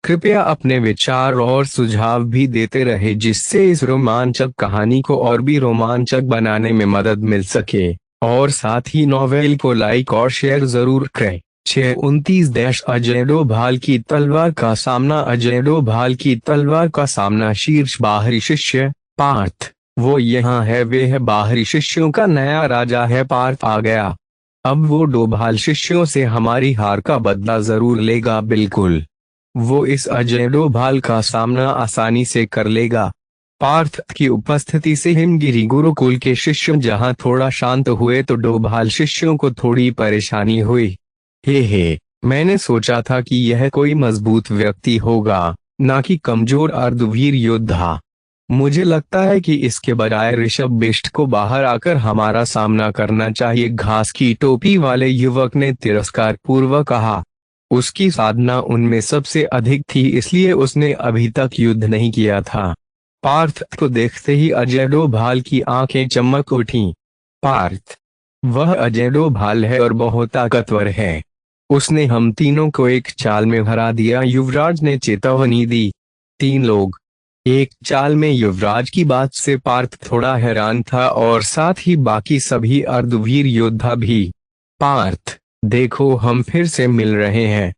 कृपया अपने विचार और सुझाव भी देते रहे जिससे इस रोमांचक कहानी को और भी रोमांचक बनाने में मदद मिल सके। और साथ ही नॉवेल को लाइक और शेयर जरूर करें। 629 अजय डोभाल की तलवार का सामना। अजय डोभाल की तलवार का सामना। शीर्ष बाहरी शिष्य पार्थ, वो यहाँ है। वे है बाहरी शिष्यों का नया राजा है। पार्थ आ गया। अब वो डोभाल शिष्यों से हमारी हार का बदला जरूर लेगा। बिल्कुल, वो इस अजय डोभाल का सामना आसानी से कर लेगा। पार्थ की उपस्थिति से हिमगिरी गुरुकुल के शिष्य जहां थोड़ा शांत हुए तो डोभाल शिष्यों को थोड़ी परेशानी हुई। हे, मैंने सोचा था कि यह कोई मजबूत व्यक्ति होगा, ना कि कमजोर अर्धवीर योद्धा। मुझे लगता है कि इसके बजाय ऋषभ बिष्ट को बाहर आकर हमारा सामना करना चाहिए, घास की टोपी वाले युवक ने तिरस्कार पूर्वक कहा। उसकी साधना उनमें सबसे अधिक थी, इसलिए उसने अभी तक युद्ध नहीं किया था। पार्थ को देखते ही अजय डोभाल की आंखें चमक उठी। पार्थ, वह अजय डोभाल है और बहुत ताकतवर है। उसने हम तीनों को एक चाल में हरा दिया, युवराज ने चेतावनी दी। तीन लोग एक चाल में, युवराज की बात से पार्थ थोड़ा हैरान था और साथ ही बाकी सभी अर्धवीर योद्धा भी। पार्थ, देखो हम फिर से मिल रहे हैं।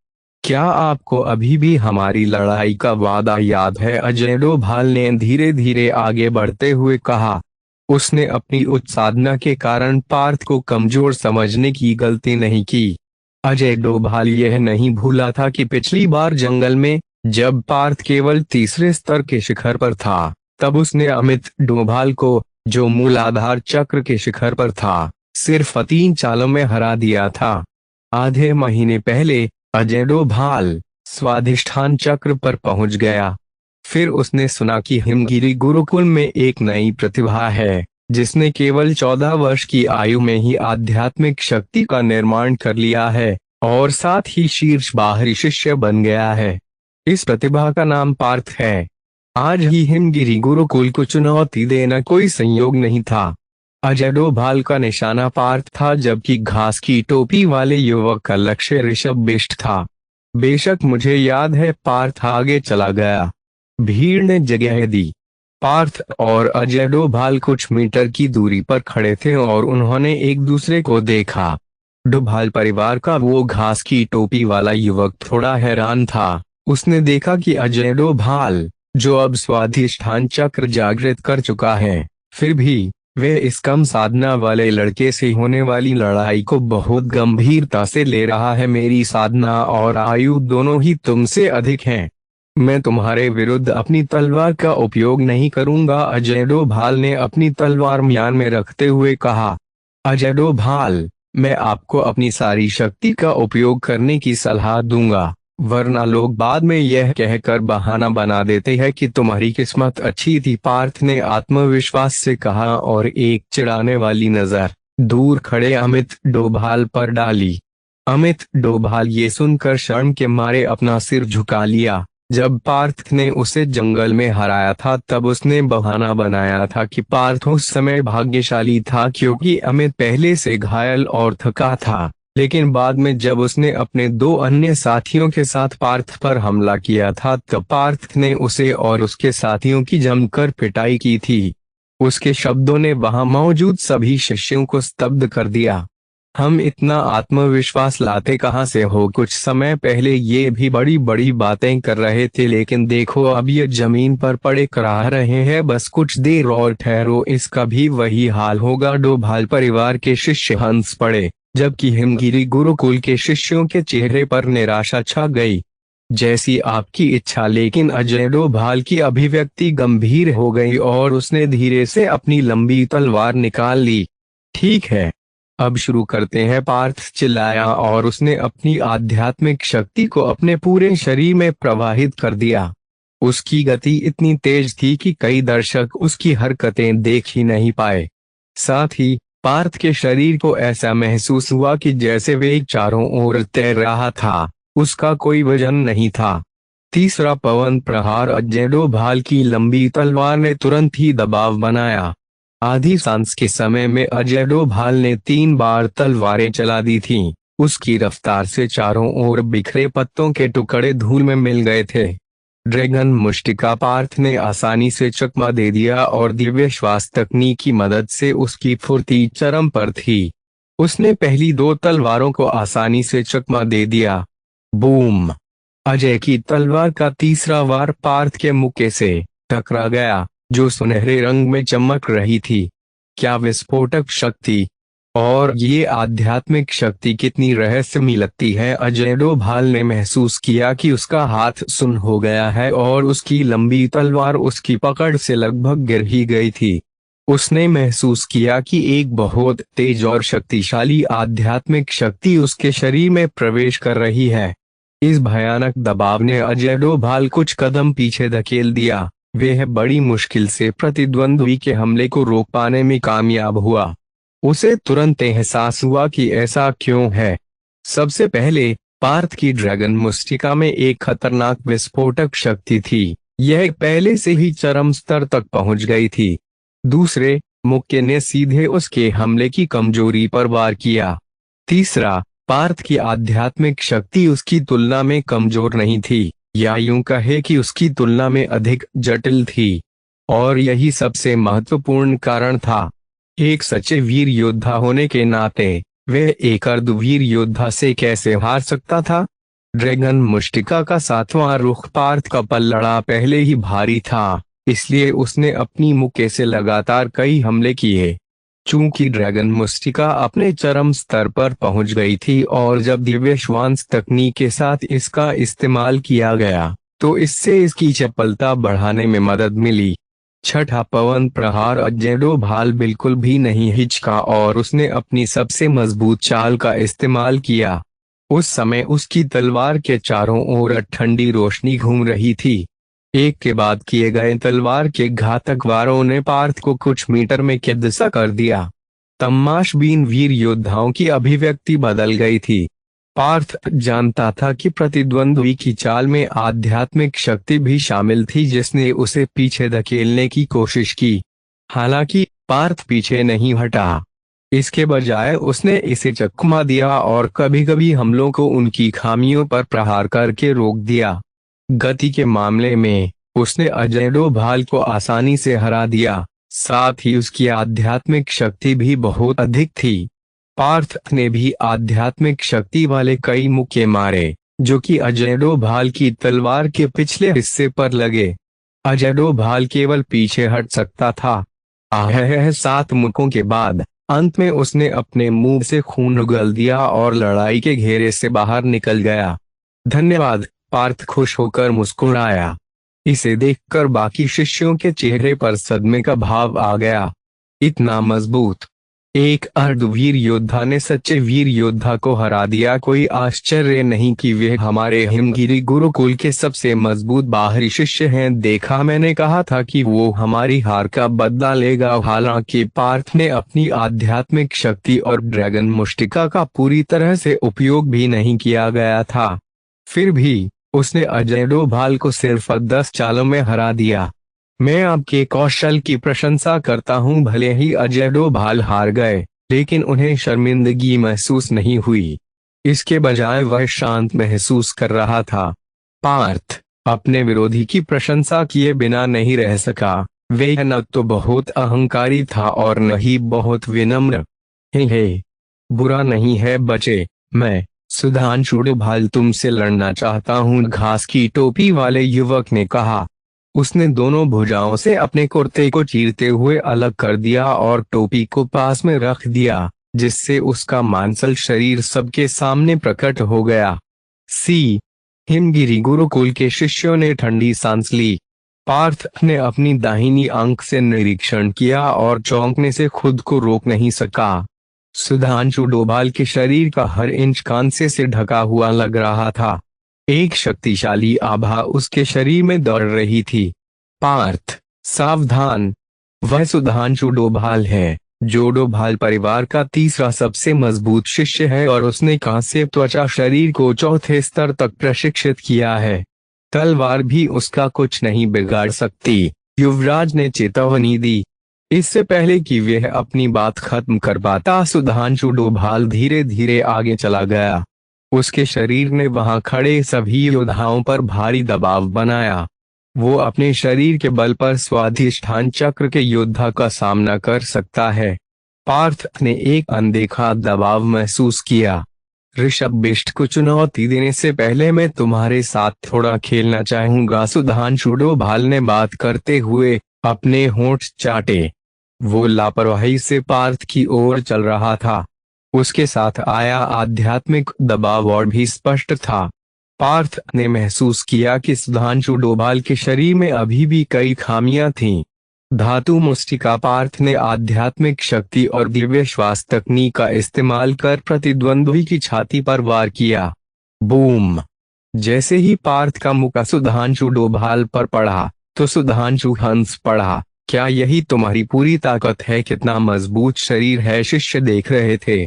क्या आपको अभी भी हमारी लड़ाई का वादा याद है? अजय डोभाल ने धीरे धीरे आगे बढ़ते हुए कहा। उसने अपनी उच्च साधना के कारण पार्थ को कमजोर समझने की गलती नहीं की। अजय डोभाल यह नहीं भूला था कि पिछली बार जंगल में जब पार्थ केवल तीसरे स्तर के शिखर पर था, तब उसने अमित डोभाल को, जो मूलाधार चक्र के शिखर पर था, सिर्फ 3 चालों में हरा दिया था। आधे महीने पहले अजय डोभाल स्वाधिष्ठान चक्र पर पहुंच गया। फिर उसने सुना कि हिमगिरी गुरुकुल में एक नई प्रतिभा है, जिसने केवल 14 वर्ष की आयु में ही आध्यात्मिक शक्ति का निर्माण कर लिया है और साथ ही शीर्ष बाहरी शिष्य बन गया है। इस प्रतिभा का नाम पार्थ है। आज ही हिमगिरी गुरुकुल को चुनौती देना कोई संयोग नहीं था। अजय डोभाल का निशाना पार्थ था, जबकि घास की टोपी वाले युवक का लक्ष्य ऋषभ बिष्ट था। बेशक मुझे याद है, पार्थ आगे चला गया। भीड़ ने जगह दी। पार्थ और अजय डोभाल कुछ मीटर की दूरी पर खड़े थे और उन्होंने एक दूसरे को देखा। डोभाल परिवार का वो घास की टोपी वाला युवक थोड़ा हैरान था। उसने देखा कि अजय डोभाल, जो अब स्वाधिष्ठान चक्र जागृत कर चुका है, फिर भी वे इस कम साधना वाले लड़के से होने वाली लड़ाई को बहुत गंभीरता से ले रहा है। मेरी साधना और आयु दोनों ही तुमसे अधिक हैं। मैं तुम्हारे विरुद्ध अपनी तलवार का उपयोग नहीं करूंगा, अजय डोभाल ने अपनी तलवार म्यान में रखते हुए कहा। अजय डोभाल, मैं आपको अपनी सारी शक्ति का उपयोग करने की सलाह दूंगा, वरना लोग बाद में यह कहकर बहाना बना देते हैं कि तुम्हारी किस्मत अच्छी थी, पार्थ ने आत्मविश्वास से कहा और एक चिढ़ाने वाली नजर दूर खड़े अमित डोभाल पर डाली। अमित डोभाल ये सुनकर शर्म के मारे अपना सिर झुका लिया। जब पार्थ ने उसे जंगल में हराया था, तब उसने बहाना बनाया था कि पार्थ उस समय भाग्यशाली था क्योंकि अमित पहले से घायल और थका था। लेकिन बाद में जब उसने अपने 2 अन्य साथियों के साथ पार्थ पर हमला किया था, तब पार्थ ने उसे और उसके साथियों की जमकर पिटाई की थी। उसके शब्दों ने वहां मौजूद सभी शिष्यों को स्तब्ध कर दिया। हम इतना आत्मविश्वास लाते कहां से हो? कुछ समय पहले ये भी बड़ी बड़ी बातें कर रहे थे, लेकिन देखो अब ये जमीन पर पड़े कराह रहे हैं। बस कुछ देर और ठहरो, इसका भी वही हाल होगा। डोभाल परिवार के शिष्य हंस पड़े, जबकि हिमगिरी गुरुकुल के शिष्यों के चेहरे पर निराशा छा गई। जैसी आपकी इच्छा, लेकिन अजय डोभाल की अभिव्यक्ति गंभीर हो गई और उसने धीरे से अपनी लंबी तलवार निकाल ली। ठीक है, अब शुरू करते हैं, पार्थ चिल्लाया और उसने अपनी आध्यात्मिक शक्ति को अपने पूरे शरीर में प्रवाहित कर दिया। उसकी गति इतनी तेज थी कि कई दर्शक उसकी हरकतें देख ही नहीं पाए। साथ ही पार्थ के शरीर को ऐसा महसूस हुआ कि जैसे वे चारों ओर तैर रहा था, उसका कोई वजन नहीं था। तीसरा पवन प्रहार, अजय डोभाल की लंबी तलवार ने तुरंत ही दबाव बनाया। आधी सांस के समय में अजय डोभाल ने 3 बार तलवारें चला दी थीं। उसकी रफ्तार से चारों ओर बिखरे पत्तों के टुकड़े धूल में मिल गए थे। ड्रैगन मुष्टिका पार्थ ने आसानी से चकमा दे दिया और दिव्य श्वास तकनीक की मदद से उसकी फुर्ती चरम पर थी। उसने पहली 2 तलवारों को आसानी से चकमा दे दिया। बूम! अजय की तलवार का तीसरा वार पार्थ के मुक्के से टकरा गया, जो सुनहरे रंग में चमक रही थी। क्या विस्फोटक शक्ति! और ये आध्यात्मिक शक्ति कितनी रहस्यमयी लगती है। अजय डोभाल ने महसूस किया कि उसका हाथ सुन्न हो गया है और उसकी लंबी तलवार उसकी पकड़ से लगभग गिर ही गई थी। उसने महसूस किया कि एक बहुत तेज और शक्तिशाली आध्यात्मिक शक्ति उसके शरीर में प्रवेश कर रही है। इस भयानक दबाव ने अजय डोभाल कुछ कदम पीछे धकेल दिया। वह बड़ी मुश्किल से प्रतिद्वंद्वी के हमले को रोक पाने में कामयाब हुआ। उसे तुरंत एहसास हुआ कि ऐसा क्यों है। सबसे पहले, पार्थ की ड्रैगन मुस्टिका में एक खतरनाक विस्फोटक शक्ति थी। यह पहले से ही चरम स्तर तक पहुंच गई थी। दूसरे, मुक्के ने सीधे उसके हमले की कमजोरी पर वार किया। तीसरा, पार्थ की आध्यात्मिक शक्ति उसकी तुलना में कमजोर नहीं थी, या यूं कहे कि उसकी तुलना में अधिक जटिल थी। और यही सबसे महत्वपूर्ण कारण था। एक सच्चे वीर योद्धा होने के नाते वह एक अर्धवीर योद्धा से कैसे हार सकता था। ड्रैगन मुष्टिका का 7वां रुख पार्थ का पल्लड़ा पहले ही भारी था, इसलिए उसने अपनी मुक्के से लगातार कई हमले किए। चूंकि ड्रैगन मुस्टिका अपने चरम स्तर पर पहुंच गई थी और जब दिव्य श्वांस तकनीक के साथ इसका इस्तेमाल किया गया, तो इससे इसकी चपलता बढ़ाने में मदद मिली। छठा पवन प्रहार अजय डोभाल बिल्कुल भी नहीं हिचका और उसने अपनी सबसे मजबूत चाल का इस्तेमाल किया। उस समय उसकी तलवार के चारों ओर ठंडी रोशनी घूम रही थी। एक के बाद किए गए तलवार के घातक वारों ने पार्थ को कुछ मीटर में कैद सा कर दिया। तमाशबीन वीर योद्धाओं की अभिव्यक्ति बदल गई थी। पार्थ जानता था कि प्रतिद्वंद्वी की चाल में आध्यात्मिक शक्ति भी शामिल थी जिसने उसे पीछे धकेलने की कोशिश की। हालांकि पार्थ पीछे नहीं हटा। इसके बजाय उसने इसे चकमा दिया और कभी कभी हमलों को उनकी खामियों पर प्रहार करके रोक दिया। गति के मामले में उसने अजय डोभाल को आसानी से हरा दिया, साथ ही उसकी आध्यात्मिक शक्ति भी बहुत अधिक थी। पार्थ ने भी आध्यात्मिक शक्ति वाले कई मुक्के मारे, जो कि अजय डोभाल की तलवार के पिछले हिस्से पर लगे। अजय डोभाल केवल पीछे हट सकता था। 7 मुक्कों के बाद अंत में उसने अपने मुंह से खून उगल दिया और लड़ाई के घेरे से बाहर निकल गया। धन्यवाद, पार्थ खुश होकर मुस्कुराया। इसे देखकर बाकी शिष्यों के चेहरे पर सदमे का भाव आ गया। इतना मजबूत एक अर्धवीर योद्धा ने सच्चे वीर योद्धा को हरा दिया। कोई आश्चर्य नहीं कि वे हमारे हिमगिरी गुरुकुल के सबसे मजबूत बाहरी शिष्य हैं। देखा, मैंने कहा था कि वो हमारी हार का बदला लेगा। हालांकि पार्थ ने अपनी आध्यात्मिक शक्ति और ड्रैगन मुष्टिका का पूरी तरह से उपयोग भी नहीं किया गया था, फिर भी उसने अजय डोभाल को सिर्फ 10 चालों में हरा दिया। मैं आपके कौशल की प्रशंसा करता हूं। भले ही अजय डोभाल हार गए, लेकिन उन्हें शर्मिंदगी महसूस नहीं हुई। इसके बजाय वह शांत महसूस कर रहा था। पार्थ अपने विरोधी की प्रशंसा किए बिना नहीं रह सका। वह न तो बहुत अहंकारी था और न ही बहुत विनम्र। हे, बुरा नहीं है बचे, मैं सुधांशु डोभाल तुमसे लड़ना चाहता हूँ, घास की टोपी वाले युवक ने कहा। उसने दोनों भुजाओं से अपने कुर्ते को चीरते हुए अलग कर दिया और टोपी को पास में रख दिया, जिससे उसका मांसल शरीर सबके सामने प्रकट हो गया। हिमगिरी गुरुकुल के शिष्यों ने ठंडी सांस ली। पार्थ ने अपनी दाहिनी आंख से निरीक्षण किया और चौंकने से खुद को रोक नहीं सका। सुधांशु डोभाल के शरीर का हर इंच कांसे से ढका हुआ लग रहा था। एक शक्तिशाली आभा उसके शरीर में दौड़ रही थी। पार्थ, सावधान, वह सुधांशु डोभाल है, जो डोभाल परिवार का तीसरा सबसे मजबूत शिष्य है और उसने कांस्य त्वचा शरीर को 4थे स्तर तक प्रशिक्षित किया है। तलवार भी उसका कुछ नहीं बिगाड़ सकती, युवराज ने चेतावनी दी। इससे पहले कि वह अपनी बात खत्म कर पाता, सुधांशु डोभाल धीरे धीरे आगे चला गया। उसके शरीर ने वहां खड़े सभी योद्धाओं पर भारी दबाव बनाया। वो अपने शरीर के बल पर स्वाधिष्ठान चक्र के योद्धा का सामना कर सकता है। पार्थ ने एक अनदेखा दबाव महसूस किया। ऋषभबिष्ट को चुनौती देने से पहले मैं तुम्हारे साथ थोड़ा खेलना चाहूंगा, सुधांशु डोभाल ने बात करते हुए अपने होंठ चाटे। वो लापरवाही से पार्थ की ओर चल रहा था। उसके साथ आया आध्यात्मिक दबाव और भी स्पष्ट था। पार्थ ने महसूस किया कि सुधांशु डोभाल के शरीर में अभी भी कई खामियां थीं। धातु मुष्टिका। पार्थ ने आध्यात्मिक शक्ति और दिव्य श्वास तकनीक का इस्तेमाल कर प्रतिद्वंद्वी की छाती पर वार किया। बूम! जैसे ही पार्थ का मुक्का सुधांशु डोभाल पर पड़ा, तो सुधांशु हंस पड़ा। क्या यही तुम्हारी पूरी ताकत है? कितना मजबूत शरीर है! शिष्य देख रहे थे।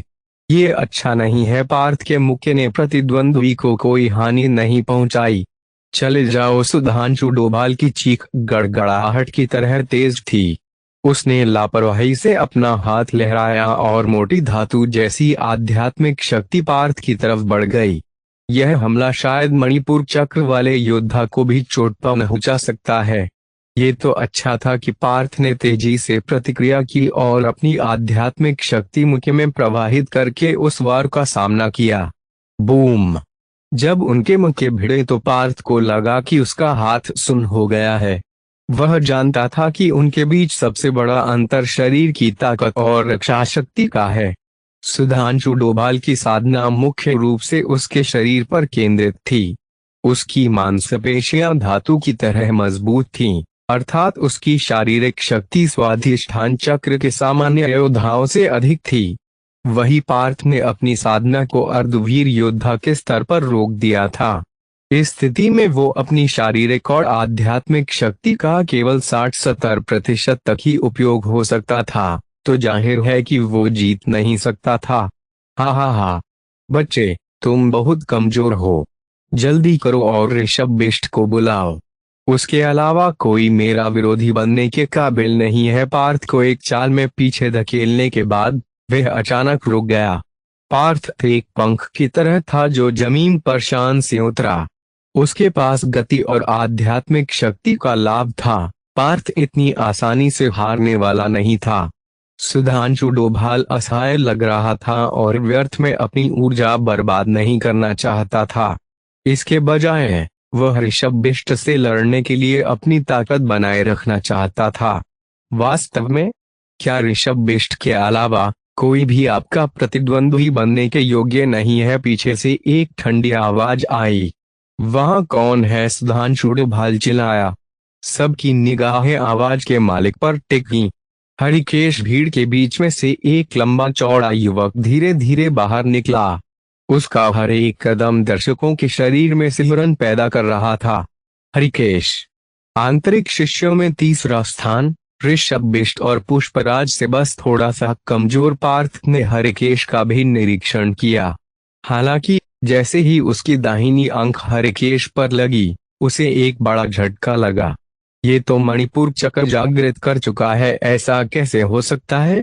ये अच्छा नहीं है। पार्थ के मुक्के ने प्रतिद्वंद्वी को कोई हानि नहीं पहुंचाई। चले जाओ! सुधांशु डोभाल की चीख गड़गड़ाहट की तरह तेज थी। उसने लापरवाही से अपना हाथ लहराया और मोटी धातु जैसी आध्यात्मिक शक्ति पार्थ की तरफ बढ़ गई। यह हमला शायद मणिपुर चक्र वाले योद्धा को भी चोट पहुंचा सकता है। ये तो अच्छा था कि पार्थ ने तेजी से प्रतिक्रिया की और अपनी आध्यात्मिक शक्ति मुक्के में प्रवाहित करके उस वार का सामना किया। बूम! जब उनके मुक्के भिड़े तो पार्थ को लगा कि उसका हाथ सुन्न हो गया है। वह जानता था कि उनके बीच सबसे बड़ा अंतर शरीर की ताकत और रक्षा शक्ति का है। सुधांशु डोभाल की साधना मुख्य रूप से उसके शरीर पर केंद्रित थी। उसकी मांसपेशियां धातु की तरह मजबूत थीं, अर्थात उसकी शारीरिक शक्ति स्वाधिष्ठान चक्र के सामान्य योद्धाओं से अधिक थी। वही पार्थ ने अपनी साधना को अर्धवीर योद्धा के स्तर पर रोक दिया था। इस स्थिति में वो अपनी शारीरिक और आध्यात्मिक शक्ति का केवल 60-70% तक ही उपयोग हो सकता था, तो जाहिर है कि वो जीत नहीं सकता था। हा हा हा! बच्चे, तुम बहुत कमजोर हो। जल्दी करो और ऋषभ बिष्ट को बुलाओ। उसके अलावा कोई मेरा विरोधी बनने के काबिल नहीं है। पार्थ को एक चाल में पीछे धकेलने के बाद वह अचानक रुक गया। पार्थ एक पंख की तरह था जो जमीन पर शान से उतरा। उसके पास गति और आध्यात्मिक शक्ति का लाभ था। पार्थ इतनी आसानी से हारने वाला नहीं था। सुधांशु डोभाल असहाय लग रहा था और व्यर्थ में अपनी ऊर्जा बर्बाद नहीं करना चाहता था। इसके बजाय वह ऋषभ बिष्ट से लड़ने के लिए अपनी ताकत बनाए रखना चाहता था। वास्तव में, क्या ऋषभ बिष्ट के अलावा कोई भी आपका प्रतिद्वंद्वी बनने के योग्य नहीं है? पीछे से एक ठंडी आवाज आई। वहां कौन है? सुधांशु डोभाल चिल्लाया। सबकी निगाहें आवाज के मालिक पर टिकी। हरिकेश भीड़ के बीच में से एक लंबा चौड़ा युवक धीरे धीरे बाहर निकला। उसका हर एक कदम दर्शकों के शरीर में सिहरन पैदा कर रहा था। हरिकेश, आंतरिक शिष्यों में तीसरा स्थान। ऋषभ बिष्ट और पुष्पराज से बस थोड़ा सा कमजोर पार्थ ने हरिकेश का भी निरीक्षण किया। हालांकि जैसे ही उसकी दाहिनी आंख हरिकेश पर लगी, उसे एक बड़ा झटका लगा। ये तो मणिपुर चक्र जागृत कर चुका है। ऐसा कैसे हो सकता है?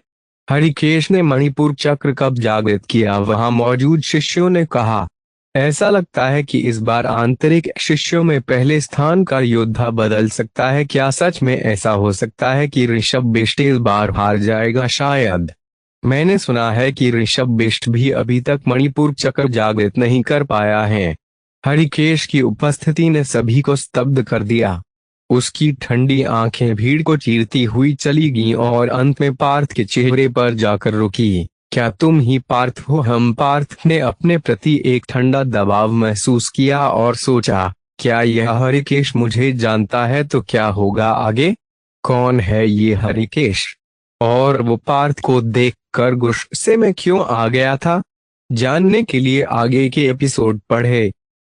हरिकेश ने मणिपुर चक्र कब जागृत किया? वहां मौजूद शिष्यों ने कहा। ऐसा लगता है कि इस बार आंतरिक शिष्यों में पहले स्थान का योद्धा बदल सकता है। क्या सच में ऐसा हो सकता है कि ऋषभ बिष्ट इस बार हार जाएगा? शायद। मैंने सुना है कि ऋषभ बिष्ट भी अभी तक मणिपुर चक्र जागृत नहीं कर पाया है। हरिकेश की उपस्थिति ने सभी को स्तब्ध कर दिया। उसकी ठंडी आंखें भीड़ को चीरती हुई चली गईं और अंत में पार्थ के चेहरे पर जाकर रुकी। क्या तुम ही पार्थ हो? हम। पार्थ ने अपने प्रति एक ठंडा दबाव महसूस किया और सोचा, क्या यह हरिकेश मुझे जानता है? तो क्या होगा आगे? कौन है ये हरिकेश? और वो पार्थ को देखकर गुस्से में क्यों आ गया था? जानने के लिए आगे के एपिसोड पढ़े।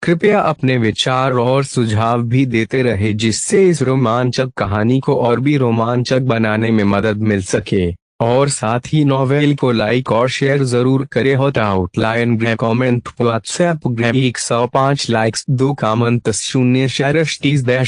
कृपया अपने विचार और सुझाव भी देते रहे, जिससे इस रोमांचक कहानी को और भी रोमांचक बनाने में मदद मिल सके। और साथ ही नॉवेल को लाइक और शेयर जरूर करें। Hot outline grey comment WhatsApp grey 105 likes 2 comment 0 share.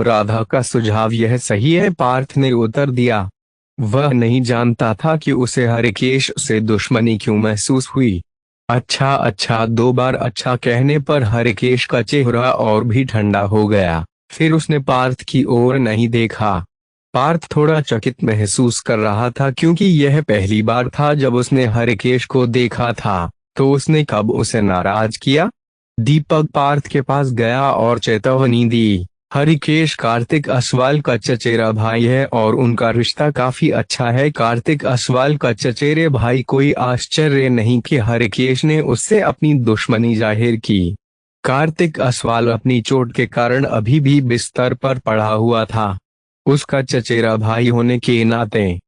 Radha का सुझाव यह सही है। पार्थ ने उत्तर दिया। वह नहीं जानता था कि उसे हरिकेश से दुश्मनी क्यों महसूस हुई। अच्छा, 2 बार अच्छा कहने पर हरिकेश का चेहरा और भी ठंडा हो गया। फिर उसने पार्थ की ओर नहीं देखा। पार्थ थोड़ा चकित महसूस कर रहा था, क्योंकि यह पहली बार था जब उसने हरिकेश को देखा था। तो उसने कब उसे नाराज किया? दीपक पार्थ के पास गया और चेतावनी दी। हरिकेश कार्तिक असवाल का चचेरा भाई है और उनका रिश्ता काफी अच्छा है। कार्तिक असवाल का चचेरे भाई, कोई आश्चर्य नहीं कि हरिकेश ने उससे अपनी दुश्मनी जाहिर की। कार्तिक असवाल अपनी चोट के कारण अभी भी बिस्तर पर पड़ा हुआ था। उसका चचेरा भाई होने के नाते